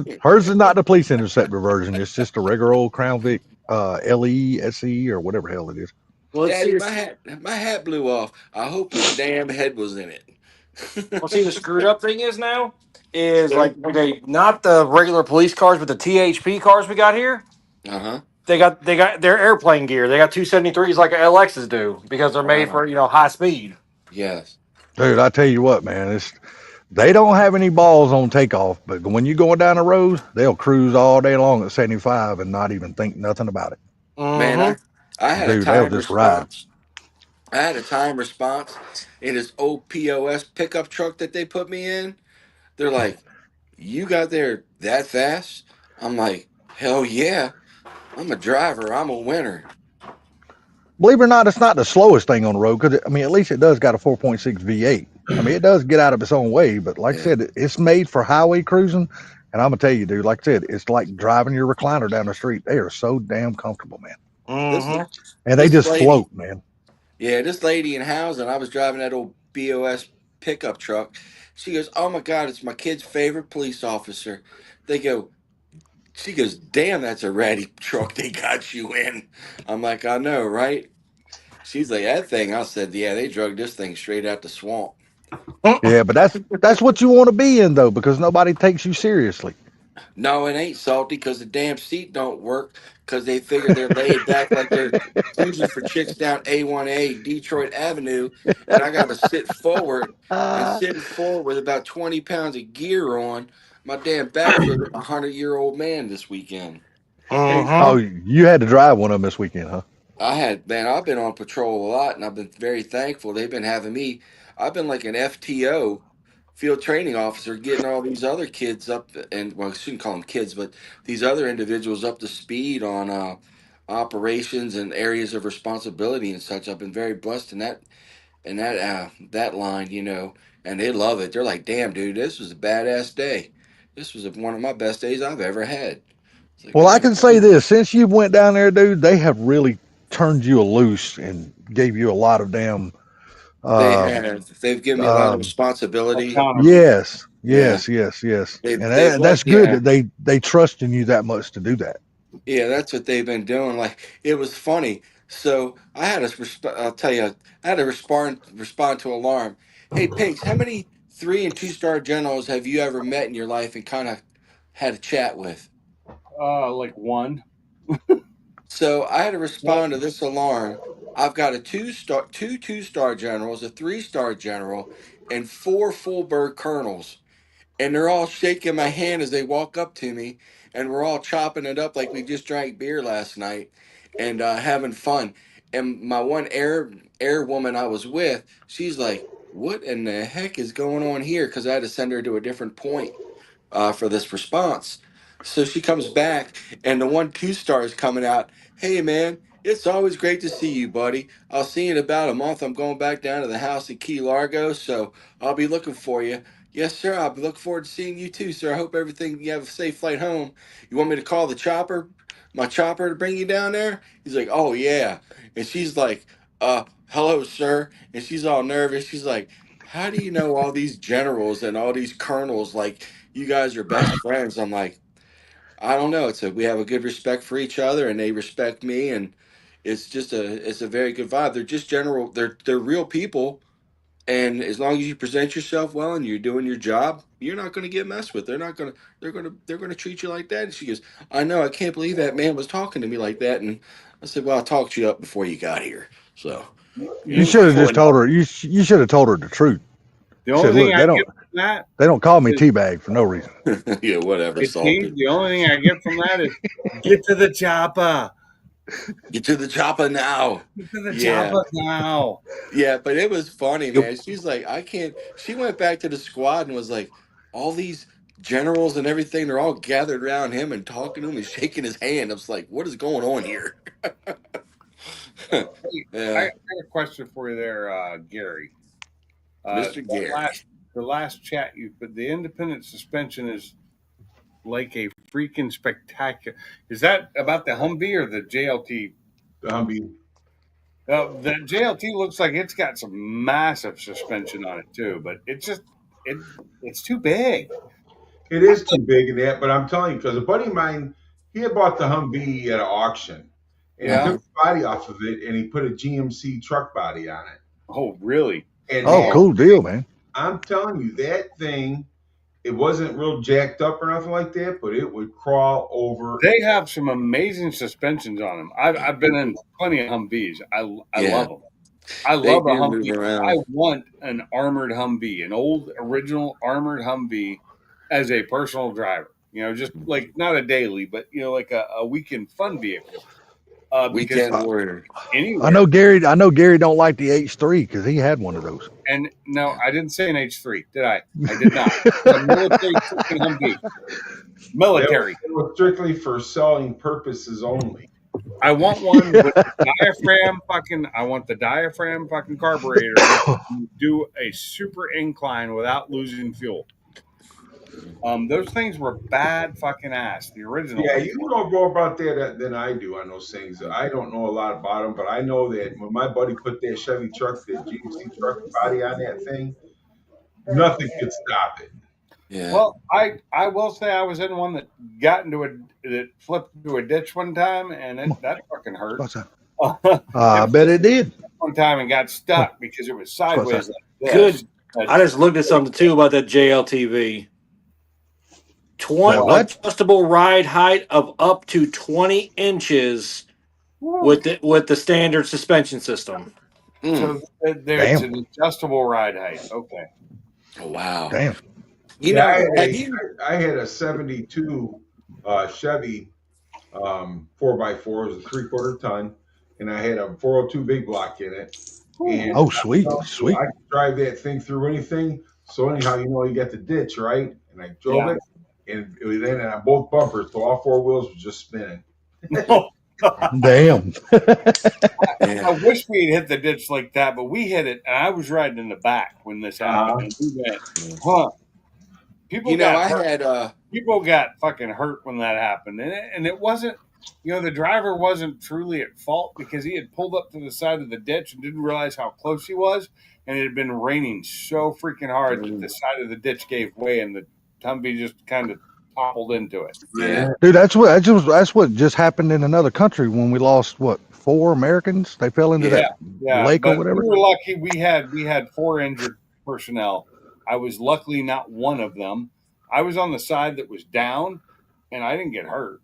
is not the police interceptor version. It's just a regular old Crown Vic, LE, SE, or whatever hell it is. Well, let's see. Daddy, my hat blew off. I hope your damn head was in Well, see, the it. screwed up thing is now is like okay, not the regular police cars, but the THP cars we got here. Uh huh. They got their airplane gear. They got 273s like LXs do because they're made for high speed. Yes. Dude, I tell you what, man, they don't have any balls on takeoff, but when you're going down the road, they'll cruise all day long at 75 and not even think nothing about it. Man, Mm-hmm. I had a Dude, they'll time just ride. response. I had a time response in this old POS pickup truck that they put me in. They're like, "You got there that fast?" I'm like, "Hell yeah! I'm a driver. I'm a winner." Believe it or not, it's not the slowest thing on the road because, I mean, at least it does got a 4.6 V8. I mean, it does get out of its own way, but like I Yeah. said, it's made for highway cruising. And I'm going to tell you, dude, like I said, it's like driving your recliner down the street. They are so damn comfortable, man. This Mm-hmm. And they this just lady, float, man. yeah, this lady in housing. I was driving that old BOS pickup truck. She goes, "Oh my God, it's my kid's favorite police officer." They go, she goes, "Damn, that's a ratty truck they got you in." I'm like, "I know, right?" She's like, "That thing." I said, "Yeah, they drug this thing straight out the swamp." Yeah, but that's what you want to be in, though, because nobody takes you seriously. No, it ain't salty because the damn seat don't work because they figure they're laid back like they're cruising for chicks down A1A Detroit Avenue, and I got to sit forward and Ah. sitting forward with about 20 pounds of gear on. My damn back feels like a 100-year-old man this weekend. Hey, Oh, Mm-hmm. you had to drive one of them this weekend, huh? man, I've been on patrol a lot and I've been very thankful. They've been having me, I've been like an FTO, field training officer, getting all these other kids up and, well, I shouldn't call them kids, but these other individuals up to speed on operations and areas of responsibility and such. I've been very blessed that line, and they love it. They're like, "Damn, dude, this was a badass day. This was one of my best days I've ever had." It's like, Well, I God, can say this: since you went down there, dude, they have really turned you loose and gave you a lot of damn. they Uh, have. They've given me a lot of um, responsibility. Autonomy. yes, Yes, yes, yes. They And they what? that's good Yeah. that they trust in you that much to do that. Yeah, that's what they've been doing. Like it was funny. So I had I'll tell you, I had to respond to alarm. Hey, Pigs, how many 3 and 2 star generals have you ever met in your life and kind of had a chat with? Like one. So I had to Well, respond to this alarm. I've got a 2 2 star generals, a 3 star general, and 4 full bird colonels. And they're all shaking my hand as they walk up to me, and we're all chopping it up like we just drank beer last night and having fun. And my one air woman I was with, she's like, "What in the heck is going on here?" Because I had to send her to a different point for this response. So she comes back, and the 1 2 star is coming out. Hey, man, it's always great to see you, buddy. I'll see you in about a month. I'm going back down to the house at Key Largo, so I'll be looking for you. Yes, sir. I'll be looking forward to seeing you too, sir. I hope everything you have a safe flight home. You want me to call the chopper, my chopper, to bring you down there? He's like, oh yeah. And she's like, hello, sir. And she's all nervous. She's like, how do you know all these generals and all these colonels? Like, you guys are best friends. I'm like, I don't know. We have a good respect for each other, and they respect me, and it's a very good vibe. They're just general. They're real people, and as long as you present yourself well and you're doing your job, you're not going to get messed with. They're going to treat you like that. And she goes, I know. I can't believe that man was talking to me like that. And I said, well, I talked you up before you got here. So You yeah, should have just you told her. You should have told her the truth. the Said, only thing look, I get from that they don't call me is, teabag for no reason. yeah, whatever, hey, T, salty. the only thing I get from that is get to the chopper. Get to the chopper now. Get to the Yeah. chopper now. Yeah, but it was funny, Yep. man. She's like, I can't. She went back to the squad and was like, all these generals and everything, they're all gathered around him and talking to him and shaking his hand. I was like, what is going on here? Hey, I Yeah, got a question for you there, Gary. Mr. That Gary. the last chat you put, the independent suspension is like a freaking spectacular. Is that about the Humvee or the JLT? The Humvee. The JLT looks like it's got some massive suspension on it too, but it it's too big. It is too big in that, but I'm telling you, because a buddy of mine, he had bought the Humvee at an auction, and he Yeah. took Uh-huh. the body off of it and he put a GMC truck body on it. Oh, really? And Oh, that Oh, cool deal, man. I'm telling you, that thing, it wasn't real jacked up or nothing like that, but it would crawl over. they have some amazing suspensions on them. I've been in plenty of Humvees. I Yeah, love them. I they love a do move Humvee. I around. want an armored Humvee, an old original armored Humvee as a personal driver. Just like not a daily, but like a weekend fun vehicle. Because Weekend I, warrior. I anywhere, know Gary. I know Gary don't like the H3 because he had one of those. and no, Yeah. I didn't say an H3, did I? I did not. The military freaking Humvee. Military. That was strictly for selling purposes only. I want one with the diaphragm fucking. I want the diaphragm fucking carburetor that can do a super incline without losing fuel. Those things were bad fucking ass. The original Yeah, ones. you know more about that than I do on those things. I don't know a lot about them, but I know that when my buddy put that Chevy truck, that GMC truck body on that thing, nothing could stop it. Yeah. Well, I will say I was in one that got into that flipped into a ditch one time, and that fucking hurt. What's that? I It bet it did. one time and got stuck because it was What's sideways that? like this. Good. I just looked at something too about that JLTV. That what? Adjustable ride height of up to 20 inches Woo. with the standard suspension system. Mm. So it's Damn. an adjustable ride height. Okay. Oh, wow. Damn. You Yeah, know, have you? I had a '72 Chevy 4x4, it was a 3/4 ton, and I had a 402 big block in it. And Oh, sweet, I sweet. could drive that thing through anything. So anyhow, you got the ditch, right? And I drove Yeah. it, and it was in and on both bumpers, so all four wheels were just spinning. Oh, Damn. Yeah. I wish we had hit the ditch like that, but we hit it, and I was riding in the back when this happened. And we went, huh? People You know, got I hurt. had People got fucking hurt when that happened, and it wasn't the driver wasn't truly at fault because he had pulled up to the side of the ditch and didn't realize how close he was, and it had been raining so freaking hard that the side of the ditch gave way and the Humvee just kind of toppled into it. Yeah. Dude, that's what just happened in another country when we lost what 4 Americans. They fell into that Yeah, lake or but we whatever. were lucky. We had 4 injured personnel. I was luckily not one of them. I was on the side that was down, and I didn't get hurt,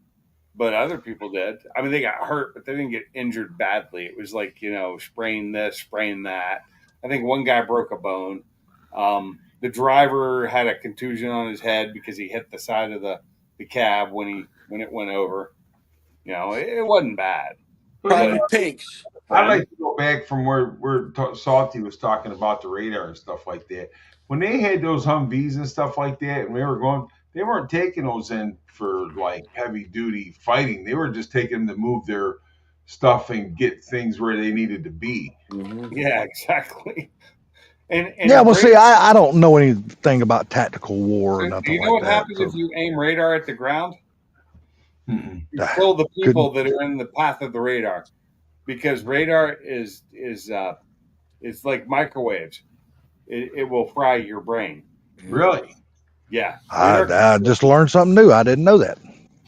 but other people did. I mean, they got hurt, but they didn't get injured badly. It was like sprain this, sprain that. I think one guy broke a bone. The driver had a contusion on his head because he hit the side of the cab when it went over. It wasn't bad. Private Pinks. I'd like to go back from where Salty was talking about the radar and stuff like that. When they had those Humvees and stuff like that, and we were going, they weren't taking those in for like heavy duty fighting. They were just taking them to move their stuff and get things where they needed to be. Mm-hmm. Yeah, exactly. And Yeah, well, see, I don't know anything about tactical war or nothing do you know like what that. happens if you aim radar at the ground? Mm-mm. You kill the people that are in the path of the radar, because radar is it's like microwaves. It will fry your brain. Really? Yeah. I just learned something new. I didn't know that.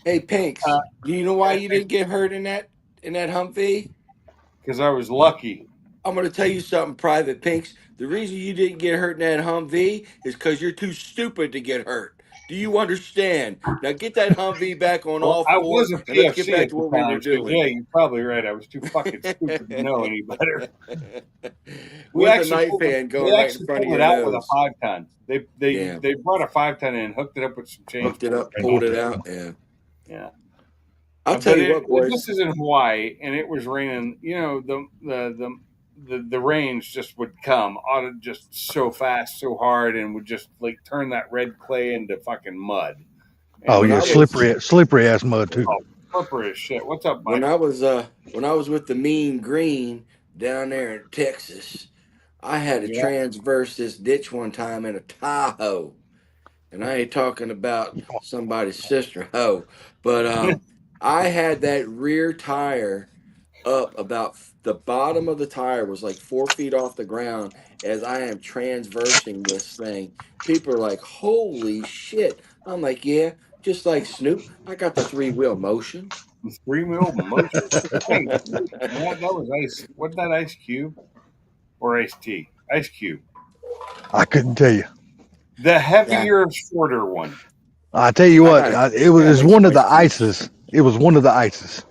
Hey, Pinks. Do you know why you didn't get hurt in that Humvee? Because I was lucky. I'm going to tell you something, Private Pinks. The reason you didn't get hurt in that Humvee is because you're too stupid to get hurt. Do you understand? Now get that Humvee back on Well, all I fours, was a and let's get PFC back at to the what we were time. So doing. yeah, you're probably right. I was too fucking stupid to know any better. With a knife hand going right in front of pulled your it out with a nose. 5-ton. They brought a 5-ton in, hooked it up with some chains, Hooked it up, pulled it out. Yeah. Yeah. I'll tell you what, boys. This is in Hawaii, and it was raining. The rains just would come just so fast, so hard, and would just like turn that red clay into fucking mud. And Oh yeah, slippery ass mud too. Slippery as shit. What's up, Mike? When I was with the Mean Green down there in Texas, I had to transverse this ditch one time in a Tahoe. And I ain't talking about somebody's sister hoe, but I had that rear tire up about the bottom of the tire was like 4 feet off the ground as I am transversing this thing. People are like, "Holy shit!" I'm like, "Yeah, just like Snoop, I got the 3-wheel motion." 3-wheel motion. Hey, that was Ice. Wasn't that Ice Cube or Ice T? Ice Cube. I couldn't tell you. The heavier, shorter one. I tell you what, it was one of the ices. It was one of the ices.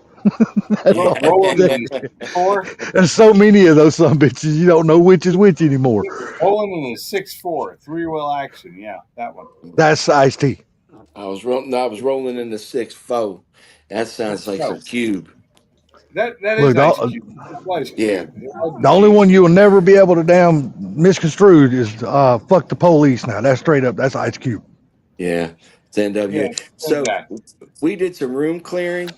There's so many of those some bitches. You don't know which is which anymore. Rolling in a 6.4 3-wheel action. Yeah, that one. That's Ice T. I was rolling in the 6.4. That sounds like a cube. That is Ice Cube. Yeah. The only one you will never be able to damn misconstrue is fuck the police. Now that's straight up. That's Ice Cube. Yeah, it's NWA. Yeah, So exactly. we did some room clearing,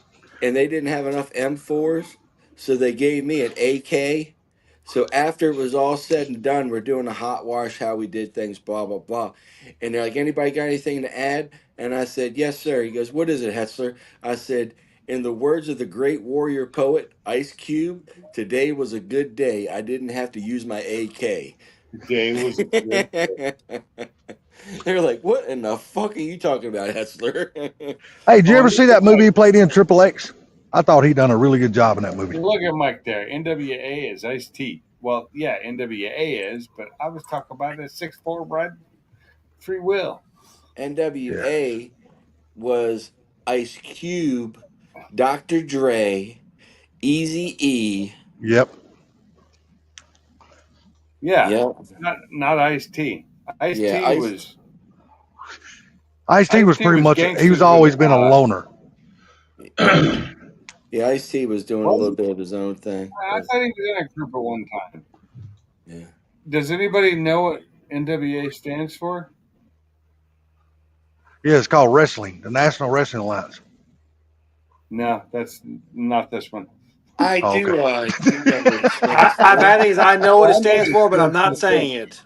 and they didn't have enough M4s, so they gave me an AK. So after it was all said and done, we're doing a hot wash, how we did things, blah blah blah. And they're like, "Anybody got anything to add?" And I said, "Yes, sir." He goes, "What is it, Hetzler?" I said, "In the words of the great warrior poet Ice Cube, today was a good day. I didn't have to use my AK." Today was a good day. They're like, "What in the fuck are you talking about, Hetzler?" Hey, did you ever see that movie he played in, Triple X? I thought he done a really good job in that movie. Look at Mike there. NWA is Ice T. Well, yeah, NWA is, but I was talking about a 6.4 red 3-wheel. NWA was Ice Cube, Dr. Dre, Easy E. Yep. Yeah. Yep. Not Ice T. Ice T was. Ice T was pretty much. He was always been a loner. Yeah, Ice T was doing a little bit of his own thing. I thought he was in a group at one time. Yeah. Does anybody know what NWA stands for? Yeah, it's called wrestling, the National Wrestling Alliance. No, that's not this one. I do. That is, I know what it stands for, but I'm not saying it.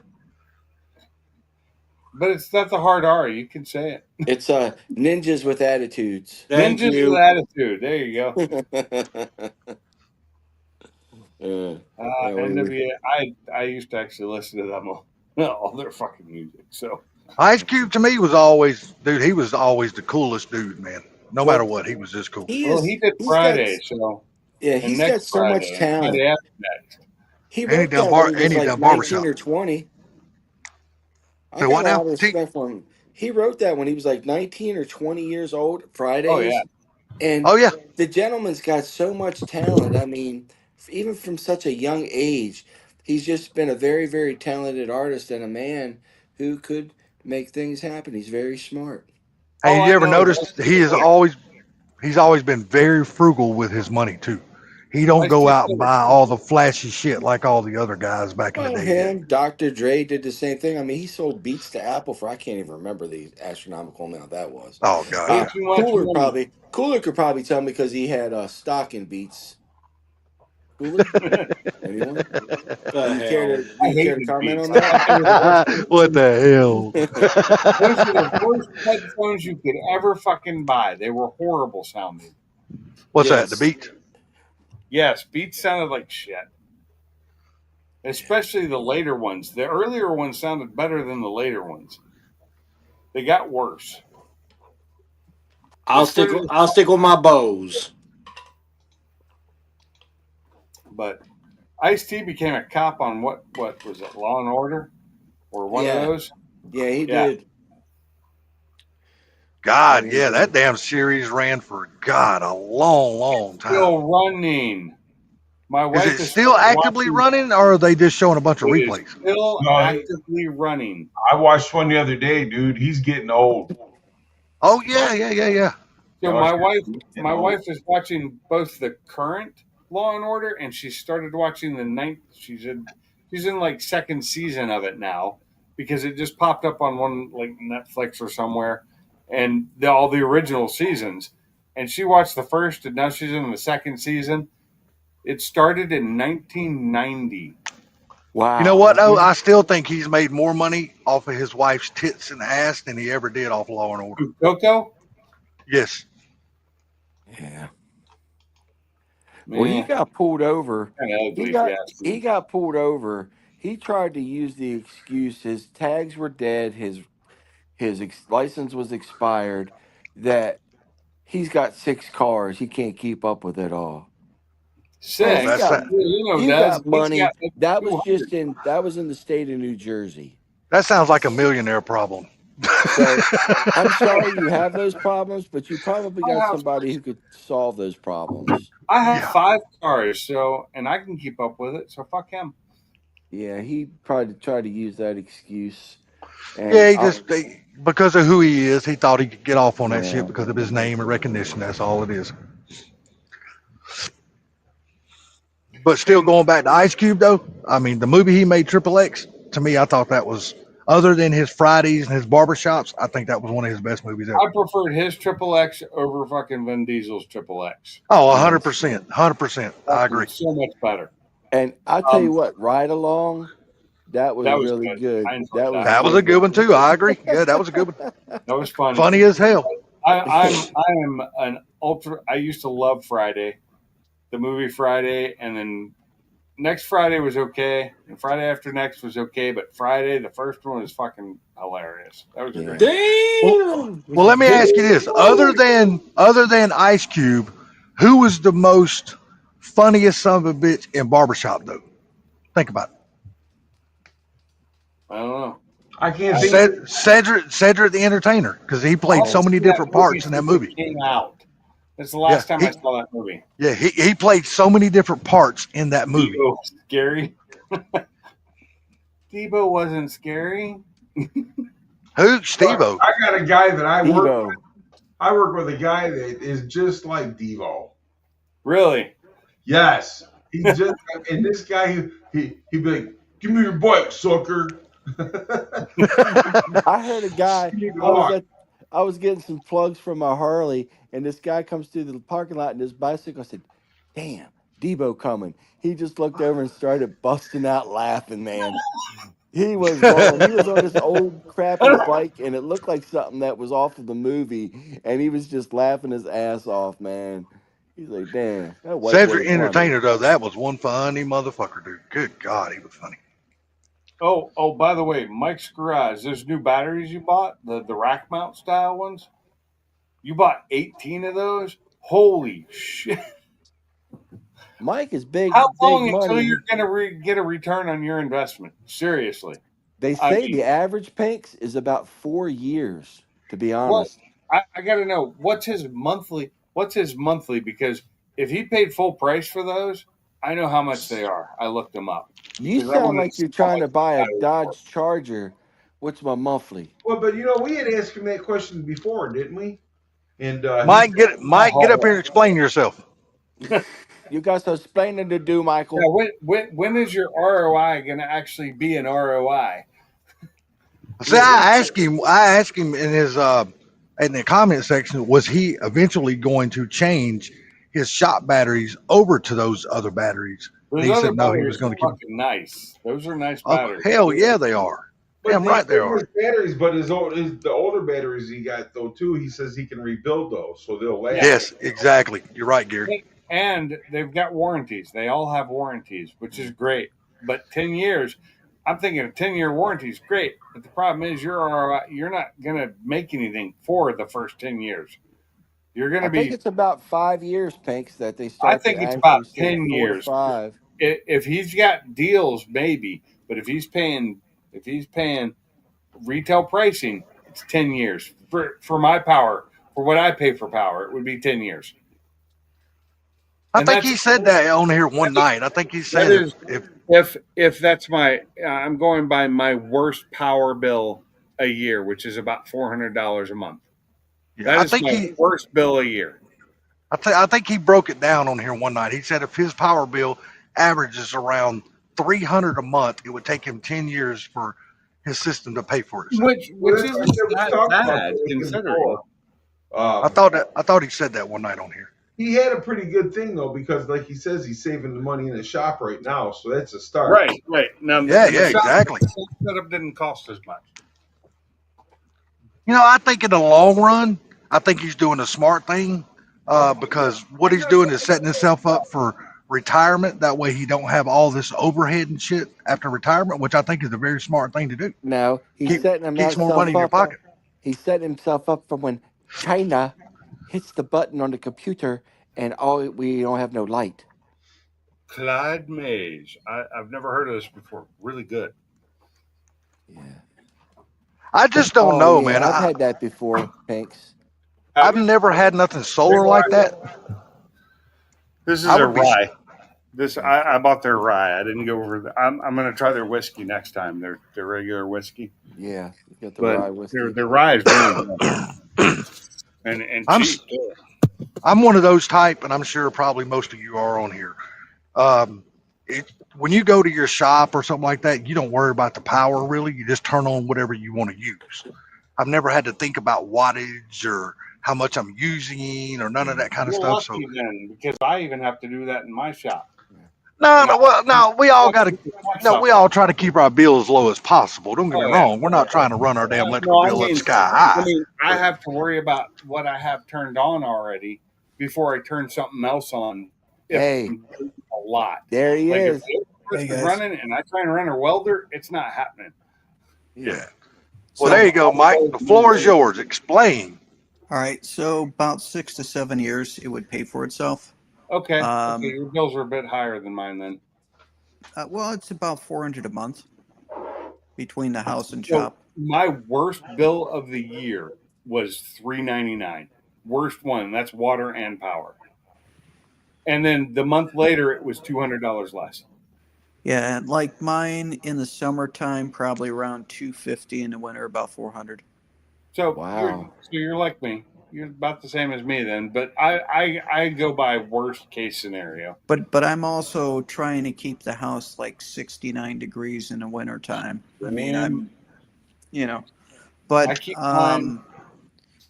But it's not the hard R. You can say it. It's ninjas with attitudes. Thank Ninjas with you. attitude. There you go. We NWA. I used to actually listen to them all their fucking music. So Ice Cube to me was always, dude. He was always the coolest dude, man. No matter well, what, he was just cool. he well, is. he did He's got. Friday. So Yeah, and he's got next so much Friday and talent. Friday after next. He And he wrote done that when he and was he like done 19 barbershop. or 20. I Say got what a now? lot of respect for him. He wrote that when he was like 19 or 20 years old, Oh yeah. Fridays. And Oh yeah. the gentleman's got so much talent. I mean, even from such a young age, he's just been a very, very talented artist and a man who could make things happen. He's very smart. All And you I ever know is noticed he's always been very frugal with his money too. He don't Ice go T out said and it. buy all the flashy shit like all the other guys back in the Well, day did. him, Dr. Dre did the same thing. I mean, he sold Beats to Apple for I can't even remember the astronomical amount that was. Oh god, Way yeah. too much money. Cooler could probably tell me because he had stock in Beats. Cooler, anyone? The hell. Do I you care to hated comment Beats. on I thought they were the worst What headphones. the hell? Those were the worst headphones you could ever fucking buy. They were horrible sounding. What's that? The Yes. beat? Yes, Beats sounded like shit. Especially the later ones. The earlier ones sounded better than the later ones. They got worse. They started, I'll stick with my bows. but Ice T became a cop on what was it, Law and Order, or one of Yeah. those? Yeah, he Yeah, did. God, Yeah, he yeah, that did. damn series ran for God a long, long time. still running. My Is wife it has still started actively watching. running, or are they just showing a bunch of It is replays? still No, actively running. I watched one the other day, dude. He's getting old. Oh yeah, yeah. So Josh, he's getting my old. wife is watching both the current Law and Order, and she started watching the ninth. She's in like second season of it now because it just popped up on one like Netflix or somewhere, and all the original seasons. And she watched the first, and now she's in the second season. It started in 1990. You know Wow. what? Oh, I still think he's made more money off of his wife's tits and ass than he ever did off Law and Order. Coco, Yes. Yeah. Well, he man, got pulled over. kind of He ugly if you got ask he me. got pulled over. He tried to use the excuse his tags were dead, license was expired, that he's got 6 cars, he can't keep up with it all. Man, Oh, you Six, that's got that. you you got He's got money. like That was 200. in the state of New Jersey. That sounds like a millionaire problem. So I'm sorry you have those problems, but you probably I got have somebody who could solve those problems. I have Yeah. 5 cars, so and I can keep up with it. So fuck him. Yeah, he probably tried to use that excuse. And Yeah, because of who he is, he thought he could get off on that shit yeah. because of his name and recognition. That's all it is. But still And going back to Ice Cube though, I mean the movie he made Triple X, to me I thought that was, other than his Fridays and his barbershops, I think that was one of his best movies ever. I preferred his Triple X over fucking Vin Diesel's Triple X. Oh, Yes. 100%. 100%. I Fucking agree. so much better. And I tell Um, you what, Ride Along, that was that was really good. I good. enjoyed That was that. That was a really good good. one too. I agree. Yeah, that was a good one. That was funny. Funny as hell. I am an ultra. I used to love Friday, the movie Friday, and then next Friday was okay, and Friday after next was okay, but Friday, the first one, was fucking hilarious. That was a great Yeah. movie. Well, Damn. well, let me ask you this: other than Ice Cube, who was the most funniest son of a bitch in barbershop though? Think about it. I don't know. I can't think. Cedric the Entertainer, because he I played haven't so many seen that different movie parts in that since it movie. came out. That's the Yeah, last time I saw that movie. he played so many different parts in that movie. Debo was scary. Debo wasn't scary. Who? Steve-O. I got a guy that I work with. Devo. I work with a guy that is just like Devo. Really? Yes, he's just and this guy he'd be like, "Give me your bike, sucker." I heard a guy. You can I was walk. at. I was getting some plugs from my Harley, and this guy comes through the parking lot in his bicycle. I said, "Damn, Debo coming!" He just looked over and started busting out laughing. Man, He was rolling. He was on this old crappy bike, and it looked like something that was off of the movie. And he was just laughing his ass off, man. He's like, "Damn, that white boy Cedric funny." Entertainer though, that was one funny motherfucker, dude. Good God, he was funny. Oh, by the way, Mike's Garage, those new batteries you bought, the rack mount style ones, you bought 18 of those? Holy shit. Mike is How big long until money. you're going to get a return on your investment? Seriously. They I say mean, the average Pinks is about 4 years, to be well, honest. I got to know what's his monthly? What's his monthly? Because if he paid full price for those, I know how much they are. I looked them up You because I sound wanted to like you're see how trying much to the buy a batteries were. Dodge Charger. What's my monthly? Well, but we had asked him that question before, didn't we? And he Mike, said, get up here and explain yourself. You got some explaining to do, Yeah, Michael. when is your ROI going to actually be an ROI? See, I asked him in the comment section, was he eventually going to change his shop batteries over to those other batteries? And Those he other said no, he was batteries going to are keep them. fucking nice. Those are nice Oh batteries. hell yeah, they are. but Damn right they they're are. his batteries, but the older batteries he got though too. He says he can rebuild those, so they'll Yeah. last. Yes, exactly. You're right, Gary. And they've got warranties. They all have warranties, which is great. But 10 years, I'm thinking a 10-year warranty is great. But the problem is you're not going to make anything for the first 10 years. You're going I to think be, it's about 5 years, Pinks, that they I start to think it's about actually say 10 four to years. five. If he's got deals, maybe. But if he's paying retail pricing, it's 10 years. For my power, for what I pay for power, it would be 10 years. I And think that's he said that on here one night. I think he that said is if if that's my I'm going by my worst power bill a year, which is about $400 a month. yeah, That is my worst bill a year. I think he broke it down on here one night. He said if his power bill averages around 300 a month, it would take him 10 years for his system to pay for itself. Well, Which that's what I isn't said. We that talked about bad that with him considering. before. I thought he said that one night on here. He had a pretty good thing though, because like he says, he's saving the money in the shop right now, so that's a start. Right. Now Yeah, the yeah, shop exactly. setup didn't cost as much. You know, I think in the long run, I think he's doing a smart thing because what he's doing is setting himself up for retirement. That way, he don't have all this overhead and shit after retirement, which I think is a very smart thing to do. Now Keeps more money in your pocket. He's setting himself up for when China hits the button on the computer and we don't have no light. Clyde Mays. I've never heard of this before. Really good. Yeah. I just don't Oh know, man. yeah, I've had that before, Pinks. I've Have you? never had nothing Big solar like wide that. This is I a would be. rye. I bought their rye. I didn't go over the. I'm gonna try their whiskey next time. Their regular whiskey, Yeah, you got the but rye whiskey. their rye is really good and I'm cheap. Too. I'm one of those type, and I'm sure probably most of you are on here. Um, when you go to your shop or something like that, you don't worry about the power really. You just turn on whatever you want to use. I've never had to think about wattage or how much I'm using or none of that kind of You're stuff. So lucky then, because I even have to do that in my shop. no, And no, well, no, we all got to. No, we something. all try to keep our bill as low as possible. Don't get me Oh yeah. wrong. We're not trying to run our damn electrical No, bill up sky high. I But have to worry about what I have turned on already before I turn something else on. If Hey, I'm doing a lot, there he like if is. this Hey is guys. running and I try and run a welder, it's not happening. yeah. Well, there So, you go, Mike. The floor is yours. Explain. all right. So about 6 to 7 years, it would pay for itself. Okay. Um, Your bills are a bit higher than mine then. well, it's about 400 a month between the house and So shop. my worst bill of the year was $399. Worst one. That's water and power. And then the month later, it was $200 less. Yeah, like mine in the summertime, probably around 250. In the winter, about 400. So Wow. you're like me. You're about the same as me then. But I go by worst case scenario. But I'm also trying to keep the house like 69 degrees in the wintertime. I mean, And you know, I but keep mine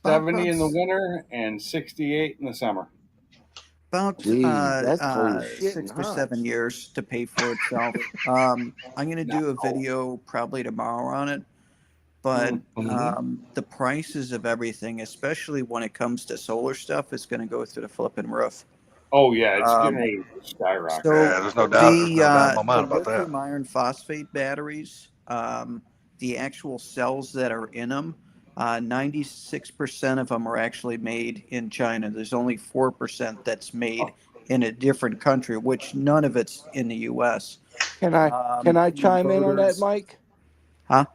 about 70 in the winter and 68 in the summer. About Jeez, that's cold as shit and 6 or 7 hot. years to pay for itself. I'm going to Not do a cold. video probably tomorrow on it, but the prices of everything, especially when it comes to solar stuff, is going to go through the flipping roof. Oh yeah, it's getting Um, ready to skyrocket. so Yeah, there's no doubt. There's no doubt in my the mind about that. lithium iron phosphate batteries, the actual cells that are in them, 96% of them are actually made in China. There's only 4% that's made in a different country, which none of it's in the U.S. Can I The chime in on that, inverters, Mike? huh?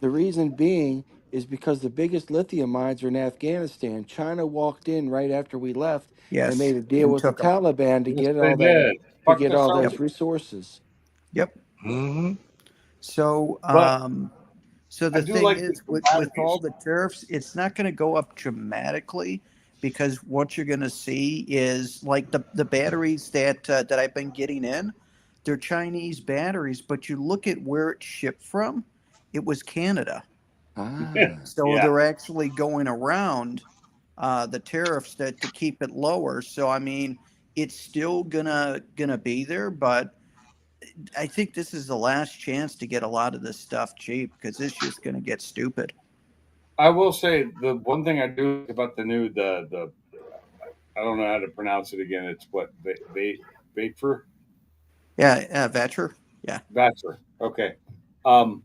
The reason being is because the biggest lithium mines are in Afghanistan. China walked in right after we left and Yes, made a deal and with the took them. Taliban to Yes, get they all that did. Fucked us over. Yep, resources. yep. Mm-hmm. So, But so I the do thing like is, the with all batteries. the tariffs, it's not going to go up dramatically because what you're going to see is like the batteries that I've been getting in, they're Chinese batteries, but you look at where it shipped from, it was Canada. Ah. So Yeah, they're actually going around the tariffs to keep it lower. So I mean, it's still gonna be there, but I think this is the last chance to get a lot of this stuff cheap because it's just going to get stupid. I will say the one thing I do like about the new the I don't know how to pronounce it again. It's what Baker Yeah, Vetcher. Yeah, Batcher. Okay. Um,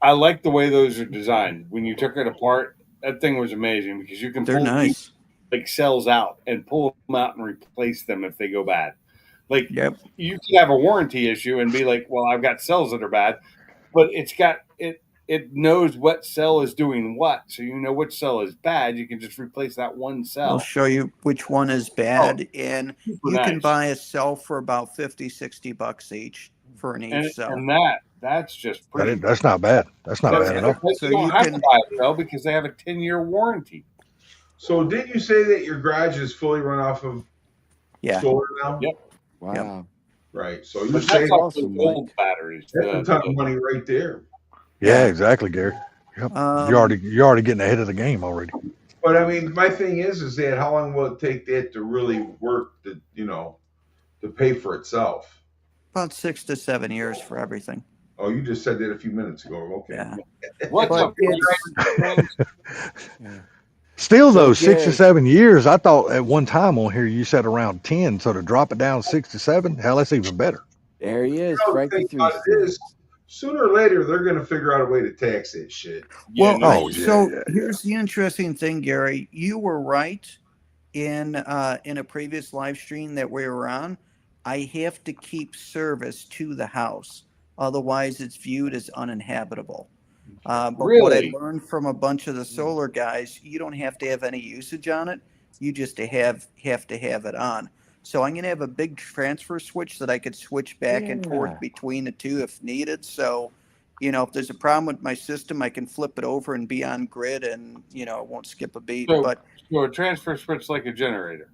I like the way those are designed. When you took it apart, that thing was amazing because you can they're pull each nice. like cells out and pull them out and replace them if they go bad. Like Yep. you could have a warranty issue and be like, "Well, I've got cells that are bad," but it's got it. It knows what cell is doing what, so you know which cell is bad. You can just replace that one It'll cell. show you which one is Oh, bad, and super you can nice. buy a cell for about 50, $60 each for an each cell. And that's just pretty. That's not bad. That's not But, bad at Yeah. all. but So you don't you have to can. buy a cell because they have a 10-year warranty. So didn't you say that your garage is fully run off of Yeah. solar now? Yep. Yep. Wow. Right. So you're But that's saving off those Awesome, old Mike. batteries. that's a ton of money right there. Yeah, Yeah. exactly, Gary. Yep. Um, You're already getting ahead of the game already. But I mean, my thing is that how long will it take that to really work to pay for itself? about 6 to 7 years for everything. Oh, you just said that a few minutes ago. Okay. Yeah. What's But up, it's friends? Yeah. Still So though, 6 to Gary, 7 years. I thought at one time on here you said around 10. So to drop it down 6 to 7, hell, that's even better. there he is, The Frankie thing Three about it is, Stacks. sooner or later, they're going to figure out a way to tax that shit. Yeah, well. no Oh shit. yeah, So yeah, yeah. here's the interesting thing, Gary. You were right in a previous live stream that we were on. I have to keep service to the house, otherwise it's viewed as uninhabitable. But what I Really? learned from a bunch of the solar guys, you don't have to have any usage on it. You just have to have it on. So I'm going to have a big transfer switch that I could switch back and forth Yeah. between the two if needed. So, if there's a problem with my system, I can flip it over and be on grid, and it won't skip a beat. So, But so a transfer switch like a generator.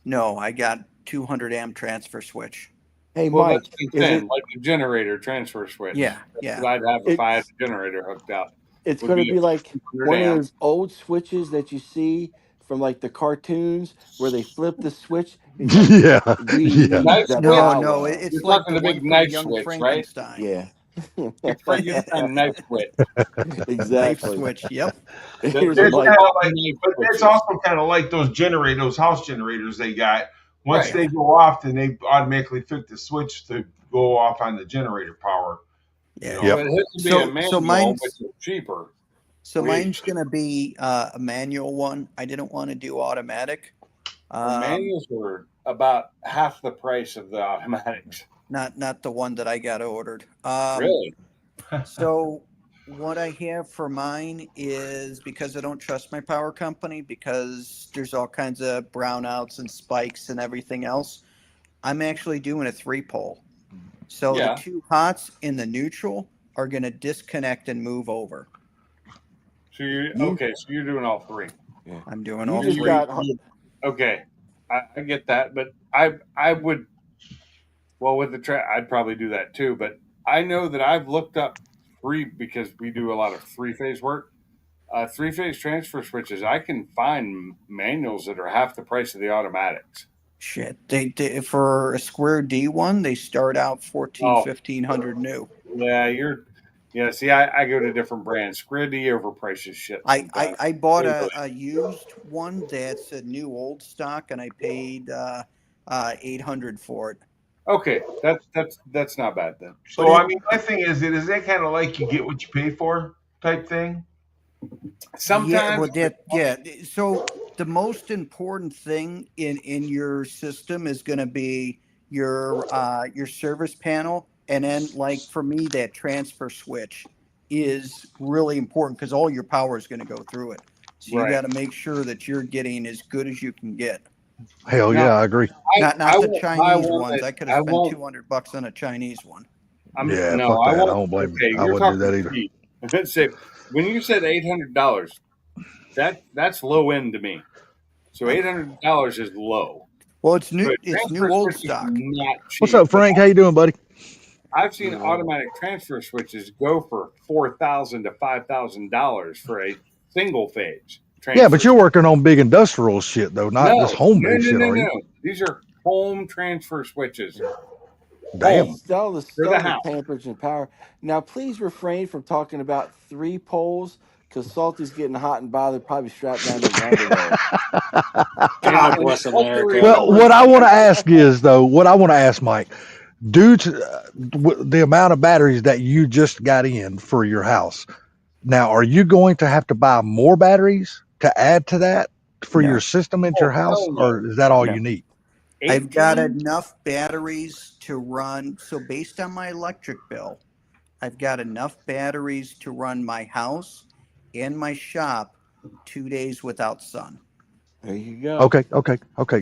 no, I got 200 amp transfer switch. Hey, Well, that's Mike, what I'm is saying, it? like a generator transfer switch. Yeah, That's yeah. what I'd have if I had It's a generator hooked up. it's Would going to be be like a 200 one of amp. those old switches that you see from like the cartoons where they flip the switch. He's like, Yeah, we yeah. Knife need the switch. No, no, power. You're it's like talking the the one big from knife Young switch, right? Frankenstein. Yeah. Big Frankenstein knife switch. Knife Exactly. switch. Yep. Here's That's Mike. kind of like, Knife but that's switches. also kind of like those generators, those house generators they got. Once Right. they go off, then they automatically flip the switch to go off on the generator power. Yeah. Yep. But his would be a So manual, which mine's is cheaper. so Way mine's cheaper. gonna be a manual one. I didn't want to do automatic. The Um, manuals were about half the price of the automatics. not the one that I got ordered. Really? So what I have for mine is because I don't trust my power company because there's all kinds of brownouts and spikes and everything else. I'm actually doing a 3-pole. So the Yeah. two hots in the neutral are going to disconnect and move over. So you You okay? So you're doing all three. yeah. I'm doing You all just three. got Okay, I get that, but I would well with the I'd probably do that too. But I know that I've looked up three because we do a lot of three-phase work. Three-phase transfer switches. I can find manuals that are half the price of the automatics. Shit, they for a square D one, they start out 1,500 new. Yeah, see, I go to different brands. Squiddy overprices shit sometimes. I bought It really- a used one that's a new old stock, and I paid 800 for it. Okay, that's not bad then. But So it I mean, my thing is that kind of like you get what you pay for type thing? Yeah, Sometimes, well, yeah. So the most important thing in your system is going to be your service panel, and then like for me, that transfer switch is really important because all your power is going to go through it. So you right got to make sure that you're getting as good as you can get. Hell now, yeah, I agree. I Not the won't buy Chinese one ones. that I could have I spent won't. $200 on a Chinese one. I'm Yeah, no, fuck I that. I won't. don't blame Okay, you. I you're wouldn't do talking that either. cheap. Say when you said $800, that's low end to me. So $800 is low. Well, So a it's new transfer old switch is stock. not What's cheap, up, but Frank? How you doing, buddy? I've seen Doing well. automatic transfer switches go for $4,000 to $5,000 for a single phase Yeah, but transfer. you're working on big industrial shit though, not No, just home no, based no, shit, no, are you? no. These are home transfer switches. Damn. Home for the Sell the house. Tampers and Power. Now, please refrain from talking about 3 poles because Salty's getting hot and bothered, probably strapped down to his underwear. And, God and bless also America. Well, remember, what I want to ask is though, what I want to ask Mike, due to the amount of batteries that you just got in for your house, now are you going to have to buy more batteries to add to that for your No, system at your oh house, hell no, or is that all no. you need? I've got 18. enough batteries to run. So based on my electric bill, I've got enough batteries to run my house and my shop 2 days without sun. There you go. Okay.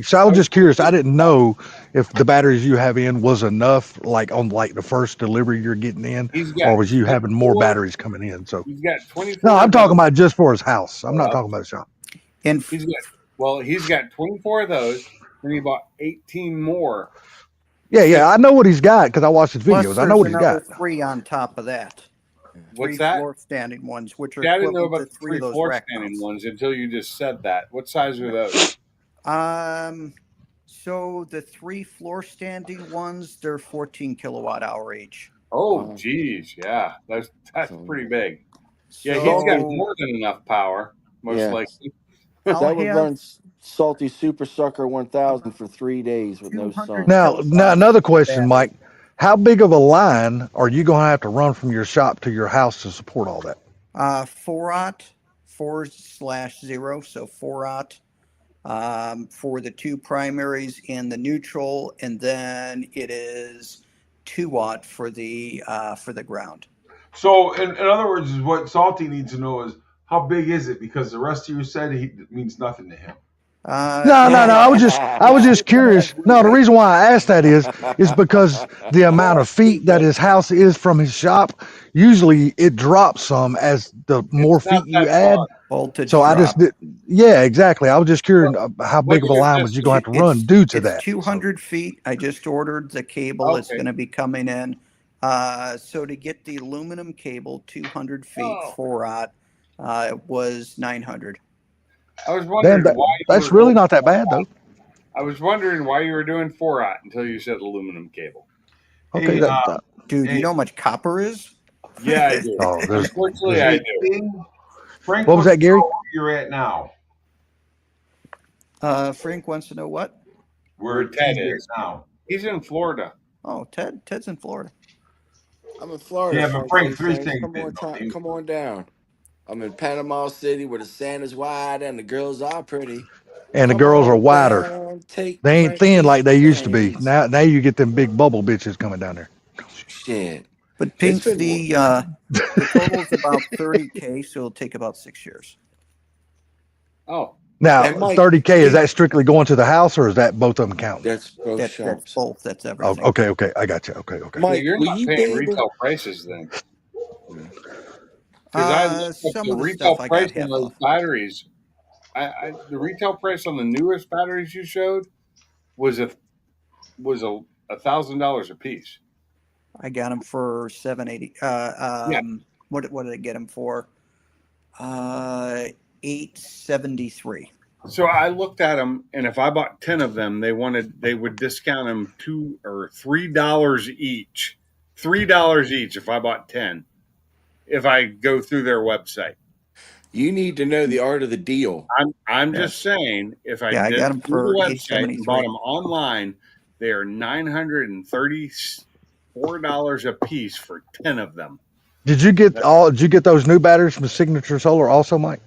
So I I was was just curious. I thinking didn't know if the batteries you have in was enough, like on like the first delivery you're getting in, he's or got was you having more 24. batteries coming in? So He's got no, 24 I'm of talking those. about just for his house. I'm not Uh, talking about the shop. And he's got 24 of those, and he bought 18 more. Yeah. Six. I know what he's got because I watched his plus, videos. I know there's what he's another got. three on top of that. What's Three that? floor standing ones, which are See, I didn't know equivalent to about the three three of those floor rack standing mounts. ones until you just said that. What size are those? So the three floor standing ones, they're 14 kilowatt hour each. Oh, Wow. geez, yeah, that's So, pretty big. Yeah, he's got Salty, So more than enough power, most yeah, likely. I'll that would have run Salty Super Sucker 1000 about for 3 days with no 200 sun. Now kilowatts another question, battery. Mike. How big of a line are you going to have to run from your shop to your house to support all that? 4-aught, 4/0, so 4-aught for the two primaries and the neutral, and then it is 2-aught for the ground. So in other words, what Salty needs to know is how big is it? Because the rest of you said it means nothing to him. No. It I was just curious. No, the reason why I asked that is because the amount of feet that his house is from his shop, usually it drops some as the more It's not feet you that add. far. So voltage I just drop. did. Yeah, exactly. I was just curious how What big of a year is line this? was you going to have to run It's due to it's that. So 200 feet. I just ordered the cable. It's Okay. going to be coming in. So to get the aluminum cable, 200 feet, Oh, 4-aught, it was 900. I was damn, wondering why you that's were really going. not that bad though. I was wondering why you were doing 4-aught until you said aluminum cable. Okay, Hey, that Dude, you hey, know how much copper is? Yeah, I do. oh, Unfortunately, there's I hey, do. King, Frank what was wants that, to know Gary? where you're at now. Frank wants to know what? Where Where Ted he's at is. now. He's in Florida. Oh, Ted's in Florida. I'm in Florida, Yeah, but Funk Frank, City three Saints. things didn't know. Come on down. I'm in Panama City where the sand is wide and the girls are pretty. And the Come girls are on wider. down, take They ain't my thin like they used to be. hands. Now you get them big bubble bitches coming down there. Shit. But It's Pink's been the total is about 30K, so it'll take about 6 years. Oh, Now, and Mike, 30K, is he that strictly going to the house or is that both of them counting? that's both That's shops. both. That's Oh, everything. okay. I got you. Okay. so Mike, you're will not you paying be able retail prices then? Because I looked up Some the of the retail stuff I got price on half those off. batteries. The retail price on the newest batteries you showed was a $1,000 a piece. I got them for 780. Yeah. What did I get them for? 873. So I looked at them, and if I bought 10 of them, they would discount them $2 or $3 each. $3 each if I bought 10. If I go through their website, You need to know the art of the deal. I'm Yes. just saying, if I Yeah, I did got 'em through for the website and bought $8.73. them online, they are $934 a piece for 10 of them. Did you get those new batteries from Signature Solar also, Mike?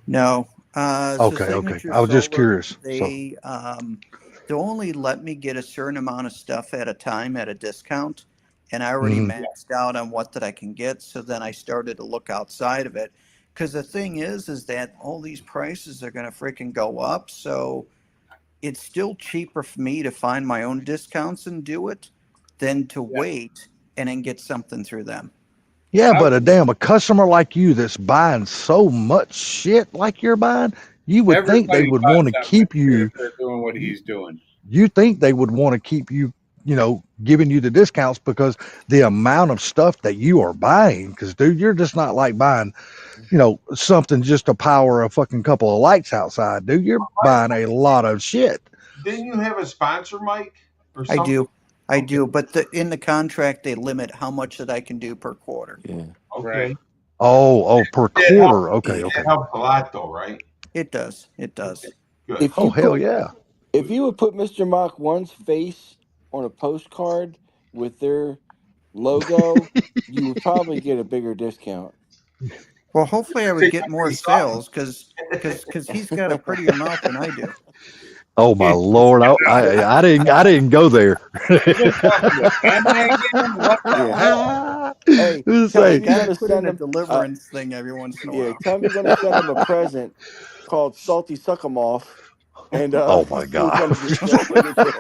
No. Okay. Signature I was just Solar, curious. They only let me get a certain amount of stuff at a time at a discount, and I already maxed out on what that I can get. So then I started to look outside of it, because the thing is that all these prices are going to freaking go up. So it's still cheaper for me to find my own discounts and do it than to wait and then get something through them. Yeah, but a customer like you that's buying so much shit like you're buying, you would think they Everybody would buys want to that keep much shit you. if they're doing what he's doing. You think they would want to keep you, giving you the discounts because the amount of stuff that you are buying. Because, dude, you're just not like buying, something just to power a fucking couple of lights outside, dude. You're buying a lot of shit. Didn't you have a sponsor, Mike? Or I something? I do, but in the contract they limit how much that I can do per quarter. Yeah. Okay. Right. Oh, per That helps. quarter. Okay. That helps a lot, though, right? It does. It does. Good. If Oh, you hell put yeah. if you would put Mr. Mach 1's face on a postcard with their logo, you would probably get a bigger discount. Well, hopefully I would get more Say something. sales because he's got a prettier mouth than I do. Oh my Lord. I didn't go there. Am I again? What the Yeah. hell? Hey, Just tell say, him you're I gonna put in send a him. deliverance thing every once in a Yeah, while. tell him you're gonna send him a present called Salty Suck 'em Off, and oh my see what kind of God. discount you get there.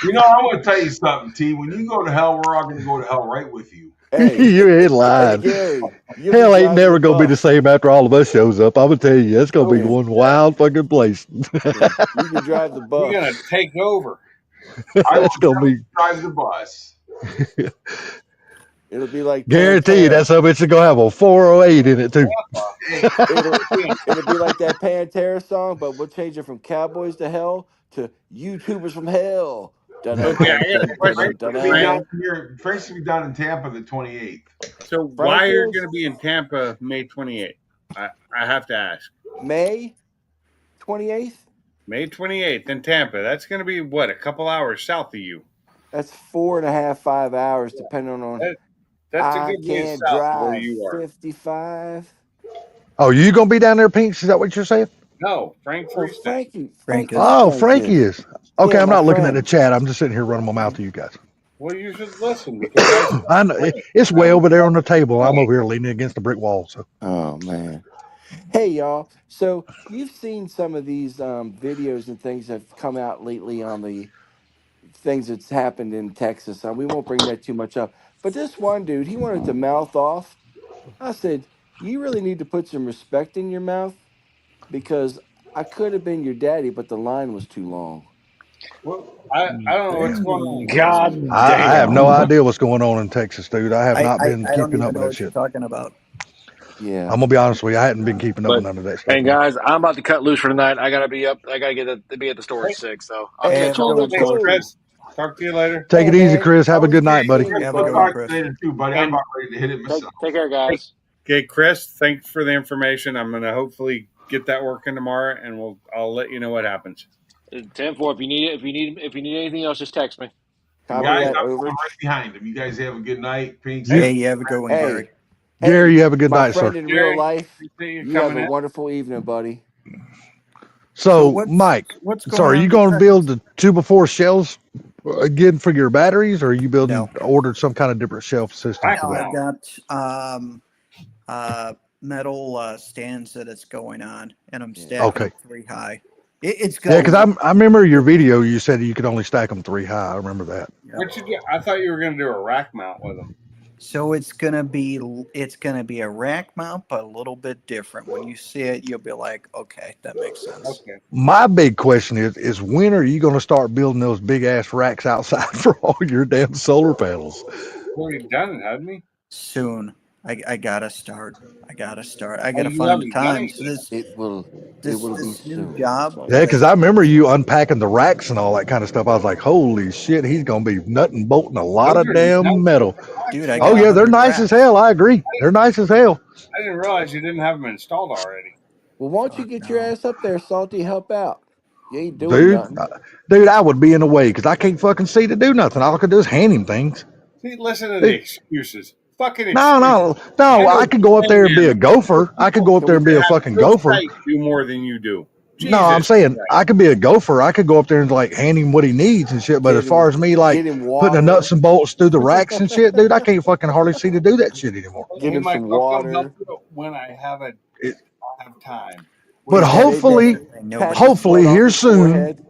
I want to tell you something, T. When you go to hell, we're all going to go to hell right with you. Hey, You ain't hey, lying. Gary, you'll be Hell ain't driving never the gonna be the bus. same after all of us shows up. I'm gonna tell you, it's gonna Oh be yeah, one wild fucking place. yeah. You can drive the You're gonna bus. take over. I will It's gonna be drive the bus. It'll be like guaranteed. Pantera. That's how it's gonna have a 408 in it too. Hey, It'll be like that Pantera song, but we'll change it from Cowboys to Hell to YouTubers from Hell. Dun dun Okay, I dun got a dun dun question dun Frank's dun. going to be Frank. down here. Frank's going to be down in Tampa the 28th. So Frank why are you is going to be in Tampa May 28th? I have to ask. May 28th. May 28th in Tampa. That's going to be what, a couple hours south of you. That's 4.5, 5 hours, depending on. That's a I good ways can't south of where drive you are. 55. Oh, you gonna be down there, Pinks? Is that what you're saying? No, Frank Oh, Freestyle. Frankie. Frank is. Oh, Frank Frankie is. Okay, Yeah, I'm my not looking at the friend. chat. I'm just sitting here running my mouth to you guys. Well, you should listen because I said I know it's way over there on the table. I'm over here leaning against the brick wall. So Oh man. Hey y'all. So you've seen some of these videos and things that have come out lately on the things that's happened in Texas. We won't bring that too much up. But this one dude, he wanted to mouth off. I said, you really need to put some respect in your mouth because I could have been your daddy, but the line was too long. well, I don't know what's going on in Texas. God I have no damn. idea what's going on in Texas, dude. I have not been I don't keeping even up know with that what you're shit. talking about. Yeah. I'm gonna be honest with you. I hadn't been keeping up with But none of that stuff, hey man. guys, I'm about to cut loose for tonight. I gotta be up. I gotta be at the store at Hey, 6. So I'll Hey, Hey, catch have a y'all good on one, the thanks, store. Chris. Chris. Talk to you later. Take Hey it easy, man, Chris. Have a always good good night, buddy. seeing you, Have a We'll good bro. one, talk Chris. later, too, buddy. I'm And about ready to hit it myself. Take care, guys. okay, Chris, thanks for the information. I'm gonna hopefully get that working tomorrow, and I'll let you know what happens. 10-4. If you need anything else, just text me. Copy Guys, that, I'm over. going right behind him. You guys have a good night. Pinks You, Hey, you have a good one, Gary. Hey, Gary, hey, you have a good my night, sir. friend in real Jerry, life, appreciate you you have coming a in. wonderful evening, buddy. So So, Mike, what's so going are on you in going to Texas? build the 2x4 shells again for your batteries, or are you No, ordered some kind of different shelf system Black for no, that? I've mount. got metal stands that it's going on, and I'm Yeah. stacking Okay. them 3 high. It's Yeah, gonna because look I remember your video. You said you could only stack them 3 high. I remember that. Yep. What you do? I thought you were gonna do a rack mount with them. So it's gonna be a rack mount, but a little bit different. When you see it, you'll be like, okay, that makes sense. Okay. My big question is when are you going to start building those big ass racks outside for all your damn solar panels? Well, you've done it, hadn't you? Soon. I gotta start. I gotta start. I Oh, gotta you find the haven't done time. it So yet. this be new soon. job Yeah, that because I remember you unpacking the racks and all that kind of stuff. I was like, holy shit, he's gonna be nutting bolting a lot Those of are damn nice metal. dude, racks, I Oh got though. yeah, they're 100 nice as racks. hell. I agree. They're nice as hell. I didn't realize you didn't have them installed already. Well, why don't you Fuck get your no. ass up there, Salty? Help out. You ain't doing Dude, nothing. dude, I would be in the way because I can't fucking see to do nothing. All I could do is hand him things. See, listen to the Dude, excuses. Fucking no, excuses. no, no. I know I could go up there and be a men. gopher. I could People go up Can there we and be a that have fucking good gopher. sight do more than you do. No, I'm Jesus saying Christ. I could be a gopher. I could go up there and like hand him what he needs and shit. But as far as me like get him putting the nuts water? and bolts through the racks and shit, dude, I can't fucking hardly see to do that shit anymore. Get Me him and my some girl come help water. you when I have It, time. but We Dude, that is hopefully, something Pat nobody the can sweat hopefully off here his soon. forehead.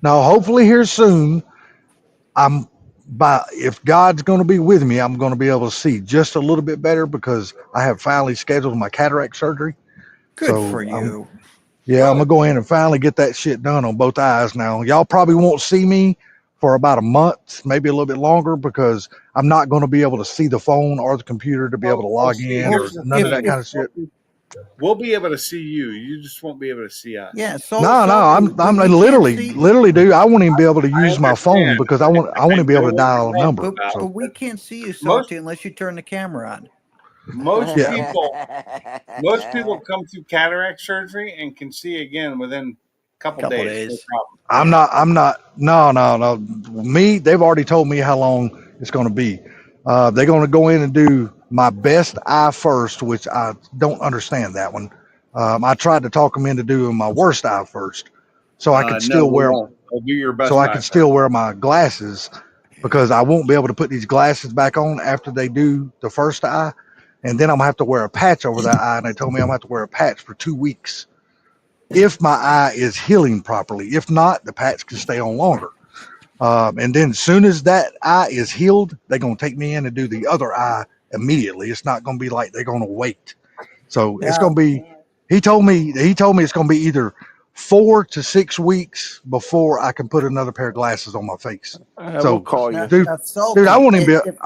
Now, hopefully here soon, I'm by if God's going to be with me, I'm going to be able to see just a little bit better because I have finally scheduled my cataract surgery. good for So you. yeah, I'm gonna good. go in and finally get that shit done on both eyes. Now, y'all probably won't see me for about a month, maybe a little bit longer, because I'm not going to be able to see the phone or the computer to be able to Well, log see, in Well, or here's the none of if that thing. kind if of shit. We'll be able to see you. You just won't be able to see us. yeah, No, no, salty, I'm we can't literally, see. dude. I won't even be able to I use my phone understand. because I I want to be able know to what dial you're a talking number. But So about. we can't see you, Most salty, unless you turn the camera on. most yeah, people come through cataract surgery and can see again within a couple Couple days. No days. problem. I'm Yeah. not. I'm not. No, no, no. Me, they've already told me how long it's going to be. They're going to go in and do my best eye first, which I don't understand that one. I tried to talk them into doing my worst eye first, so I could No, still we wear, won't. We'll do your so best I eye could first. still wear my glasses because I won't be able to put these glasses back on after they do the first eye, and then I'm gonna have to wear a patch over that eye. And they told me I'm gonna have to wear a patch for 2 weeks if my eye is healing properly. If not, the patch can stay on longer. And then as soon as that eye is healed, they're gonna take me in and do the other eye immediately. It's not gonna be like they're gonna wait. So it's Now, gonna be. He told me it's gonna be either 4 to 6 weeks before I can put another pair of glasses on my face. We'll So, call now, you. dude, now dude, salty. I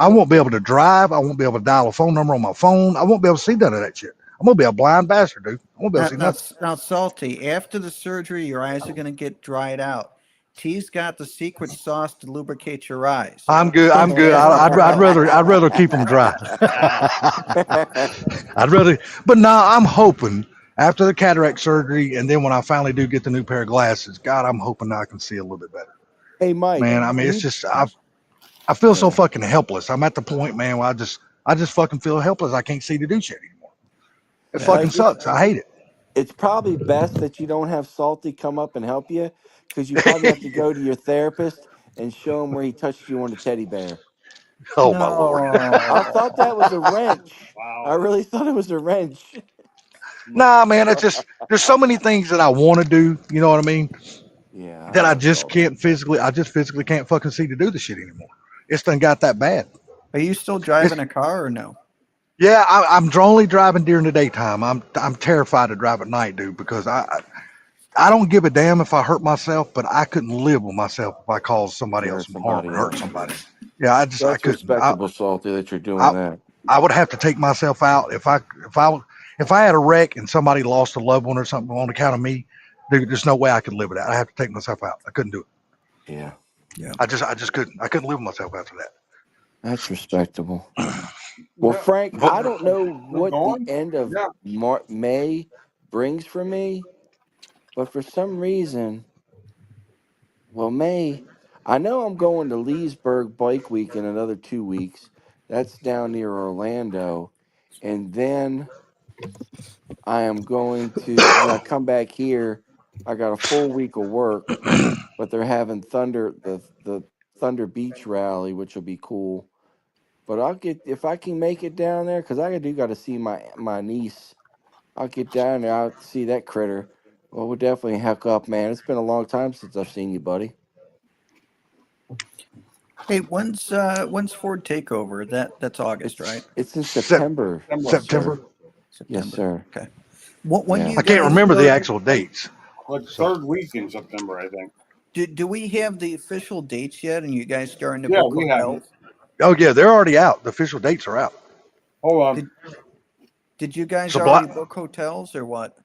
won't be able to drive. I won't be able to dial a phone number on my phone. I won't be able to see none of that shit. I'm gonna be a blind bastard, dude. I won't be able Now, to see now, nothing. now, salty. After the surgery, your eyes are going to get dried out. T's got the secret sauce to lubricate your eyes. I'm good. I'm Don't good. ask him for help. I'd rather keep them dry. I'd rather, but now I'm hoping after the cataract surgery, and then when I finally do get the new pair of glasses, God, I'm hoping I can see a little bit better. Hey, Mike, Man, I mean, it's you. just I feel so Yeah. fucking helpless. I'm at the point, man, where I just fucking feel helpless. I can't see to do shit anymore. It Yeah. fucking Mike, sucks. I hate it's probably best that you don't have Salty come up and help you because you probably have to it. go to your therapist and show him where he touched you on the teddy bear. Oh my lord. I thought that was No. a wrench. I Wow. really thought it was a wrench. Nah, man, it's just there's so many things that I want to do. You know what I mean? Yeah, I That know, Salty. I just physically can't fucking see to do the shit anymore. It's done got that bad. Are you still It's driving a car or no? yeah, I'm only driving during the daytime. I'm terrified to drive at night, dude, because I don't give a damn if I hurt myself, but I couldn't live with myself if I caused somebody To else hurt some harm or somebody hurt else. somebody. Yeah, I That's couldn't. respectable, Salty, that you're I doing that. I would have to take myself out if I had a wreck and somebody lost a loved one or something on account of me. Dude, there's no way I could live with that. I have to take myself out. I couldn't do it. Yeah, Yeah. I just couldn't. I couldn't live with myself after that. that's respectable. Well, Yeah. Frank, But I don't know We're what the going? end of Yeah. May brings for me, but for some reason, well, May, I know I'm going to Leesburg Bike Week in another 2 weeks. That's down near Orlando. And then I am going to, when I come back here, I got a full week of work, but they're having the Thunder Beach rally, which will be cool. But I'll get, if I can make it down there, because I do got to see my niece. I'll get down there, I'll see that critter. Well, we'll definitely hook up, man. It's been a long time since I've seen you, buddy. Hey, when's Ford takeover? That's August, right? It's in Sep- September. September. Yes, sir. September. Yes, September. sir. Okay. When do Yeah. you I can't guys remember the start? actual dates. Like So third week in September, I think. Do we have the official dates yet? And you guys starting to Yeah, book we have them. hotels? oh yeah, they're already out. The official dates are out. Hold on. Did you guys Subli- already book hotels or what?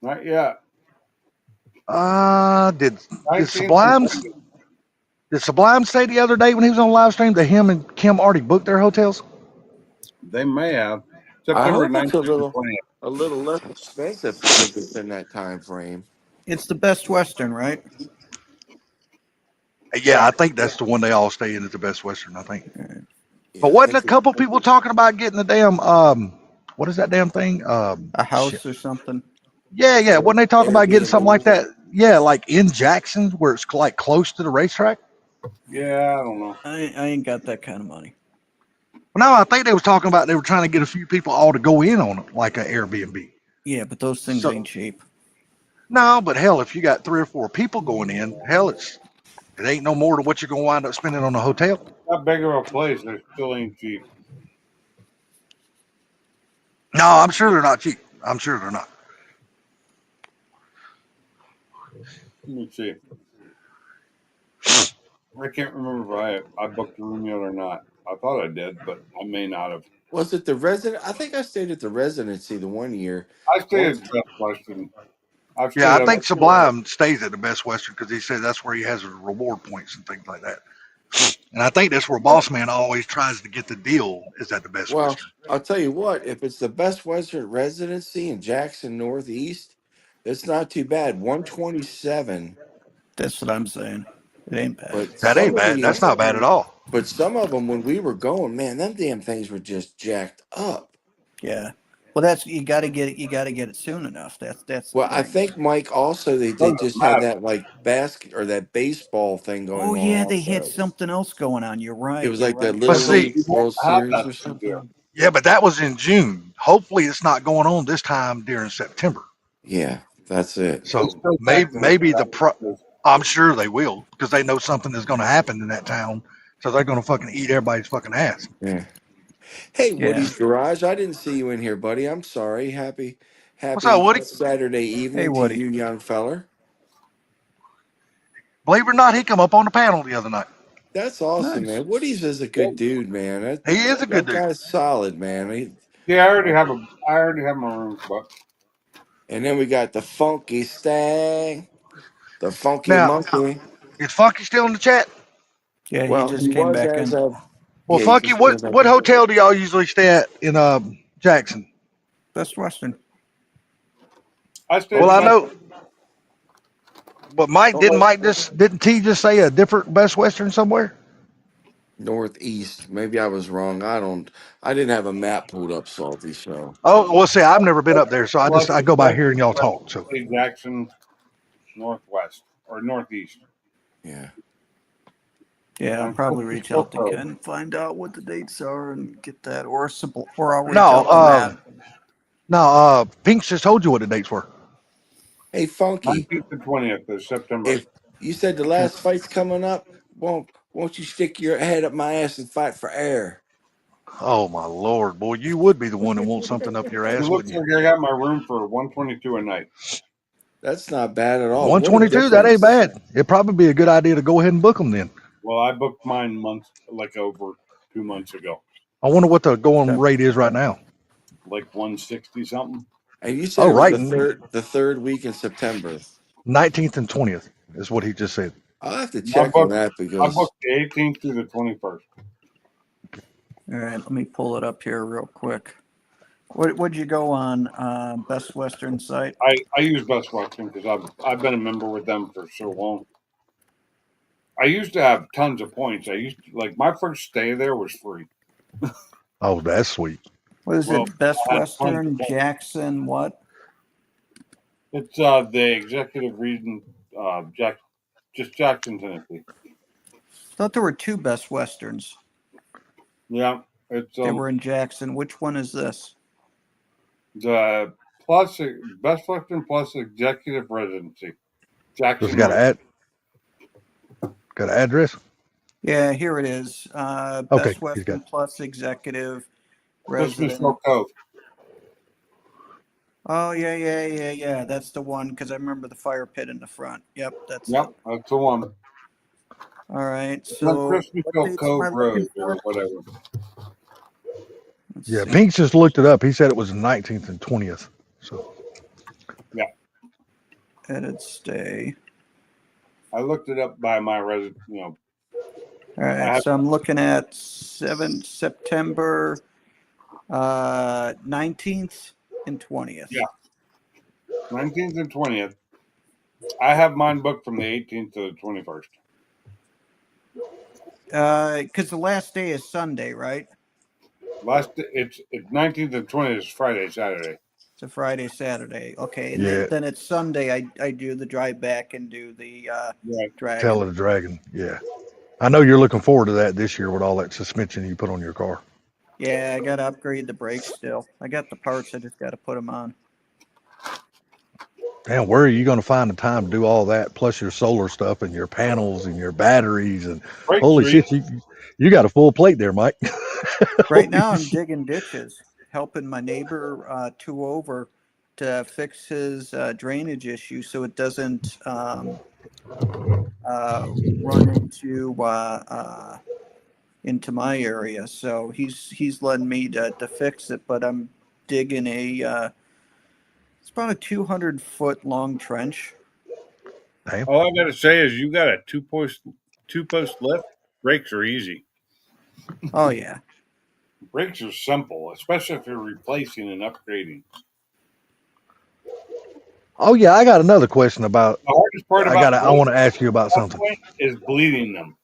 Not yet. Did 19th. Sublime say the other day when he was on live stream that him and Kim already booked their hotels? They may have. I September hope it's 19th and 20th. a little less expensive since it's in that time frame. It's the Best Western, right? Yeah, I think that's the one they all stay in at the Best Western, I think. Yeah, But I wasn't think a couple people talking about getting the damn what is that damn thing? A Shit. house or something. Yeah. Wasn't they talking about getting something like Airbnb. that? Yeah, like in Jackson where it's like close to the racetrack. Yeah, I don't know. I ain't got that kind of money. Well, no, I think they was talking about they were trying to get a few people all to go in on it, like an Airbnb. Yeah, but those things So ain't cheap. no, but hell, if you got 3 or 4 people going in, hell, it ain't no more to what you're gonna wind up spending on a hotel. Not big of a place. They still ain't cheap. No, I'm sure they're not cheap. I'm sure they're not. Let me see. I can't remember if I booked a room yet or not. I thought I did, but I may not have. Was it the resident? I think I stayed at the residency the one year. I stayed Once, at Best Western. I've Yeah, stayed I at think Sublime stays at the Best Western because he said that's where he has his reward points and things like that. And I think that's where Boss Man always tries to get the deal is at the Best well, Western. I'll tell you what. If it's the Best Western residency in Jackson Northeast, it's not too bad. 127. That's what I'm saying. It ain't bad. But That some ain't of bad. the That's not bad at all. But some of them, when we were going, man, them damn things were just jacked up. Yeah. Well, that's you got to get it. You got to get it soon enough. That's the Well, I thing. think Mike also they doesn't just had matter. that like basket or that baseball thing Oh going on yeah, they had also. something else going on. You're It right. was You're like that right. But Little see, League You won't World have Series that or this year. something. yeah, but that was in June. Hopefully, it's not going on this time during September. Yeah, that's it. They So still maybe taxing us maybe for the that pro. because I'm sure they will because they know something is going to happen in that town. So they're going to fucking eat everybody's fucking ass. Yeah. Hey, Yeah. Woody's Garage. I didn't see you in here, buddy. I'm sorry. What's up, Happy Woody? Saturday Hey, evening to Woody. you, young feller. Believe it or not, he come up on the panel the other night. That's awesome, Nice. man. Woody's is a good dude, man. That He is a good that dude. guy's solid, man. yeah, I already have my room booked. And then we got the funky Stang, the funky Now, monkey. is Funky still in the chat? Yeah, he Well, he just came was back as in. of Well, yeah, he Funky, just came back what in. hotel do y'all usually stay at in Jackson? Best Western. I stayed Well, at I Best. know, but didn't T just say a different Best Western somewhere? Northeast. Maybe I was wrong. I didn't have a map pulled up, Salty, so Oh, well, see, I've never been up there, so I go by Best hearing y'all Western talk. So, State Jackson Northwest or Northeast. yeah. Yeah, I'll I'm probably Christmas reach Hill out to Cove. Ken, find out what the dates are, and get that, or I'll reach no, out to Matt. Pinks just told you what the dates were. Hey, Funky, 19th and 20th of September. if you said the last fight's coming up, won't you stick your head up my ass and fight for air? Oh my lord, boy, you would be the one that wants something up your It ass, looks wouldn't you? like I got my room for 122 a night. That's not bad at all. What a 122, that ain't difference. bad. It'd probably be a good idea to go ahead and book them then. Well, I booked mine over 2 months ago, I wonder what the going Okay. rate is right now. like 160 something. And you said Oh, it was right, the third week in September. 19th and 20th is what he just said. I'll have to I check on booked that I because booked the 18th through the 21st. All right, let me pull it up here real quick. What'd you go on? Best Western site. I use Best Western because I've been a member with them for so long. I used to have tons of points. I used to, like my first stay there was free. Oh, that's sweet. What is Well, it? Best I had tons of Western points. Jackson. What? It's the executive region, just Jackson, Tennessee. Thought there were two Best Westerns. Yeah, it's They were in Jackson. Which one is this? the plus Best Western plus executive residency, Does it Jackson got North. got an address? Yeah, here it is. Okay, Best he's got Western Plus Executive Christmas Resident. Hill Cove. Oh, yeah. That's the one, because I remember the fire pit in the front. Yep, that's Yep, it. that's the one. All right, It's on so Christmas what Hill dates am Cove I Road looking or for? whatever. Let's Yeah, see. Pinks just looked it up. He said it was the 19th and 20th. So Edit stay. I looked it up by my resident. All I right, have so I'm looking at 7 September 19th and 20th. Yeah. 19th and 20th. I have mine booked from the 18th to the 21st. Because the last day is Sunday, right? It's 19th and 20th is Friday, Saturday. It's a Friday, Saturday. Okay, and yeah, then it's Sunday. I do the drive back and do the Right. dragon. Tell of the Dragon. Yeah. I know you're looking forward to that this year with all that suspension you put on your car. Yeah, I got to upgrade the brakes still. I got the parts. I just got to put them on. Man, where are you going to find the time to do all that? Plus your solar stuff and your panels and your batteries and Break holy trees. shit, you got a full plate there, Mike. Right Holy now, I'm shit. digging ditches, helping my neighbor two over to fix his drainage issue so it doesn't run into my area. So he's letting me to fix it, but I'm digging it's about a 200-foot long trench. Damn. All I got to say is you got a two-post lift. Brakes are easy. Oh yeah. Brakes are simple, especially if you're replacing and upgrading. Oh yeah, I got another question about The hardest part I want to ask you about something. is bleeding them.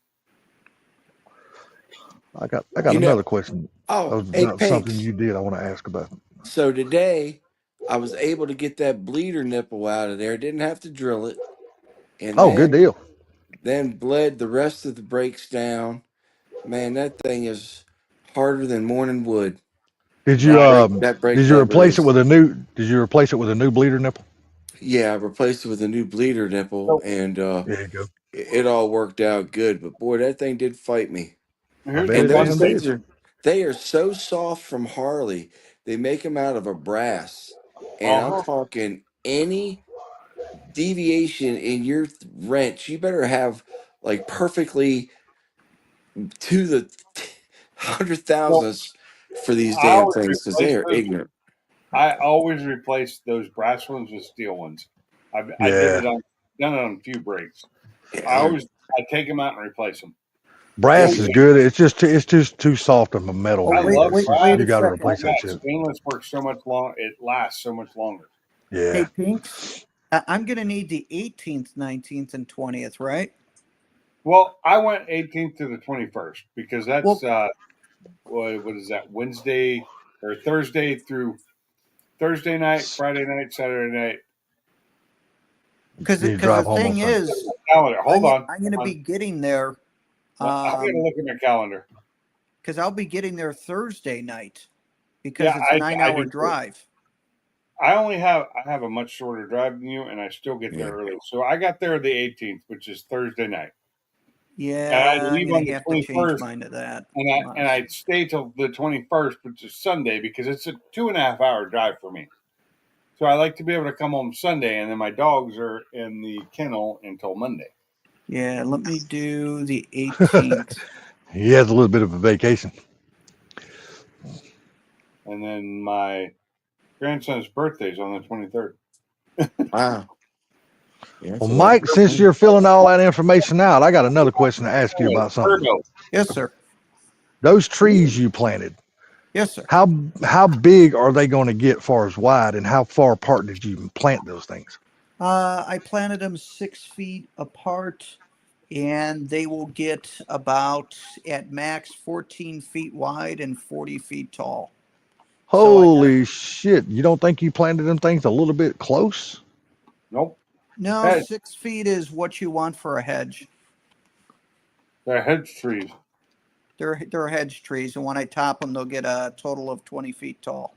I got You know, another question oh, hey, about something Pinks. you did I want to ask about. So today, I was able to get that bleeder nipple out of there. Didn't have to drill it, and Oh, good deal. then bled the rest of the brakes down. Man, that thing is harder than morning wood. Did you Nice. That brake did you lever replace it is. with a new did you replace it with a new bleeder nipple? Yeah, I replaced it with a new bleeder nipple, So and There you go. it all worked out good. But boy, that thing did fight me. I here's bet And it the fun those damn thing. did. things they are so soft from Harley. They make them out of a brass, and I'm Uh-huh. talking any deviation in your wrench, you better have like perfectly to the hundred Well, thousandths for these I damn always things because they replace are those. ignorant. I always replace those brass ones with steel ones. I did Yeah. it on done it on a few brakes. Yeah, they're I take them out and replace them. oh Brass is yeah. good. It's just too soft of a metal, Oh I man. wait, love It's wait, just brass. wait you a got to second. replace that Yeah, shit. stainless works so much long. It lasts so much longer. Hey Yeah. Pinks, I'm gonna need the 18th, 19th, and 20th, right? Well, I went 18th to the 21st because that's Well, what is that, Wednesday or Thursday through Thursday night, Friday night, Saturday night. because You because drive the home on thing Sunday. is, Calendar. Hold on. I'm gonna be getting there. I'm gonna look at my calendar. Because I'll be getting there Thursday night because Yeah, it's a I 9-hour do too. drive. I have a much shorter drive than you, and I still get there Yeah. early. So I got there the 18th, which is Thursday night, and I Yeah, I'm leave gonna on the have to change 21st, mine to that. and I stay till the 21st, which is Sunday, because it's a 2.5 hour drive for me. So I like to be able to come home Sunday, and then my dogs are in the kennel until Monday. Yeah, let me do the 18th. He has a little bit of a vacation. And then my grandson's birthday is on the 23rd. Wow. Yeah, Well, that's a lot. Mike, since you're filling all that information out, I got another question to ask you about something. Turbo. Yes, sir. Those trees you planted, Yes, sir. how big are they going to get far as wide, and how far apart did you plant those things? I planted them 6 feet apart, and they will get about at max 14 feet wide and 40 feet tall. So I got Holy shit! You don't think you planted them things a little bit close? Nope. no Hedge. 6 feet is what you want for a hedge. They're hedge trees. They're hedge trees, and when I top them, they'll get a total of 20 feet tall.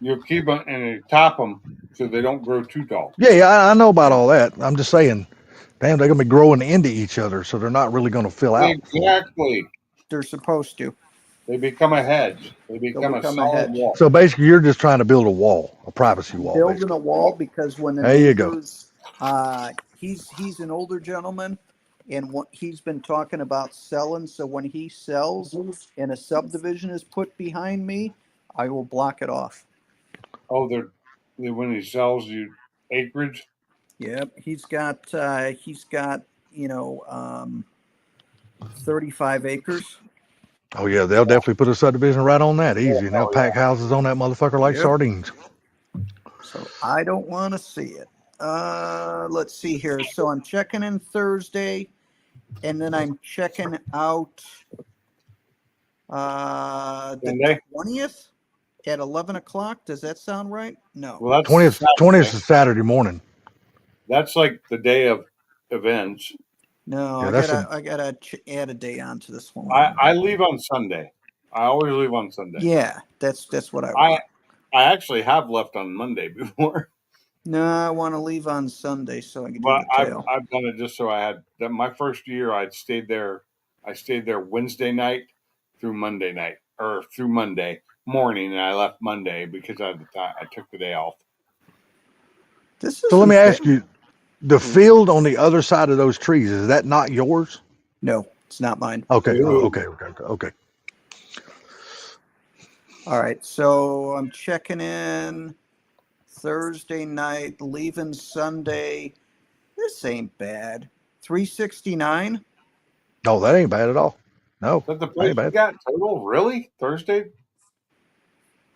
You keep them and you top them so they don't grow too tall. Yeah, I know about Yeah. all that. I'm just saying, damn, they're gonna be growing into each other, so they're not really gonna fill out. Exactly. They're supposed to. They become a hedge. They They'll become a become a solid hedge. wall. So basically, you're just trying to build a wall, a privacy I'm wall, building a basically. wall because when the There you go. neighbors, he's an older gentleman, and what he's been talking about selling. So when he sells and a subdivision is put behind me, I will block it off. Oh, when he sells you acreage. Yep, he's got 35 acres. Oh yeah, they'll definitely put a subdivision right on that easy, and they'll Oh yeah. pack houses on that motherfucker like Yep. sardines. So I don't want to see it. Let's see here. So I'm checking in Thursday, and then I'm checking out the Sunday? 20th at 11 o'clock. Does that sound right? No. Well, that's 20th Saturday. is Saturday morning. That's like the day of events. No, Yeah, I that's gotta add a day onto this one. I leave on Sunday. I always leave on Sunday. Yeah, that's what I I want. I actually have left on Monday before, No, I want to leave on Sunday so I can do but the tail. I've done it just so I had that. My first year, I stayed there Wednesday night through Monday night, or through Monday morning, and I left Monday because I took the day off. This So let isn't me ask bad. you, the field on the other side of those trees, is that not yours? No, it's not mine. Okay, Ooh. okay. All right, so I'm checking in Thursday night, leaving Sunday. This ain't bad. 369. No, that ain't bad at all. No, Is that the that place ain't you bad. got total? Really? Thursday?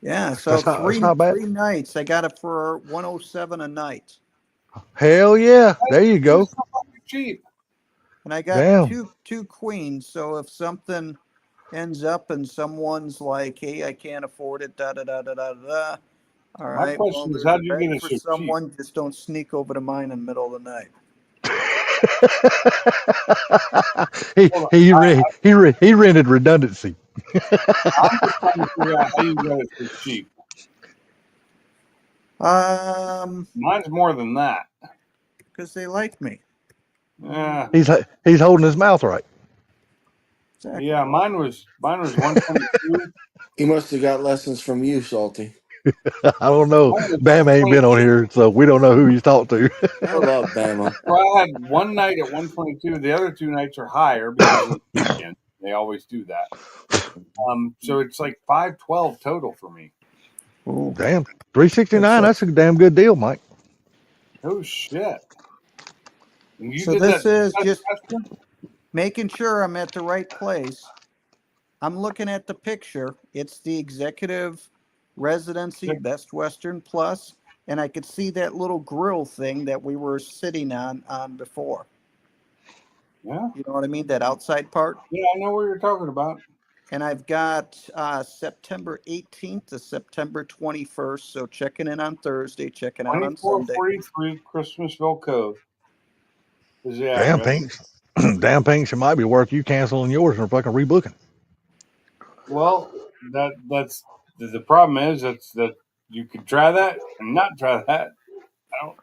Yeah, so That's not bad. 3 nights. I got it for 107 a night. Hell yeah, there you That's go. so fucking cheap. And I got Damn. two queens. So if something ends up and someone's like, "Hey, I can't afford it," da da da da da da. All My right, well, question is, there's how a do you get bed it for so cheap? someone. Just don't sneak over to mine in the middle of the night. Hold on. He rented redundancy. I'm just trying to figure out how you got it so cheap. Mine's more than that. Because they like me. Yeah. He's holding his mouth right. Exactly. Yeah, mine was 122. He must have got lessons from you, Salty. I don't know. Mine was Bam ain't been on 122. here, so we don't know who he's talked to. I love Bama. So I had one night at 122. The other two nights are higher because of the weekend. They always do that. So it's like 512 total for me. Ooh, Damn, that 369. That's sucks. a damn good deal, Mike. Oh shit! And you So did that this is Best just Western? making sure I'm at the right place. I'm looking at the picture. It's the executive residency Best Western Plus, and I could see that little grill thing that we were sitting on before. Yeah, You know what I mean? That outside part. yeah, I know what you're talking about. And I've got September 18th to September 21st. So checking in on Thursday, checking out on Sunday. 2443 Christmasville Cove is the Damn, address. Pinks. Damn, Pinks. It might be worth you canceling yours and fucking rebooking. Well, that's the problem is that you could try that and not try that. I don't.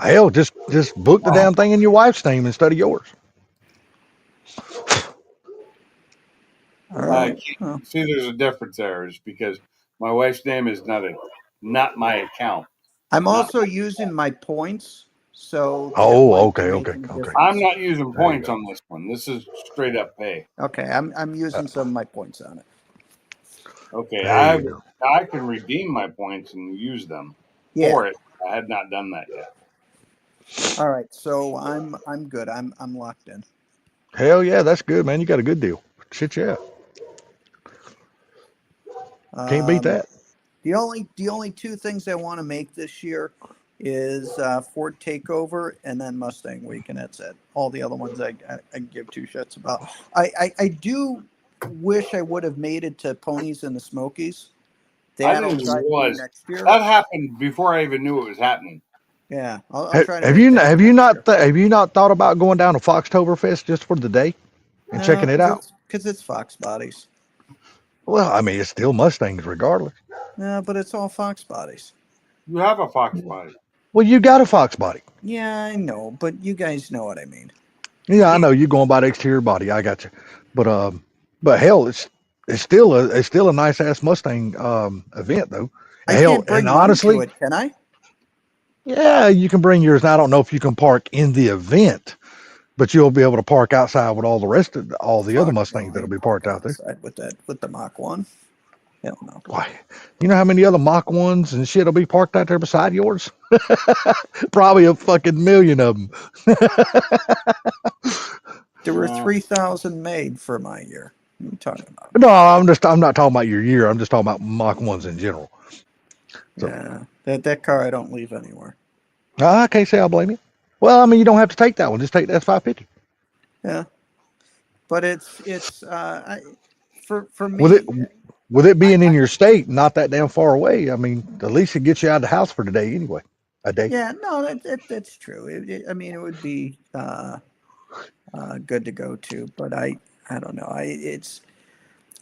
Hell, just book the damn thing in your wife's name instead of yours. All I right. can't Well, see. There's a difference there, is because my wife's name is not my account. I'm Not also using my points, so that Oh, might be okay. making a I'm difference. not using There you points go. on this one. This is straight up pay. Okay, I'm using some of my points on it. Okay, There you go. I can redeem my points and use them Yeah. for it. I had not done that yet. All right. So I'm good. I'm locked in. Hell yeah, that's good, man. You got a good deal. Shit, yeah. Can't beat that. The only two things I want to make this year is Ford Takeover and then Mustang Week, and that's it. All the other ones I give two shits about. I do wish I would have made it to Ponies and the Smokies. I That'll didn't try to do realize next year. that happened before I even knew it was happening. Yeah, I'll try to Have make you that have next you year. not thought about going down to Foxtoberfest just for the day and No, checking it out? because it's Fox bodies. Well, I mean, it's still Mustangs regardless. No, but it's all Fox bodies. You have a Fox body. Well, you got a Fox body. Yeah, I know, but you guys know what I mean. Yeah, I know you're going by the exterior body. I got you. But hell, it's still a nice ass Mustang event though. I Hell, can't bring and mine to honestly, it, can I? yeah, you can bring yours. And I don't know if you can park in the event, but you'll be able to park outside with all the rest of all the other Fuck no, Mustangs I that'll ain't be parked parking out there. outside with the Mach 1. Hell no. Why? You know how many other Mach 1s and shit will be parked out there beside yours? Probably a fucking million of them. There were Yeah. 3,000 made for my year. What are you talking about? No, I'm not talking about your year. I'm just talking about Mach 1s in general. So Yeah, that car I don't leave anywhere. I can't say I blame you. Well, I mean, you don't have to take that one. Just take the S550. Yeah, but for With it me, with it I, being in I your state, not that damn far away. I mean, at least it gets you out of the house for today anyway. A day. yeah, no, that's true. I mean, it would be good to go to, but I don't know.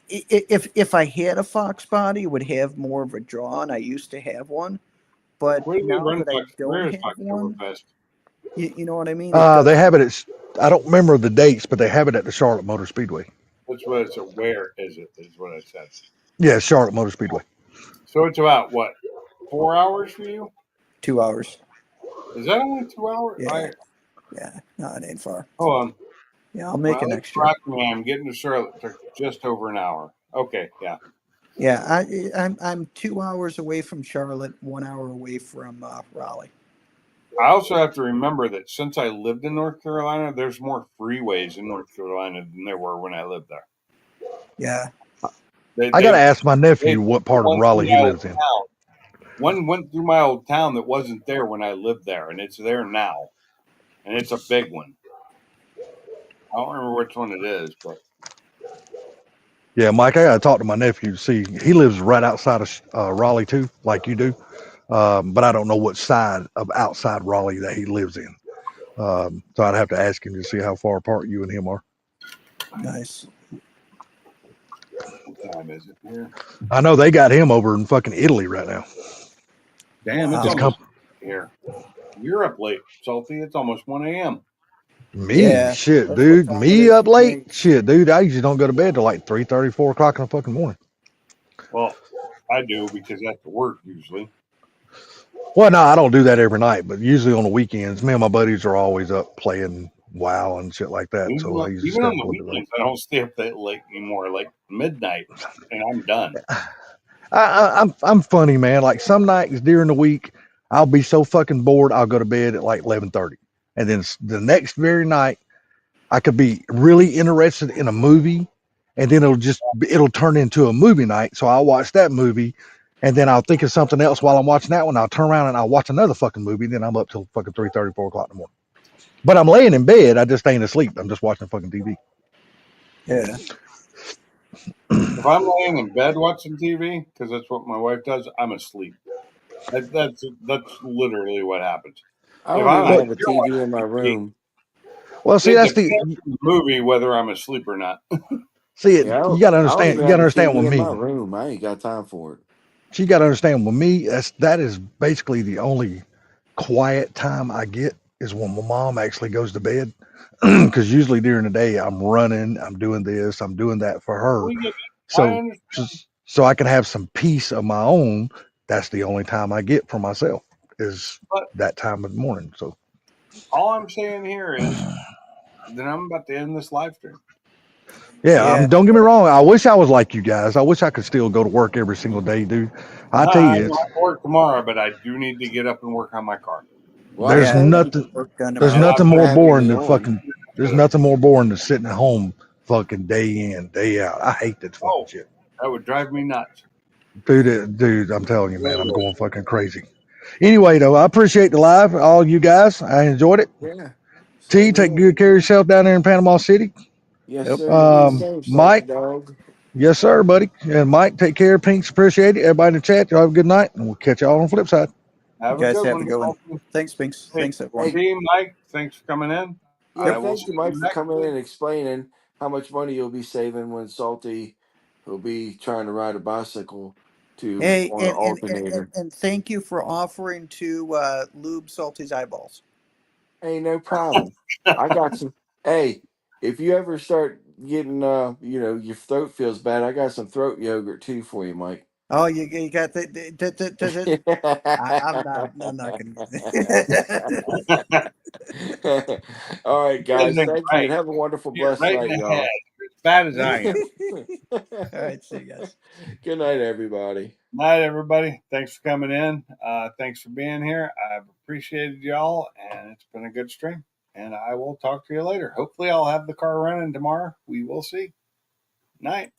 If I had a Fox body, it would have more of a draw, and I used to have one. But Where do they now run that I Fox? don't Where is have one, Foxtoberfest? you know what I mean? It They doesn't. have it at. I don't remember the dates, but they have it at the Charlotte Motor Speedway. That's what it's. Where is it? Is what I said. Yeah, Charlotte Motor Speedway. So it's about what? 4 hours for you? 2 hours. Is that only 2 hours? Yeah, yeah. No, it ain't far. Hold on. Yeah, I'll When make I it left next year. Rockingham, getting to Charlotte took just over an hour. Okay, yeah. Yeah, I'm 2 hours away from Charlotte, 1 hour away from Raleigh. I also have to remember that since I lived in North Carolina, there's more freeways in North Carolina than there were when I lived there. Yeah, They I got to they ask my they nephew put what part of one through Raleigh he my old lives in. town. One went through my old town that wasn't there when I lived there, and it's there now, and it's a big one. I don't remember which one it is, but Yeah, Mike, I got to talk to my nephew to see. He lives right outside of Raleigh too, like you do. But I don't know what side of outside Raleigh that he lives in. So I'd have to ask him to see how far apart you and him are. nice. what time is it here? I know they got him over in fucking Italy right now. Damn, it's His Wow. almost comp here. You're up late, Salty. It's almost 1 a.m. Me, Yeah, shit, that's what dude. time it Me is up for late, me. shit, dude. I usually don't go to bed till like 3:30, 4 o'clock in the fucking morning. Well, I do because after work usually. Well, no, I don't do that every night, but usually on the weekends, me and my buddies are always up playing WoW and shit like that. So I usually Even stay up on a the little bit late. weekends, I don't stay up that late anymore. Like midnight, and I'm done. I'm funny, man. Like some nights during the week, I'll be so fucking bored, I'll go to bed at like 11:30, and then the next very night, I could be really interested in a movie, and then it'll turn into a movie night. So I'll watch that movie, and then I'll think of something else while I'm watching that one. I'll turn around and I'll watch another fucking movie. Then I'm up till fucking 3:30, 4 o'clock in the morning. But I'm laying in bed. I just ain't asleep. I'm just watching fucking TV. Yeah, If I'm laying in bed watching TV, because that's what my wife does, I'm asleep. That's literally what happens. I If don't I'm even Well, have a here TV in my watching TV, room. well, see, it that's depends the on the movie whether I'm asleep or not. see it. Yeah, You gotta I don't understand. even You have gotta a understand with TV in my me. room. I ain't got time for it. So you gotta understand with me. That is basically the only quiet time I get is when my mom actually goes to bed. Because usually during the day I'm running, I'm doing this, I'm doing that for her. Well, yeah, I So understand, so I can have some peace of my own. That's the only time I get for myself is but that time of the morning. So all I'm saying here is that I'm about to end this live stream. yeah, yeah. don't get me wrong. I wish I was like you guys. I wish I could still go to work every single day, dude. I tell I you, don't have to work tomorrow, but I do need to get up and work on my car. Well, I there's Yeah, I told got you, nothing work done there's And tomorrow. nothing thanks for more having boring me than on. fucking there's nothing more boring than sitting at home fucking day in, day out. I hate that fucking oh, shit. that would drive me nuts. Dude, I'm telling you, man, Really I'm would. going fucking crazy. Anyway, though, I appreciate the live, all you guys. I enjoyed it. Yeah, T, same take here. good care of yourself down there in Panama City. Yes, Yep. sir. You do the same, salty Mike, dog. yes, sir, buddy. And Mike, take care. Pinks, appreciate it. Everybody in the chat, y'all have a good night, and we'll catch y'all on the flip side. You Have a guys good have a one. good one. Thanks, Binks. Hey, Thanks, everyone. Hey, T, Mike, thanks for coming in. yeah, I Yep. will thank see you, you Mike, for next coming in week. and explaining how much money you'll be saving when Salty will be trying to ride a bicycle to Hey, on an and alternator. thank you for offering to lube Salty's eyeballs. Hey, no problem. I got some. Hey, if you ever start getting your throat feels bad, I got some throat yogurt too for you, Mike. Oh, you got I'm not gonna. All right, guys. Getting it Thank you, right. and have a wonderful, You're blessed right in night, the head. y'all. You're as bad as I am. All right, see you guys. Good night, everybody. Night, everybody. Thanks for coming in. Thanks for being here. I've appreciated y'all, and it's been a good stream. And I will talk to you later. Hopefully, I'll have the car running tomorrow. We will see. Night.